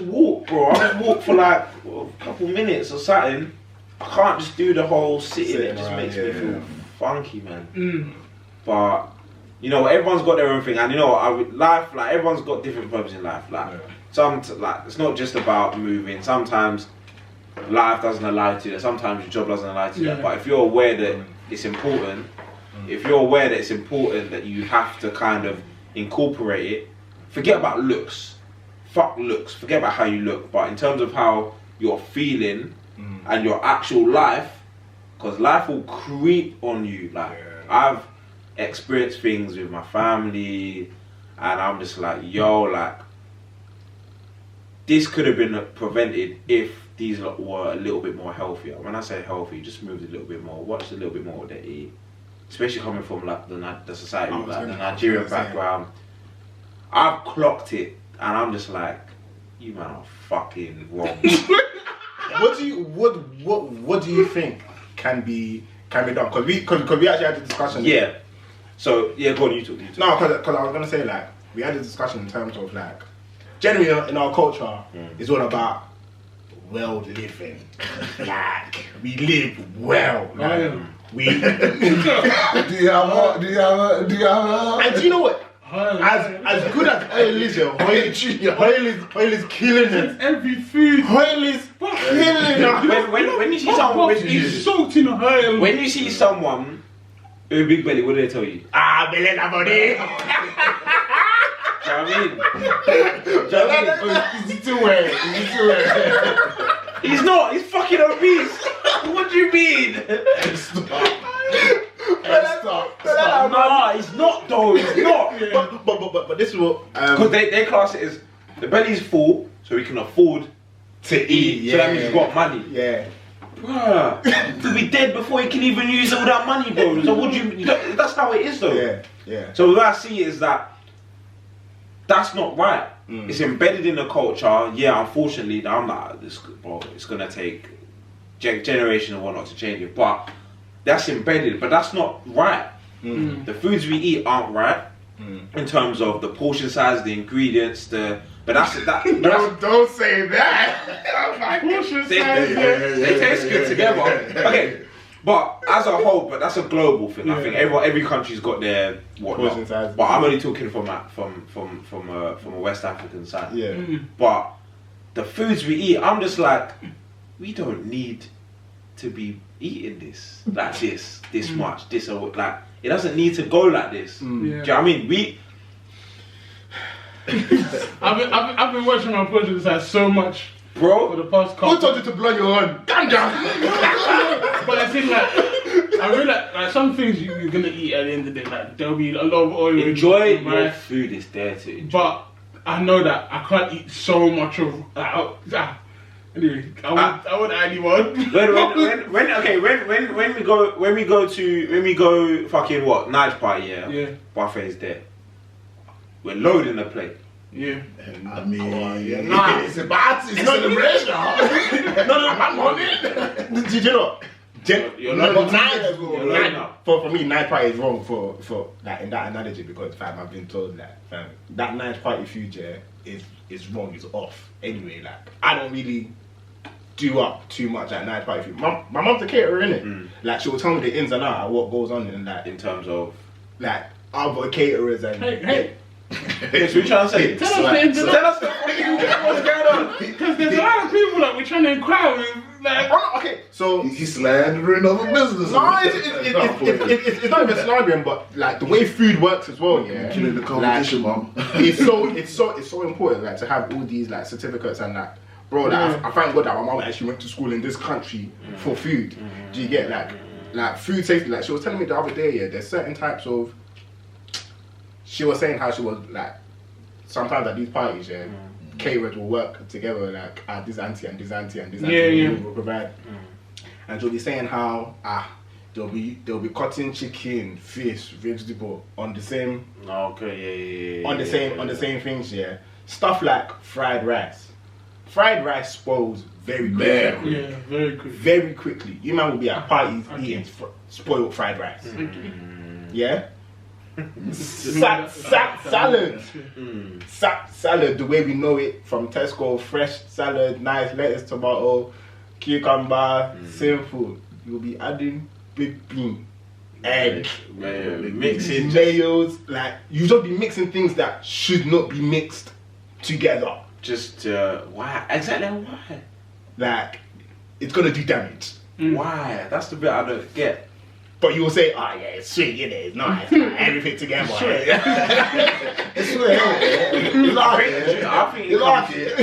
walk, bro. I have to walk for like a couple minutes or something. I can't just do the whole sitting. It just makes me feel funky, man. But you know, everyone's got their own thing, and you know, life, like everyone's got different purposes in life. Like like it's not just about moving. Sometimes life doesn't allow you to do that. Sometimes your job doesn't allow you to do that. But if you're aware that it's important, that you have to kind of incorporate it, forget about looks. Fuck looks. Forget about how you look. But in terms of how you're feeling and your actual life, because life will creep on you. Like I've experienced things with my family, and I'm just like, yo, like this could have been prevented if these lot were a little bit more healthier. When I say healthy, just moved a little bit more, watched a little bit more what they eat, especially coming from like the society, like the Nigerian background. I've clocked it, and I'm just like, you man are fucking wrong. What do you think can be done? Because we actually had a discussion. Yeah. So yeah, go on, you talk. No, because I was gonna say, like, we had a discussion in terms of like, generally in our culture, it's all about well living. Like we live well. Like, we. Do you have a? And do you know what? As good as oil is, oil is killing it. Every food. Oil is killing it. When you see someone, it's soaked in oil. When you see someone with a big belly, what do they tell you? Belly la body. Do you know what I mean? Is it too well? He's not. He's fucking obese. What do you mean? Stop. Nah, he's not though. He's not. But this is what because they class it as the belly's full, so he can afford to eat. Yeah. So that means he's got money. Yeah. Bruh, he'll be dead before he can even use all that money, bro. So what do you? That's how it is, though. Yeah. So what I see is that that's not right. It's embedded in the culture. Yeah, unfortunately, I'm like this, bro. It's gonna take generation and whatnot to change it, but that's embedded. But that's not right. The foods we eat aren't right in terms of the portion size, the ingredients, But don't say that. They taste good together. Okay, but as a whole, but that's a global thing. I think every country's got their whatnot. But I'm only talking from a West African side. Yeah. But the foods we eat, I'm just like, we don't need to be eating this like this much, this or like it doesn't need to go like this. Do you know what I mean? I've been watching my project like so much, bro. For the past couple. Who told you to blow your own? Ganja. But I think I really like some things you're gonna eat at the end of the day. Like there'll be a lot of oil. Enjoy your food is there to enjoy. But I know that I can't eat so much of. Anyway, I would anyone. When we go fucking what Night party, yeah. Buffet is there. We're loading the plate. Yeah. I mean, nah, it's a celebration. No, I'm on it. Did you know? For me, night party is wrong for like in that analogy because fam, I've been told that that night party food is wrong, it's off. Anyway, like I don't really do up too much at night party food. My mum's a caterer, innit? Like she will tell me the ins and outs of what goes on in that. In terms of like other caterers and hey. Yes, we're trying to say. Tell us what's going on. Because there's a lot of people that we're trying to inquire with. Like, okay, so he's slandering other business. No, it's not even slandering, but like the way food works as well. Yeah, killing the competition, mum. It's so important, like to have all these like certificates and that. Bro, like, I thank God that my mum actually went to school in this country for food. Do you get like food safety? Like she was telling me the other day, yeah, there's certain types of. She was saying how she was like, sometimes at these parties, yeah, caterers will work together like this auntie and this auntie and this auntie will provide. And she'll be saying how they'll be cutting chicken, fish, vegetable on the same on the same things, yeah. Stuff like fried rice. fried rice spoils very quickly. Yeah, very quick. Very quickly. You man will be at parties eating spoiled fried rice. Yeah? Salad. Salad, the way we know it from Tesco, fresh salad, nice lettuce, tomato, cucumber, simple. You'll be adding big bean, egg, mixing mayos. Like, you just be mixing things that should not be mixed together. Just why? Exactly why? Like, it's gonna do damage. Why? That's the bit I don't get. But you will say, oh yeah, it's sweet, it's nice, everything together. It's sweet, you like it. I think You like it.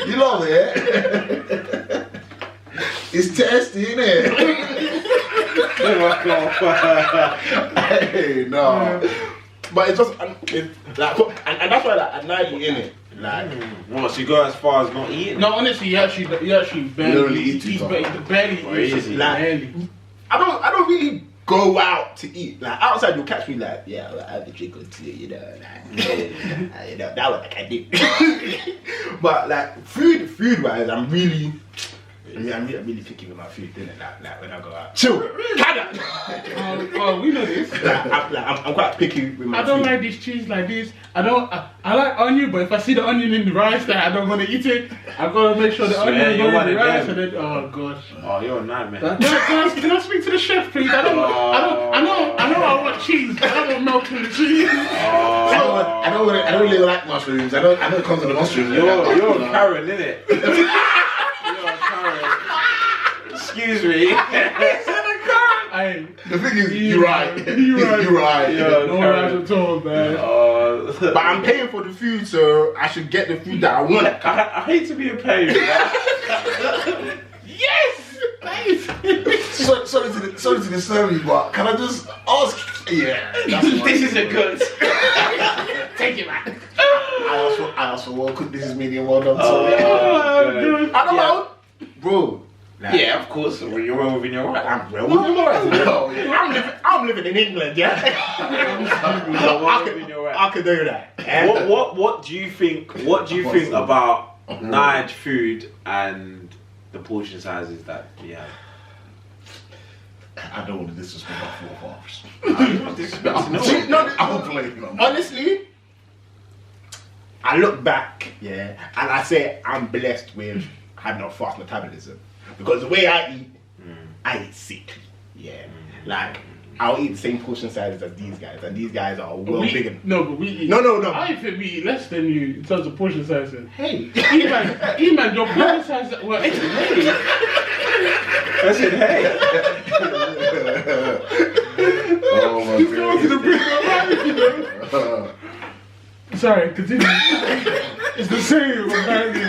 You love it. It's tasty, isn't it? Hey, no. But it's just, and that's why like, at night you in it. Like, well, so you go as far as not eating? No, honestly, you actually barely eat. He's barely eat. Like, I don't really go out to eat. Like, outside you'll catch me like, yeah, I have a drink or two, you know, like, you know, that was like I did. But like food wise, I'm really picky with my food, innit? Like when I go out. Chill. Oh, we know this. I'm quite picky with my food. I don't like this cheese like this. I like onion, but if I see the onion in the rice that I don't want to eat it, I gotta make sure the onion is in the rice. And then, oh gosh. Oh, you're a nightmare. Can I speak to the chef, please? I know I want cheese, but I don't want milk in the cheese. I don't really like mushrooms. I know it comes with the mushrooms. You're a Karen, innit? You're a Karen. Excuse me. The thing is, you're right. You're right. No lies at all, man. But I'm paying for the food, so I should get the food that I want. I hate to be a pain. Yes! Sorry to disturb you, but can I just ask? Yeah, this isn't good. Take it back. I also well cooked. This is medium well done. Sorry. I don't know, bro. Like, yeah, of course. When you're well within your right. I'm well within my right. I'm living in England, yeah. I could do that. What do you think? What do you think about Nige food and the portion sizes that we have? I don't want to disrespect my forefathers. I'm playing. Honestly, I look back, yeah, and I say I'm blessed with having a fast metabolism. Because the way I eat sick. Yeah. Like, I'll eat the same portion sizes as these guys, and these guys are well bigger. No, but we eat. No. I think we eat less than you in terms of portion sizes. Hey. Even your portion size. Well, hey. I said, hey. Oh my God. Sorry, continue. It's the same, apparently.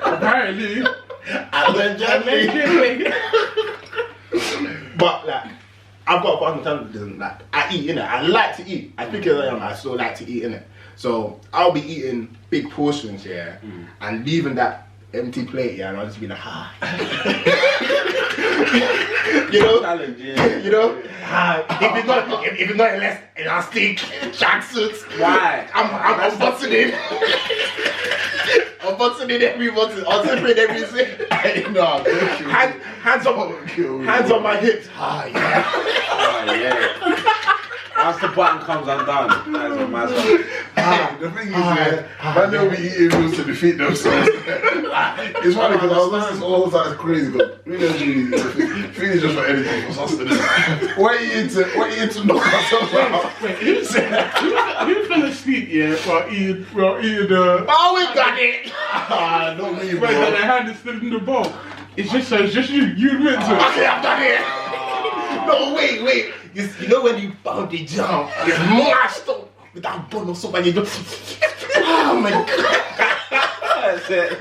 Apparently. But like, I've got a fast metabolism. Like, I eat, innit? I like to eat. As big as I am, I still like to eat, innit? So I'll be eating big portions, yeah, and leaving that empty plate, yeah, and I'll just be like, you know, challenge, yeah. You know, if it's not less elastic tracksuits, why? I'm busting in. I'm busting in every button. I'm zipping everything. No, hands on my hips. Yeah. Once the button comes undone, that's a mad one. The thing is, man, they'll be eating meals to defeat themselves. It's funny because I was listening to all the time, it's crazy, but we don't really food is just for anything, for sustenance. What are you into knock ourselves out? Wait, who fell asleep, yeah, while eating Oh, we got it! Not me, Wait, bro. the hand is still in the bowl. It's just you. You meant to. Okay, I've done it! No, wait. You know when you bound the jump, you mashed up with that bun or something, you just... Oh my God. That's it.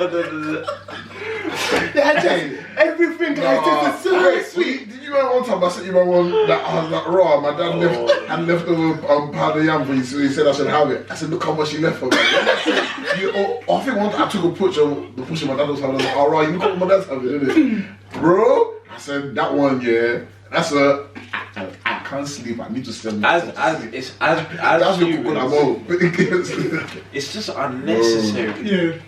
Everything like this is so sweet. Did you remember one time I sent you my one that I was like raw? My dad had left over powder yam for you, so he said I should have it. I said, look how much he left for me. I think one time I took a picture of the push my dad was having. I was like, oh right, you look what my dad's having, isn't it? Bro, I said that one, yeah. That's a. I can't sleep. I need to sleep. It's just unnecessary. Yeah.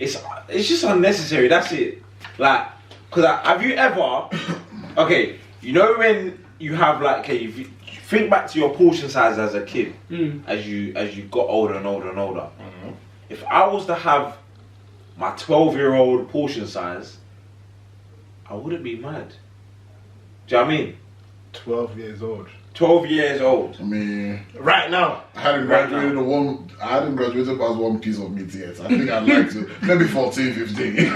it's just unnecessary. That's it. Like, cause have you ever? Okay, you know when you have like, okay, if you think back to your portion size as a kid, as you got older and older and older. If I was to have my 12-year-old portion size, I wouldn't be mad. Do you know what I mean? 12 years old. 12 years old. I mean, right now. I hadn't graduated past one piece of meat yet. I think I'd like to. Maybe 14, 15.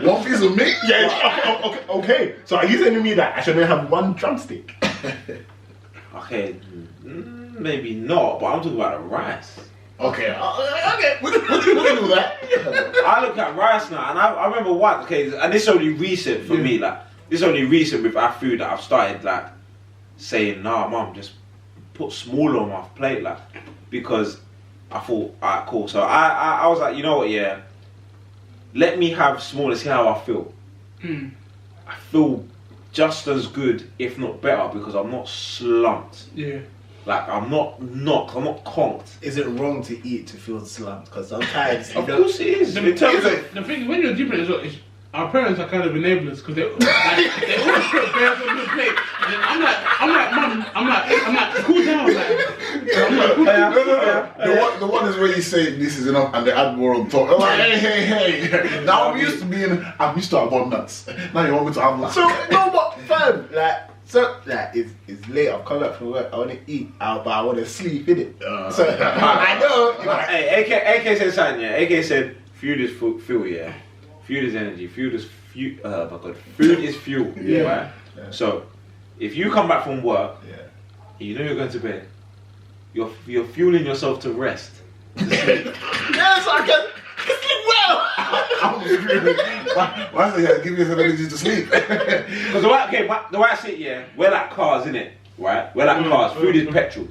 one piece of meat? Yeah, okay. So are you telling me that I shouldn't have one drumstick? Okay, maybe not, but I'm talking about the rice. Okay, we can do that. I look at rice now, and I remember what, okay, and this is only recent for me, like, this is only recent with our food that I've started, like, saying, nah, mum, just put smaller on my plate, like, because I thought, alright, cool. So I was like, you know what, yeah, let me have smaller, see how I feel. I feel just as good, if not better, because I'm not slumped. Yeah. Like, I'm not knocked, I'm not conked. Is it wrong to eat to feel slumped? Because sometimes... Of course it is. The thing, when you're deep in it as well, our parents are kind of enablers because they always put bears on the plate. And then I'm like, mum, I'm like, cool down, The one is where you say this is enough and they add more on top. I'm like, hey. Now I'm used to abundance. Now you want me to have that. So, no, but fam, it's late, I've come back from work, I want to eat, but I want to sleep, innit? So, I know. Hey, AK said something, yeah. AK said, food is fuel, yeah. Food is energy, food is fuel, oh my god, food is fuel, right? Yeah. So, if you come back from work, you know you're going to bed, you're fueling yourself to rest. Yes, I can sleep well! Why is it give you some energy to sleep? Because the way I sit, yeah, we're like cars, innit? Right? We're like cars, food is petrol.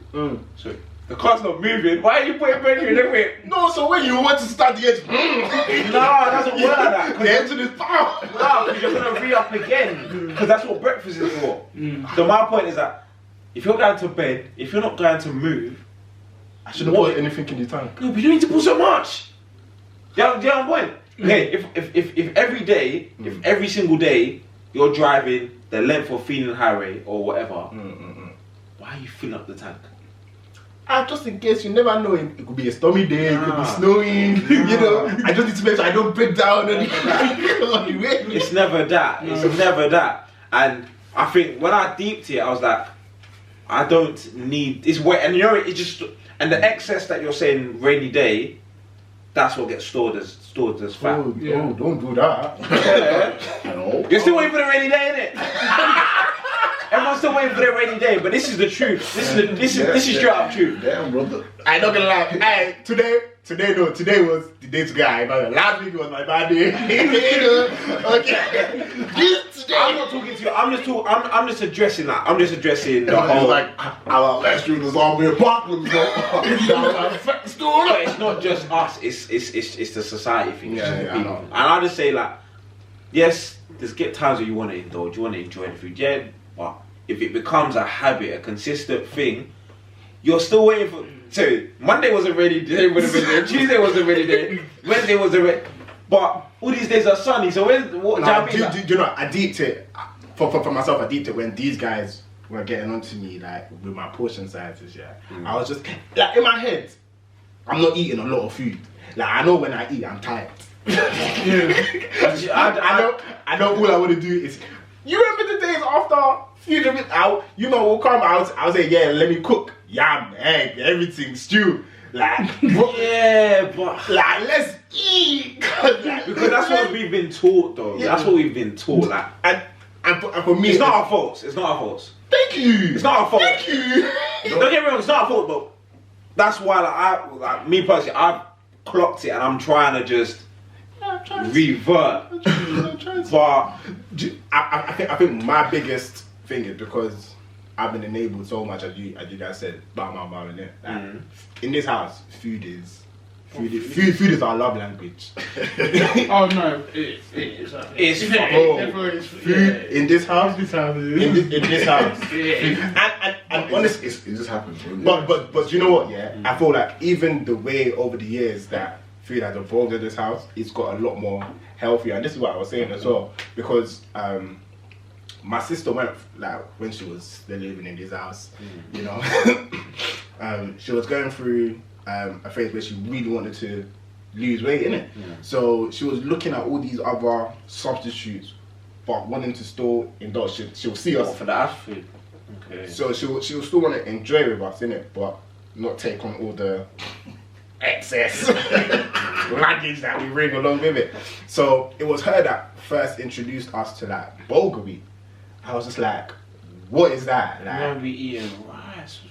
So, the car's not moving, why are you putting petrol in it? No, so when you want to start the engine... No, it doesn't work like that. The engine is power! No, because you're going to re-up again. Because that's what breakfast is for. So my point is that, if you're going to bed, if you're not going to move... I shouldn't put anything in your tank. No, but you don't need to put so much. Do you know my point? Okay, if every day, if every single day, you're driving the length of Phoenix Highway or whatever, why are you filling up the tank? Just in case, you never know, it could be a stormy day, it could be snowing, you know, I just need to make sure I don't break down on the way. It's never that, it's never that. And I think when I deeped it, I was like, I don't need, it's wet, and you know, it just, and the excess that you're saying rainy day, that's what gets stored as fat. Oh, don't do that. You're still waiting for the rainy day, innit? Everyone's still waiting for their rainy day, but this is the truth. This is straight up truth. Damn, brother. I'm not gonna lie. Hey, today was the day to get. Last week was my bad day. Okay. I'm not talking to you. I'm just addressing that. I'm just addressing the whole. Like our last year was zombie apocalypse. But it's not just us. It's the society thing. Yeah, I know. And I just say like, yes, there's times where you want to indulge, you want to enjoy the food. Yeah, but if it becomes a habit, a consistent thing, you're still waiting for. So Monday was a ready day, would have been there. Tuesday was a ready day. Wednesday was a ready. But all these days are sunny. So where's what? Do you know? I deeped it for myself. I deeped it when these guys were getting onto me like with my portion sizes. Yeah, I was just like in my head, I'm not eating a lot of food. Like I know when I eat, I'm tired. I know all I want to do is. You remember the days after food out? You know, we'll come out. I'll say, yeah, let me cook yam, egg, everything, stew. Like, yeah, but like, let's eat. Because that's what we've been taught, though. Yeah. That's what we've been taught. Like, and for me, it's not our fault. It's not our fault. Thank you. It's not our fault. Thank you. Don't get me wrong. It's not our fault, but that's why, like me personally, I've clocked it, and I'm trying to just. Revert. But I think my biggest thing is because I've been enabled so much, as you guys said, in this house, food is our love language. Oh no, it's food in this house. In this house. And honestly, it just happens. But you know what? Yeah, I feel like even the way over the years that food has evolved in this house. It's got a lot more healthier, and this is what I was saying as well, because my sister went, like, when she was still living in this house, you know, she was going through a phase where she really wanted to lose weight, innit? So she was looking at all these other substitutes, but wanting to still indulge. She'll see us for the ash food. Okay. So she'll still want to enjoy with us, innit? But not take on all the excess luggage that we bring along with it. So it was her that first introduced us to like bulgur. I was just like, what is that? Like, man, we eating rice.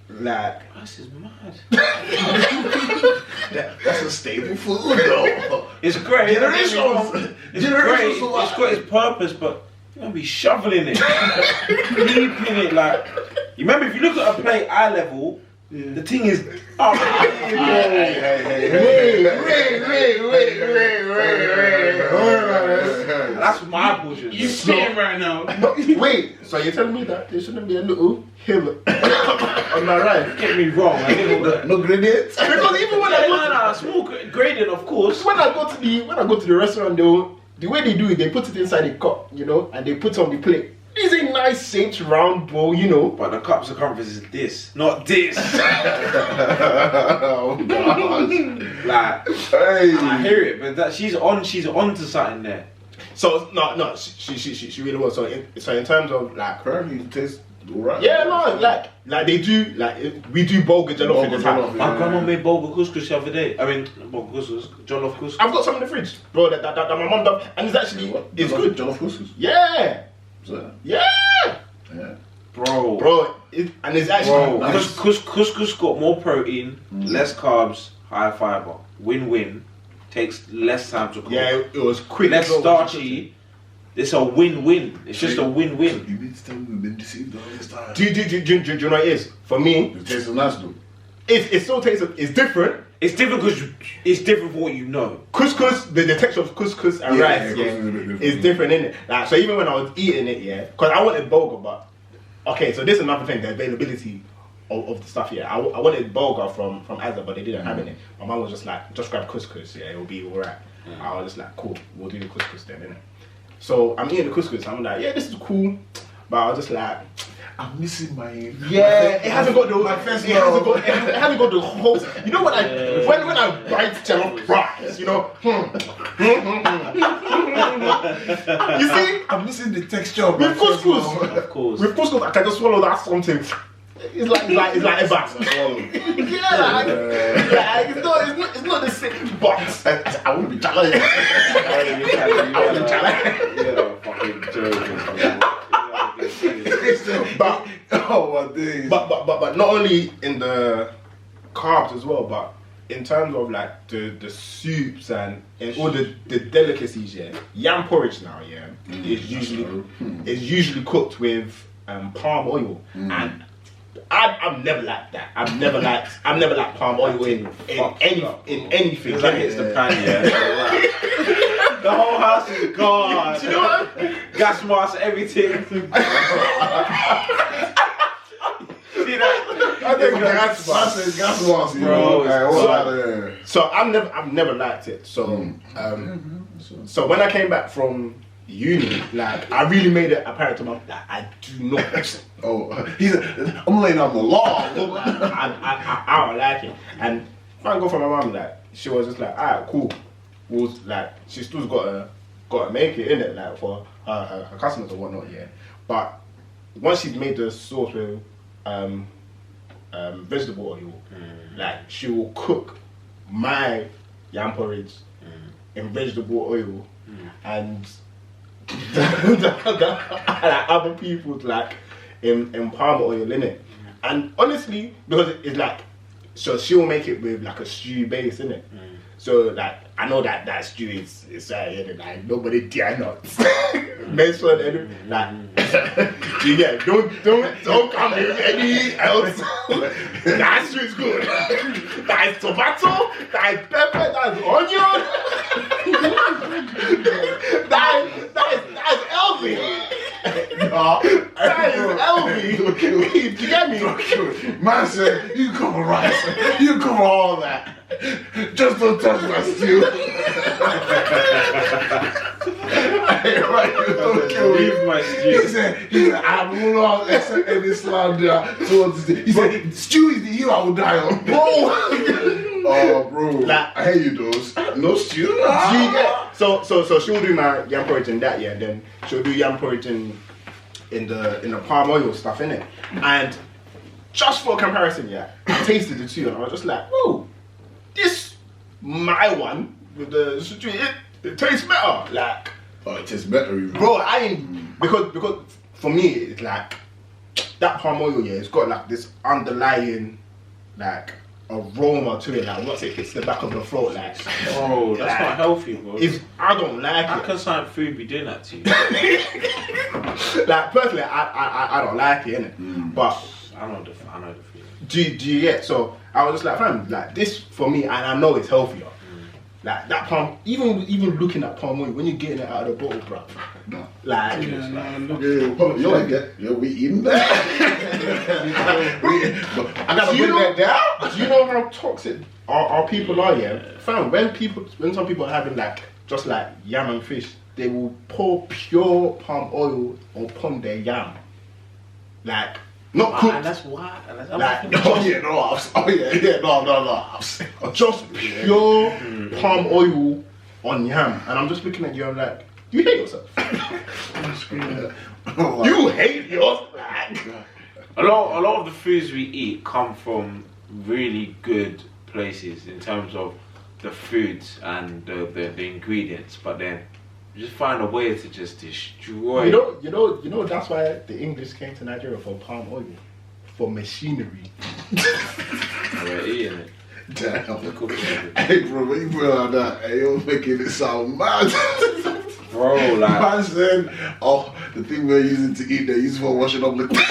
Like, rice is mad. That's a staple food though. It's great. Generations. It's great. It's got its purpose, but you're gonna be shoveling it, deeping it. Like, you remember, if you look at a plate eye level, the thing is up. Wait. That's my portion. You spitting right now. Wait, so you're telling me that there shouldn't be a little hill on my right? Get me wrong. I didn't know that. No gradient. Because even when I go small gradient, of course. When I go to the restaurant, the way they do it, they put it inside a cup, you know, and they put it on the plate. It's a nice shaped round bowl, you know. But the cup circumference is this, not this. Oh gosh. Like, Hey. I hear it, but that she's on to something there. So no, she really was. So in terms of like, Apparently it tastes alright. yeah, no, like they do, like we do bulgur jollof in this house. Jollof, My grandma made bulgur couscous the other day. I mean, bulgur couscous, jollof couscous. I've got some in the fridge, bro. That my mum does, and it's actually it's good. Jollof couscous. Yeah, So, yeah, yeah. bro. And it's actually nice. Couscous got more protein, less carbs, higher fiber. Win-win. Takes less time to cook. Yeah, it was quick. Less starchy. It's a win-win. It's just a win-win. You need to tell me we've been deceived all this time. Do you know what it is? For me, It tastes nice though. it still tastes. It's different. It's different because it's different for what you know. Couscous, the texture of couscous and rice, couscous is a bit different. is different, isn't it? Like, so even when I was eating it, because I wanted bulgur, but okay, so this is another thing, the availability of the stuff. I wanted bulgur from Asda, but they didn't have it. My mum was just like, just grab couscous, it will be alright. I was just like, cool, we'll do the couscous then, innit? So I'm eating the couscous, I'm like, yeah, this is cool, but I was just like, I'm missing my. yeah, it hasn't got those. It hasn't got the whole. You know when I bite jollof rice, you know. You see, I'm missing the texture of with couscous. Of course. With couscous, I can just swallow that something. It's like a bath. Yeah, it's not the same. But I wouldn't be challenged. But oh my days. But not only in the carbs as well, but in terms of like the soups and all the delicacies, yam porridge now, is usually cooked with palm oil, and I've never liked that. I've never liked palm oil in anything. It's like it's the pan, The whole house is gone. Do you know what? Gas mask, everything. See that? I think gas mask, bro. So I've never liked it. So so when I came back from uni, like I really made it apparent to my that I do not. I'm laying on the law. I don't like it. And I go for my mum, like she was just like, alright, cool. Like she still's gotta make it, innit, like for her customers and whatnot, But once she's made the sauce with vegetable oil, like she will cook my yam porridge in vegetable oil and like other people's like in palm oil, innit. And honestly, because it's like, so she'll make it with like a stew base, innit. So like I know that stew is like nobody dare not mention any like don't come with any else. That stew is good. That is tomato, that is pepper, that is onion. that is healthy. That is healthy. Do you get me? Man said, you cover rice, you cover all that. just don't touch my stew. Don't kill me. Leave my stew. He said, I will not accept any slander towards this. He said, stew is the hill I will die on. Bro! Oh, bro. Like, I hate you, those. No stew? So she'll do my yam porridge in that, yeah, and then she'll do yam porridge in the palm oil stuff, innit? And just for comparison, yeah, I tasted the two and I was just like, oh, this, my one, with the stew, it tastes better. Like, oh, it tastes better, even. Bro, I ain't, because for me, it's like, that palm oil, yeah, it's got like this underlying, like, aroma to it. Like, once it hits the back of the throat, like, oh, that's not healthy, bro. I don't like How it. can certain food be doing that to you? Like, personally, I don't like it, innit? But I know the feeling. do you get? So I was just like, fam, like this for me, and I know it's healthier. Like that palm, even looking at palm oil when you're getting it out of the bottle, bro. No. Like, we eating that. I gotta bring that down. Do you know how toxic our people are? Yeah, fam. When some people are having like just like yam and fish, they will pour pure palm oil upon their yam, like. Not cooked. And that's why. Like, just pure palm oil on yam, and I'm just looking at you. I'm like, you hate yourself. You hate yourself. A lot of the foods we eat come from really good places in terms of the foods and the ingredients, but then you just find a way to just destroy. You know. That's why the English came to Nigeria for palm oil, for machinery. We're eating it. Damn. Hey, bro, when you put it like that, hey, you're making it sound mad. Bro, like. Man said, oh, the thing we're using to eat, they're using for washing up liquid.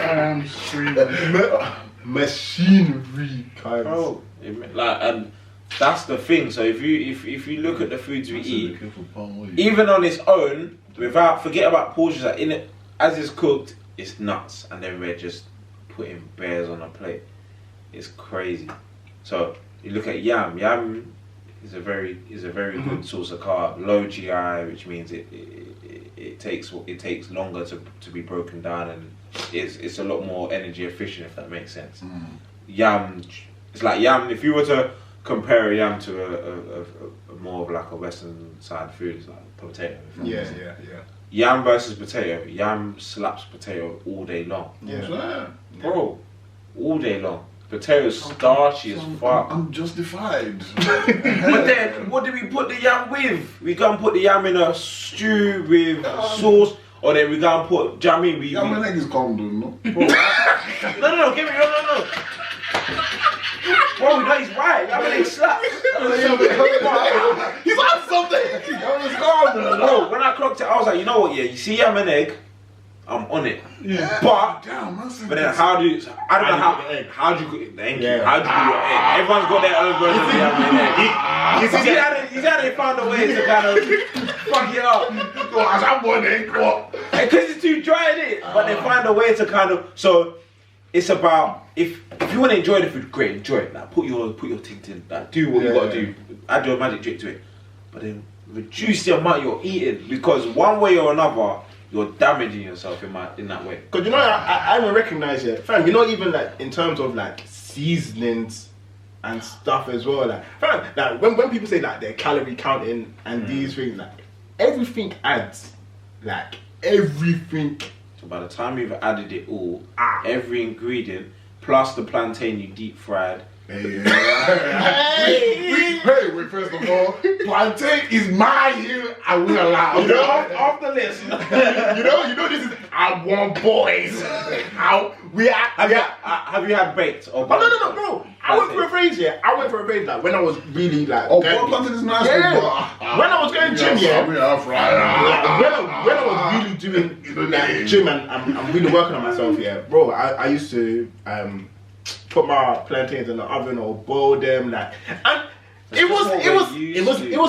I'm screaming. Machinery, guys. Bro, like, and that's the thing. So if you look at the foods we eat, even on its own, forget about portions, like in it as it's cooked, it's nuts, and then we're just putting bears on a plate. It's crazy. So you look at yam. Yam is a very good source of carb, low GI, which means it takes longer to be broken down, and it's a lot more energy efficient, if that makes sense. Yam, it's like yam. If you were to compare a yam to a more of like a Western side food, it's like potato. Yeah. Yam versus potato. Yam slaps potato all day long. Yeah. Bro, all day long. Potato's starchy as fuck. I'm justified. But then, what do we put the yam with? We go and put the yam in a stew with sauce, or then we go and put yam in. Yam and egg is calm, dude, no? Bro, no, give me, no. Bro, that is right. Yam and egg slaps. He's on something. Bro, when I clocked it, I was like, you know what? Yeah, you see yam and egg, I'm on it. Yeah. But damn, then how do you? I don't know how do you cook it? Thank you. How do you cook your egg? Everyone's got their own version of the yam and egg. You see how they found a way to kind of fuck it up. Because it's too dry, isn't it? But they find a way to kind of. So it's about if you want to enjoy the food, great, enjoy it. Like put your thing in. Like do what you gotta do. Add your magic trick to it. But then reduce the amount you're eating, because one way or another you're damaging yourself in that way. Because you know, I even recognize it, fam. You know, even like in terms of like seasonings and stuff as well. Like, fam, like when people say like they're calorie counting and these things, like everything adds, like everything. So by the time you've added it all, every ingredient plus the plantain you deep fried. Hey, first of all, plantain is my hill. I will allow. You know, off the list. you know, this is Awon Boyz. Have you had baked or? Oh no, bro. I went for a phase, yeah. Like when I was really like. Oh, plantain is nice. Yeah. When I was going gym, yeah. When I was really doing like gym and I'm really working on myself, yeah, bro. I used to put my plantains in the oven or boil them, like, and it was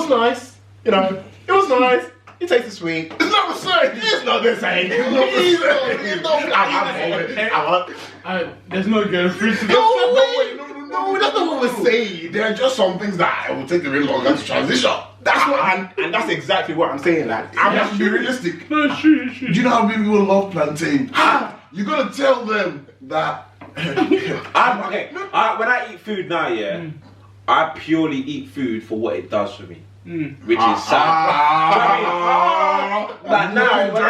nice, you know, it was nice. It tasted sweet. It's not the same. It's not the same. It's not. There's no getting free to this. No, that's not what we're saying. There are just some things that it will take a bit longer to transition. That's what, and that's exactly what I'm saying. Like, I'm have to be realistic. No, it's true, it's true. Do you know how many people love plantain? You gotta tell them that. Okay. When I eat food now, yeah, I purely eat food for what it does for me. Which is sad. Like now, when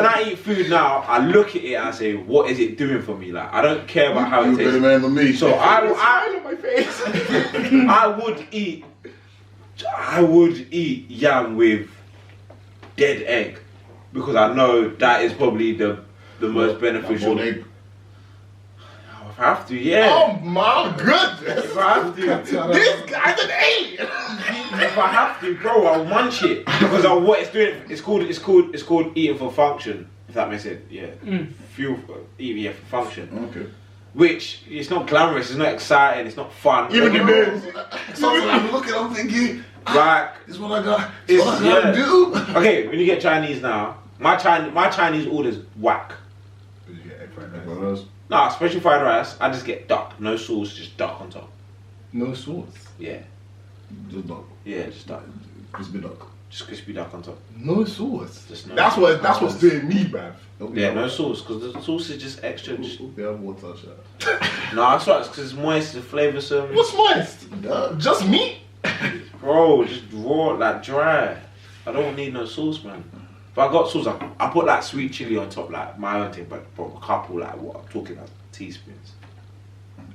I eat food now, I look at it and I say, what is it doing for me? Like, I don't care about how it tastes. Man than me. So I would eat yam with dead egg because I know that is probably the most beneficial. If I have to, yeah. Oh my goodness! If I have to, this guy's an alien. If I have to, bro, I'll munch it because what it's doing. It's called eating for function. If that makes it, yeah. Fuel, eating for function. Okay. Which it's not glamorous. It's not exciting. It's not fun. Even the names. Something I'm looking. I'm thinking. Like, this is what I got. This is what I gotta do. Okay, when you get Chinese now, my Chinese order's whack. Did you get egg fried rice? Nah, special fried rice. I just get duck, no sauce, just duck on top. No sauce. Yeah. Just duck. Yeah, just duck. Crispy duck. Just crispy duck on top. No sauce. Just no that's sauce. That's what's doing me, bruv. Yeah, no sauce, because the sauce is just extra. Yeah, water shot. No, that's right, because it's moist, the flavoursome. What's moist? Just meat? Bro, just raw, like dry. I don't need no sauce, man. If I got sauce, I put like sweet chili on top, like my own thing, but a couple, like what I'm talking about, teaspoons.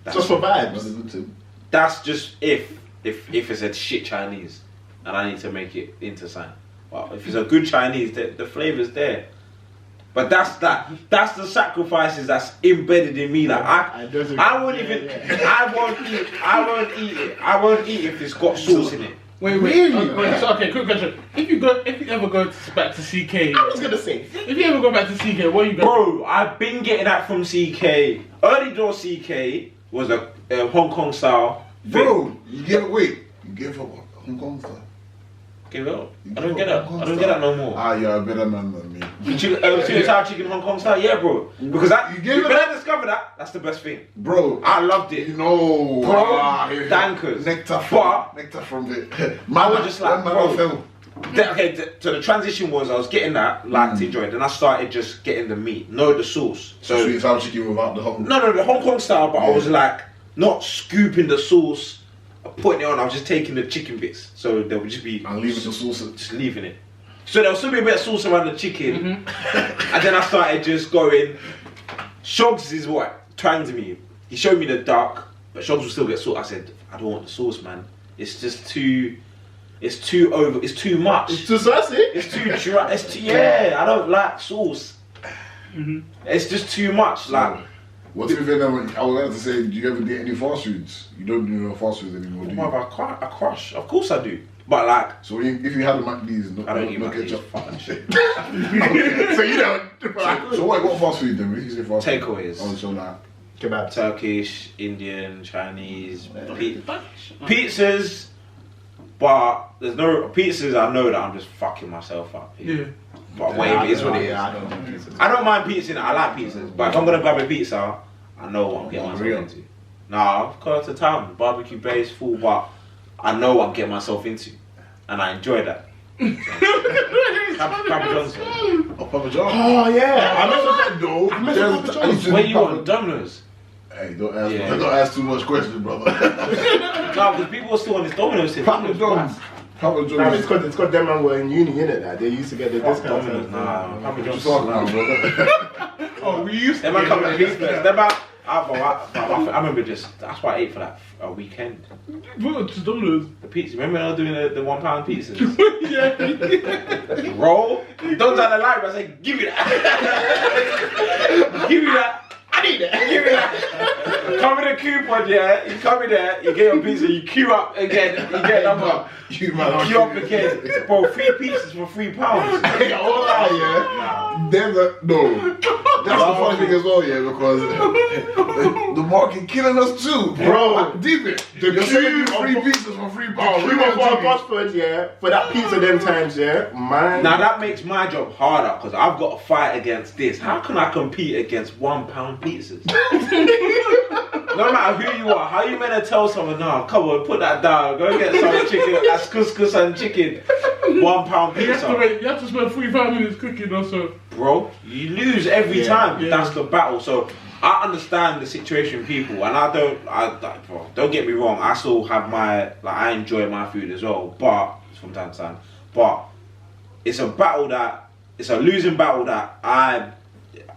That's just for vibes. That's just if it's a shit Chinese and I need to make it into something. But if it's a good Chinese, the flavour's there. But that's the sacrifices that's embedded in me. Like I won't even. I won't eat it. I won't eat if it's got sauce in it. Wait. So, okay, quick question. If you ever go back to CK, I was gonna say. If you ever go back to CK, what are you going? Bro, I've been getting that from CK. Early door CK was a Hong Kong style. Bro, you gave up Hong Kong style. Give it up. I don't get that. I don't get that no more. You're a better man than me. Chicken Hong Kong style, yeah, bro. Because when I discovered that, that's the best thing, bro. I loved it. No, bro, dankers. Nectar from it. I was just like, bro. So the transition was I was getting that, like to enjoy it. Then I started just getting the meat, no the sauce. So sweet and sour chicken without the Hong Kong. No, the Hong Kong style, but I was like not scooping the sauce. Putting it on, I was just taking the chicken bits, so there would just be. And leaving the sauce. Just leaving it. So there was still be a bit of sauce around the chicken, and then I started just going. Shogs is what twanged me. He showed me the duck, but Shogs will still get sauce. I said, I don't want the sauce, man. It's just too. It's too over. It's too much. It's too saucy. It's too dry. I don't like sauce. It's just too much. Like. What's your favorite? I was about to say, do you ever date any fast foods? You don't do no fast foods anymore, do you? I crush. Of course I do. But like, so if you had a McD's, I don't eat ketchup. Fucking shit. So you don't. So what fast food then? What you say fast food? Takeaways. Oh, so like kebab, Turkish, Indian, Chinese, pizzas. But there's no pizzas. I know that I'm just fucking myself up. Yeah. But it is what it is. I don't mind pizza. I like pizzas, but if I'm gonna grab a pizza, I know what I'm getting myself into. Nah, I've gone to town, barbecue base, full, but I know what I'm getting myself into, and I enjoy that. Papa John's. Oh, Papa John. Oh yeah, I miss that though. Papa John's. Where you want Domino's? Hey, don't ask too much questions, brother. No, because people are still on this Domino's thing. Papa John's. Papa John's. Nah, it's got them man were in uni, innit? Like, they used to get the discounts. Nah, Papa John's. Oh, we used to. Them man come to this place. I remember that's what I ate for like a weekend. What? Just Domino's? The pizza. Remember when I was doing the £1 pizzas? Yeah. Roll. Don't tell the library. I say, give me that. Give me that. I need that. Give me that. Come with a coupon, yeah. You come in there, you get your pizza, you queue up again, you get number. You up again. Bro, 3 pizzas for £3. Hey, all that, yeah. No. That's the funny thing as well, yeah, because the market killing us too, bro. Deep it. You're selling 3 pizzas for £3. Oxford, yeah, for that pizza them times, yeah. Man. Now that makes my job harder because I've got to fight against this. How can I compete against £1 pizzas? no matter who you are, how you meant to tell someone, no, come on, put that down, go get some chicken, that's couscous and chicken, £1 pizza. You have to spend 45 minutes cooking also. Bro, you lose every time. Yeah. That's the battle. So I understand the situation, people, and bro, don't get me wrong. I still have I enjoy my food as well, but from time to time. But it's a losing battle that I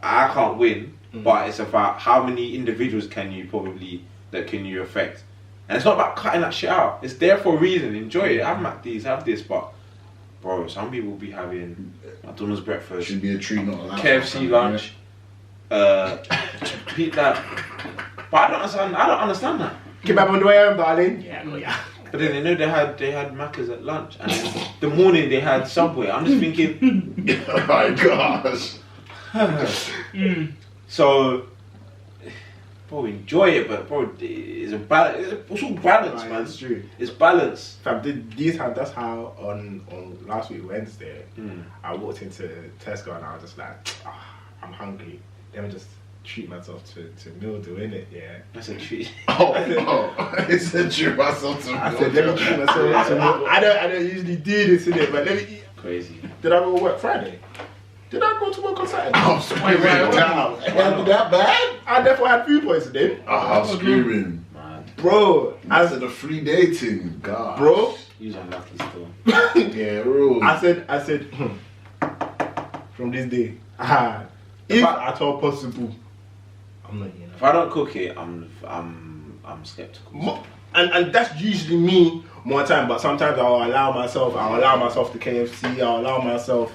can't win. But it's about how many individuals can you affect, and it's not about cutting that shit out. It's there for a reason. Enjoy it. Have McD's, have this, but. Bro, some people will be having McDonald's breakfast. Should be a treat, not allowed. KFC lunch. Beat that. But I don't understand that. Kebab on the way home, darling. Yeah. But then they know they had Macca's at lunch, and then the morning they had Subway. I'm just thinking, oh my gosh. So, bro, enjoy it, but bro, it's a balance. It's all balance, man. It's true. It's balance. Fam, that's how on last week Wednesday, I walked into Tesco and I was just like, I'm hungry. Let me just treat myself to meal doing it. Yeah, that's a treat. It's a treat myself to. I said, let me treat myself to meal. I don't usually do this in it, but let me eat. Crazy. Did I go to work Friday? Did I go to work on Saturday? I'm screaming down. That bad? I definitely had food poisoning. I'm screaming. Man. Bro, I said the free dating. God. Bro. You're unlucky still. Yeah, bro. I said, from this day, if at all possible, I'm not, if I don't cook it, I'm skeptical. And that's usually me more time, but sometimes I'll allow myself the KFC, I'll allow myself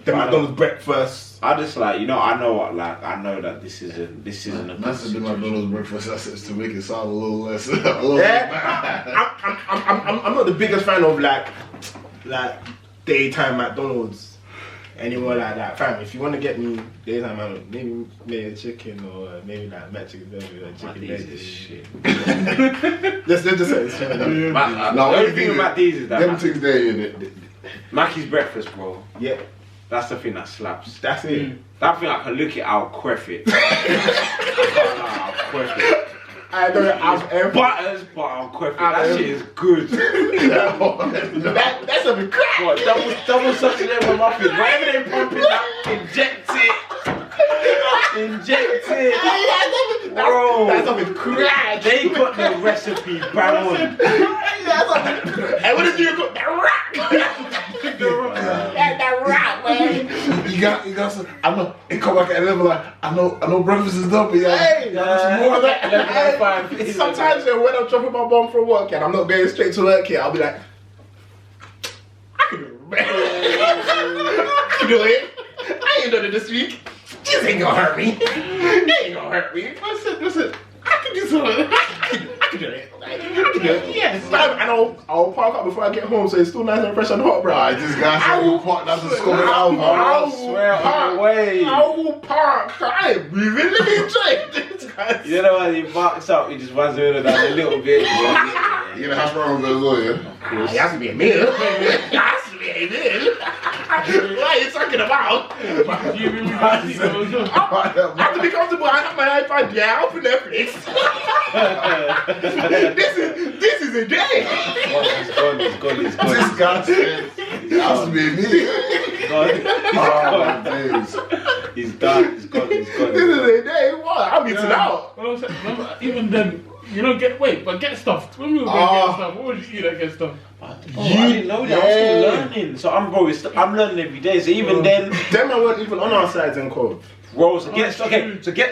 the McDonald's breakfast. I just I know that this isn't a That's the McDonald's breakfast assets to make it sound a little less. I'm not the biggest fan of like daytime McDonald's anymore like that. Fam, if you want to get me daytime McDonald's, maybe a chicken or maybe like Mexican or chicken veggie shit. Let's just say it's the only thing about these is that them things there. Mackey's breakfast, bro. Yeah. That's the thing that slaps. That's it. That thing I can look at, I'll quaff it. I'll quaff it. I know I'm butters, but I'll quaff it. That shit is good. That's a bit crack. What, double sausage with muffins. Whatever they pump in that, inject it. Bro. That's a bit crack. They got the recipe bang on. Hey, what did you cook? That rack. That rack, man. You got some. I know. It come back at 11. Like I know breakfast is done, but yeah. More of that. Sometimes when I'm dropping my bomb from work and I'm not going straight to work here, I'll be like, I can do it. I ain't done it this week. This ain't gonna hurt me. It ain't gonna hurt me. Listen. I can do something. I can do it. Yes. And I'll park up before I get home, so it's still nice and fresh and hot, bro. This guy said you park. That's a score album. I swear on the way. I will park. I ain't breathing. Let me enjoy this, guys. You know when he barks up, he just runs over that a little bit. You know how strong it is, well, yeah. It has to be a meal. It has to be a meal. What are you talking about? I have to be comfortable. I have my iPad. Yeah, I'll put Netflix. This is a day. It's gone. This guy said it has to be me. He's done. He's gone. This is a day. What? I'm eating out. Even then, you don't get stuffed. When we were going to get stuffed, what would you eat that get stuffed? I didn't know that. I'm still learning. So I'm learning every day. So even then, them I weren't even on our sides and code. Bro, so get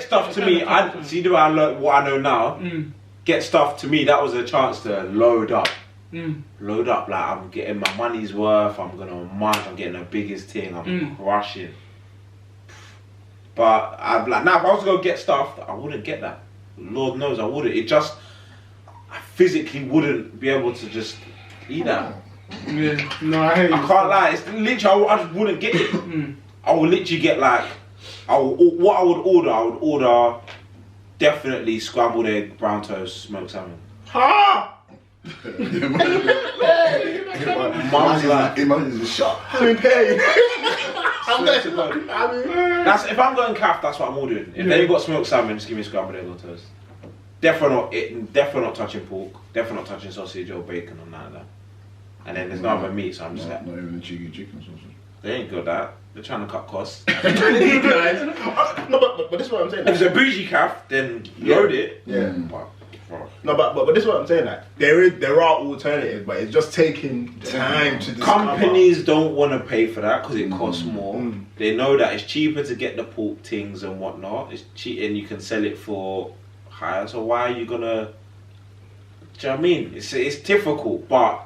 stuff to me. I see the way I learned what I know now. Get stuff to me. That was a chance to load up. Load up. Like I'm getting my money's worth. I'm gonna munch. I'm getting the biggest thing. I'm crushing. But I'm like, now if I was to go get stuff, I wouldn't get that. Lord knows I wouldn't. I physically wouldn't be able to just eat that. Yeah, no, I can't lie. It's literally, I just wouldn't get it. I would literally get like, I would order definitely scrambled egg, brown toast, smoked salmon. Ha! Mum's like, Imagine a shot. I'm in pain. That's if I'm going calf, that's what I'm ordering. If they got smoked salmon, just give me scrambled egg on toast. definitely not touching pork, definitely not touching sausage or bacon or none of that. And then there's no other meat, so I'm just like, not even the cheeky chicken sausage. they ain't good at that. They're trying to cut costs. No, but this is what I'm saying. If it's a bougie calf, then load it. Yeah. But but this is what I'm saying. Like there are alternatives, but it's just taking time to discover. companies don't want to pay for that because it costs more. They know that it's cheaper to get the pork things and whatnot. It's cheap and you can sell it for higher. So why are you gonna? Do you know what I mean? It's difficult, but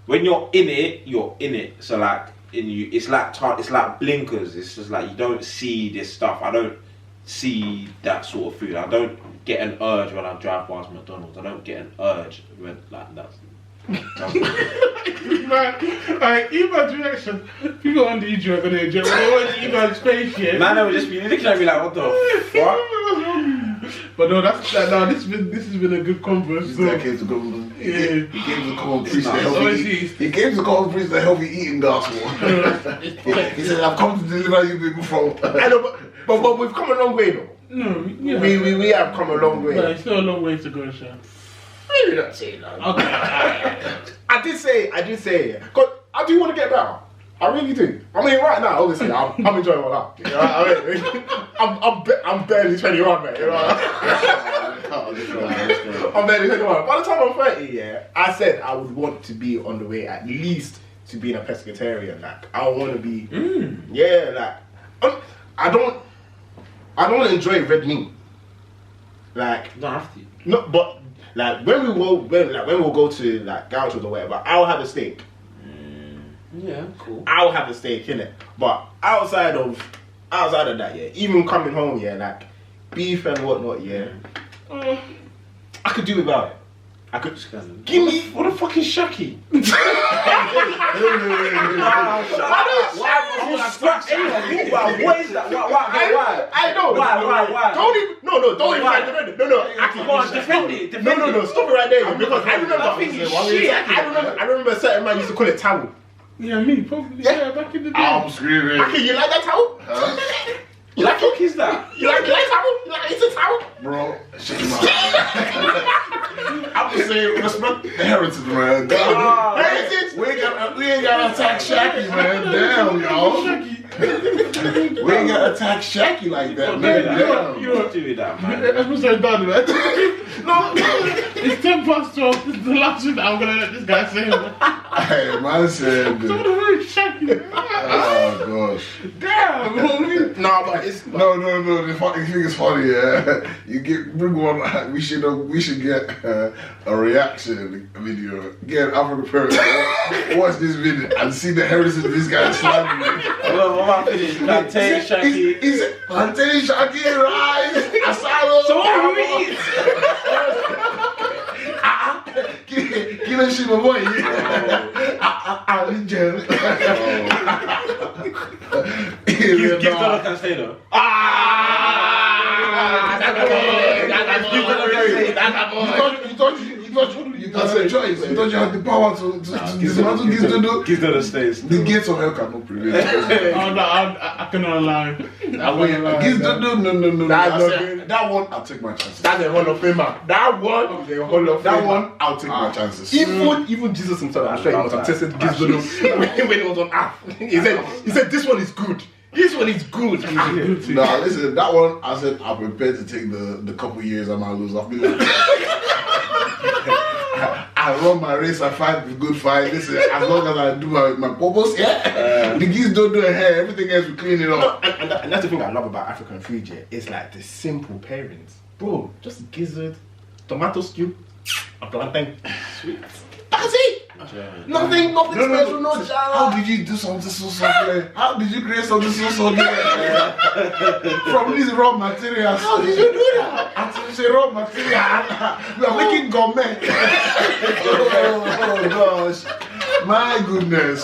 when you're in it, you're in it. So like it's like blinkers. It's just like you don't see this stuff. I don't see that sort of food. I don't get an urge when I drive past McDonald's. I don't get an urge when like that's Man, like Evan's reaction, people on the YouTube are gonna enjoy when they watch Evan's face, yeah. man, they would just be looking at me like, what the fuck? But no, this has been a good converse. This So. guy came to go. He came to come and preach the nice. healthy. He came to come and preach the healthy eating gospel. He said, "I've come to deliver you people from." I know, but we've come a long way though. No, yeah. We have come a long way. But it's still a long way to go, Sean. Maybe not say that. Okay. I did say, cause I do want to get better. I really do. I mean, right now, obviously, I'm enjoying my life. You know what I mean? I'm barely 21, mate. You know what I mean? I'm barely 21. By the time I'm 30, yeah, I said I would want to be on the way at least to being a pescatarian. Like, I want to be, yeah, like, I don't enjoy red meat. Like, You don't have to. no, but like when we will go to like gauchos or whatever, I'll have a steak. Yeah, cool. I'll have a steak in it. But outside of that, yeah, even coming home, yeah, like beef and whatnot, yeah, I could do without it. I could give me What the fuck is Shaki? why? What is that? Why? I know. Why? Don't even try to defend it. No. Go on, defend it. No. Stop it right there. Because I remember a certain man used to call it towel. Yeah, me, probably. Yeah, back in the day. I'm screaming. Okay, you like that towel? You like what is that? You like towel? You like it's a towel? Bro, shut your mouth. I'm just saying, respect the heritage, man. Heritage? We ain't gotta attack Shaki, man. Damn, y'all. We ain't gotta attack Shaki like that, man. Damn. You don't do that, man. Episode done, man. No, it's 10:12. This is the last thing that I'm gonna let this guy say. Hey, man said. Some of the very Shaki. Oh, gosh. Damn, homie. No, but it's No. The fucking thing is funny, yeah. Bring one. We should get a reaction video. Get an African parent. Watch this video and see the heritage of this guy slamming. What about this? Plantain Shaki. Is it plantain Shaki, rice, asado? So what do we eat? Kill shit, my boy. I'll eat jail. Give Donna can stay though. You thought a choice. You thought you had the power to dismantle this to do. Give Donna stays. The gates of hell cannot prevail. I cannot lie. Gives to do no. That one, I'll take my chances. That's a Hall of Famer. That one, the Hall of Famer. That one, I'll take my chances. Even Jesus himself, I'm sure he must have tested Gizdodo when he was on earth. He said, this one is good. This one is good. Nah, listen, that one, I said, I'm prepared to take the couple years I might lose. I'll be like, I run my race, I fight with good fight. Listen, as long as I do my purpose, the geese don't do a hair, everything else we clean it up. No, and that's the thing I love about African food, yeah. It's like the simple pairings. Bro, just gizzard, tomato stew, a plantain. Sweet. That's it. Nothing special, no jara. How did you do something so something? How did you create something so something? From these raw materials. How did you do that? Until you say raw material, we are making gourmet. Oh gosh, my goodness.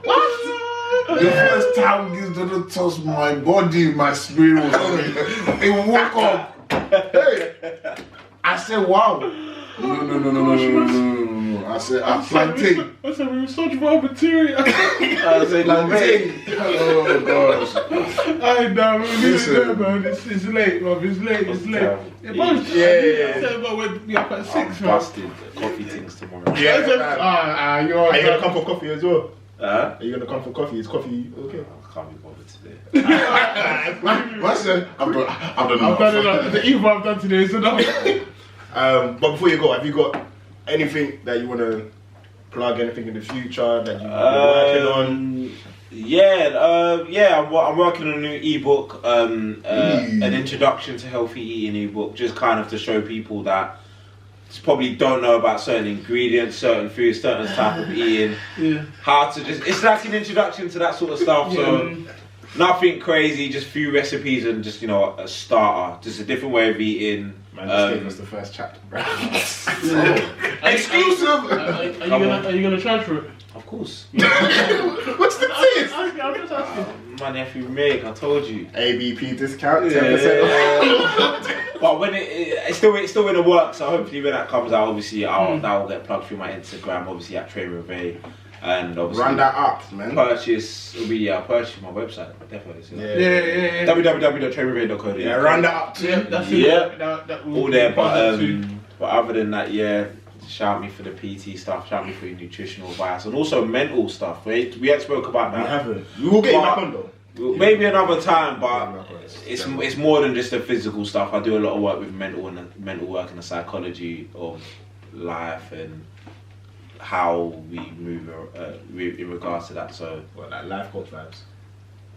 What? The first time this didn't touch my body, my spirit was on it. It woke up. Hey, I said, wow. No. I said, plantain. I said, we were such raw material. I said, Plantain. Oh, gosh. I know, man. It's late, bro. It's late. Yeah. I said, but we're up at 6, man. Busted. Coffee things tomorrow. Yeah. Are you gonna come for coffee as well? Are you gonna come for coffee? Is coffee okay? I can't be bothered today. I said, I've done enough. The evil I've done today is enough. But before you go, have you got anything that you want to plug? Anything in the future that you're working on? I'm working on a new ebook, an introduction to healthy eating ebook, just kind of to show people that probably don't know about certain ingredients, certain foods, certain type of eating, how to it's like an introduction to that sort of stuff. So nothing crazy, just few recipes and just a starter, just a different way of eating. Man, just gave us the first chapter, bro. Exclusive. Are you gonna charge for it? Of course. What's the tip? I'm just asking. My nephew Meg, I told you. ABP discount, 10%. But when it's still in the works, so hopefully when that comes out, obviously that will get plugged through my Instagram, obviously at Trey Reve, and obviously run that up, man. Purchase my website, definitely. So. Yeah. www.treyreve.co. Yeah, run that up. Yeah, that's it. All there, but other than that, shout me for the PT stuff, shout me for your nutritional advice, and also mental stuff. We had spoke about that. We haven't. We will get you back on though. Maybe another time, but it's more than just the physical stuff. I do a lot of work with mental work and the psychology of life and how we move in regards to that. So, like life coach vibes.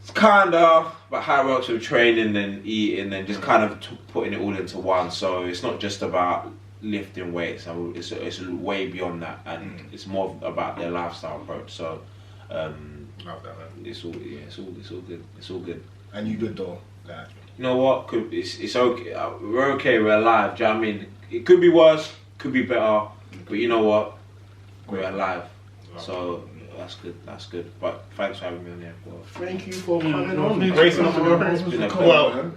It's kind of about how it works with training and eating and just kind of putting it all into one. So it's not just about lifting weights. It's way beyond that, and it's more about their lifestyle approach. So. Love that, man. It's all good. It's all good. And you good though? You know what? It's okay. We're okay. We're alive. Do you know what I mean? It could be worse. Could be better. But you know what? We're alive. So that's good. But thanks for having me on here. Thank you for coming on. Gracing us with your presence.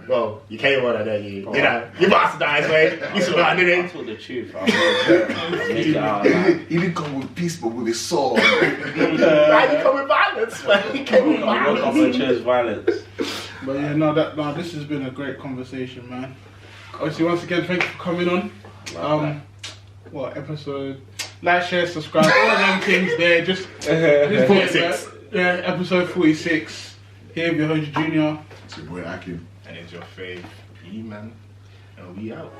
Well, you came on and then you bastardized, mate. You survived, didn't you? I told the truth. Make it out alive. He didn't come with peace, but with his sword. Why did he come with violence, man? He came with violence. I woke up chose violence. But this has been a great conversation, man. Obviously, once again, thank you for coming on. What episode? Like, share, subscribe, all of them things there. Just 46. Episode 46. Here with your host Junior. It's your boy Akim. And it's your fave P, man. And we out.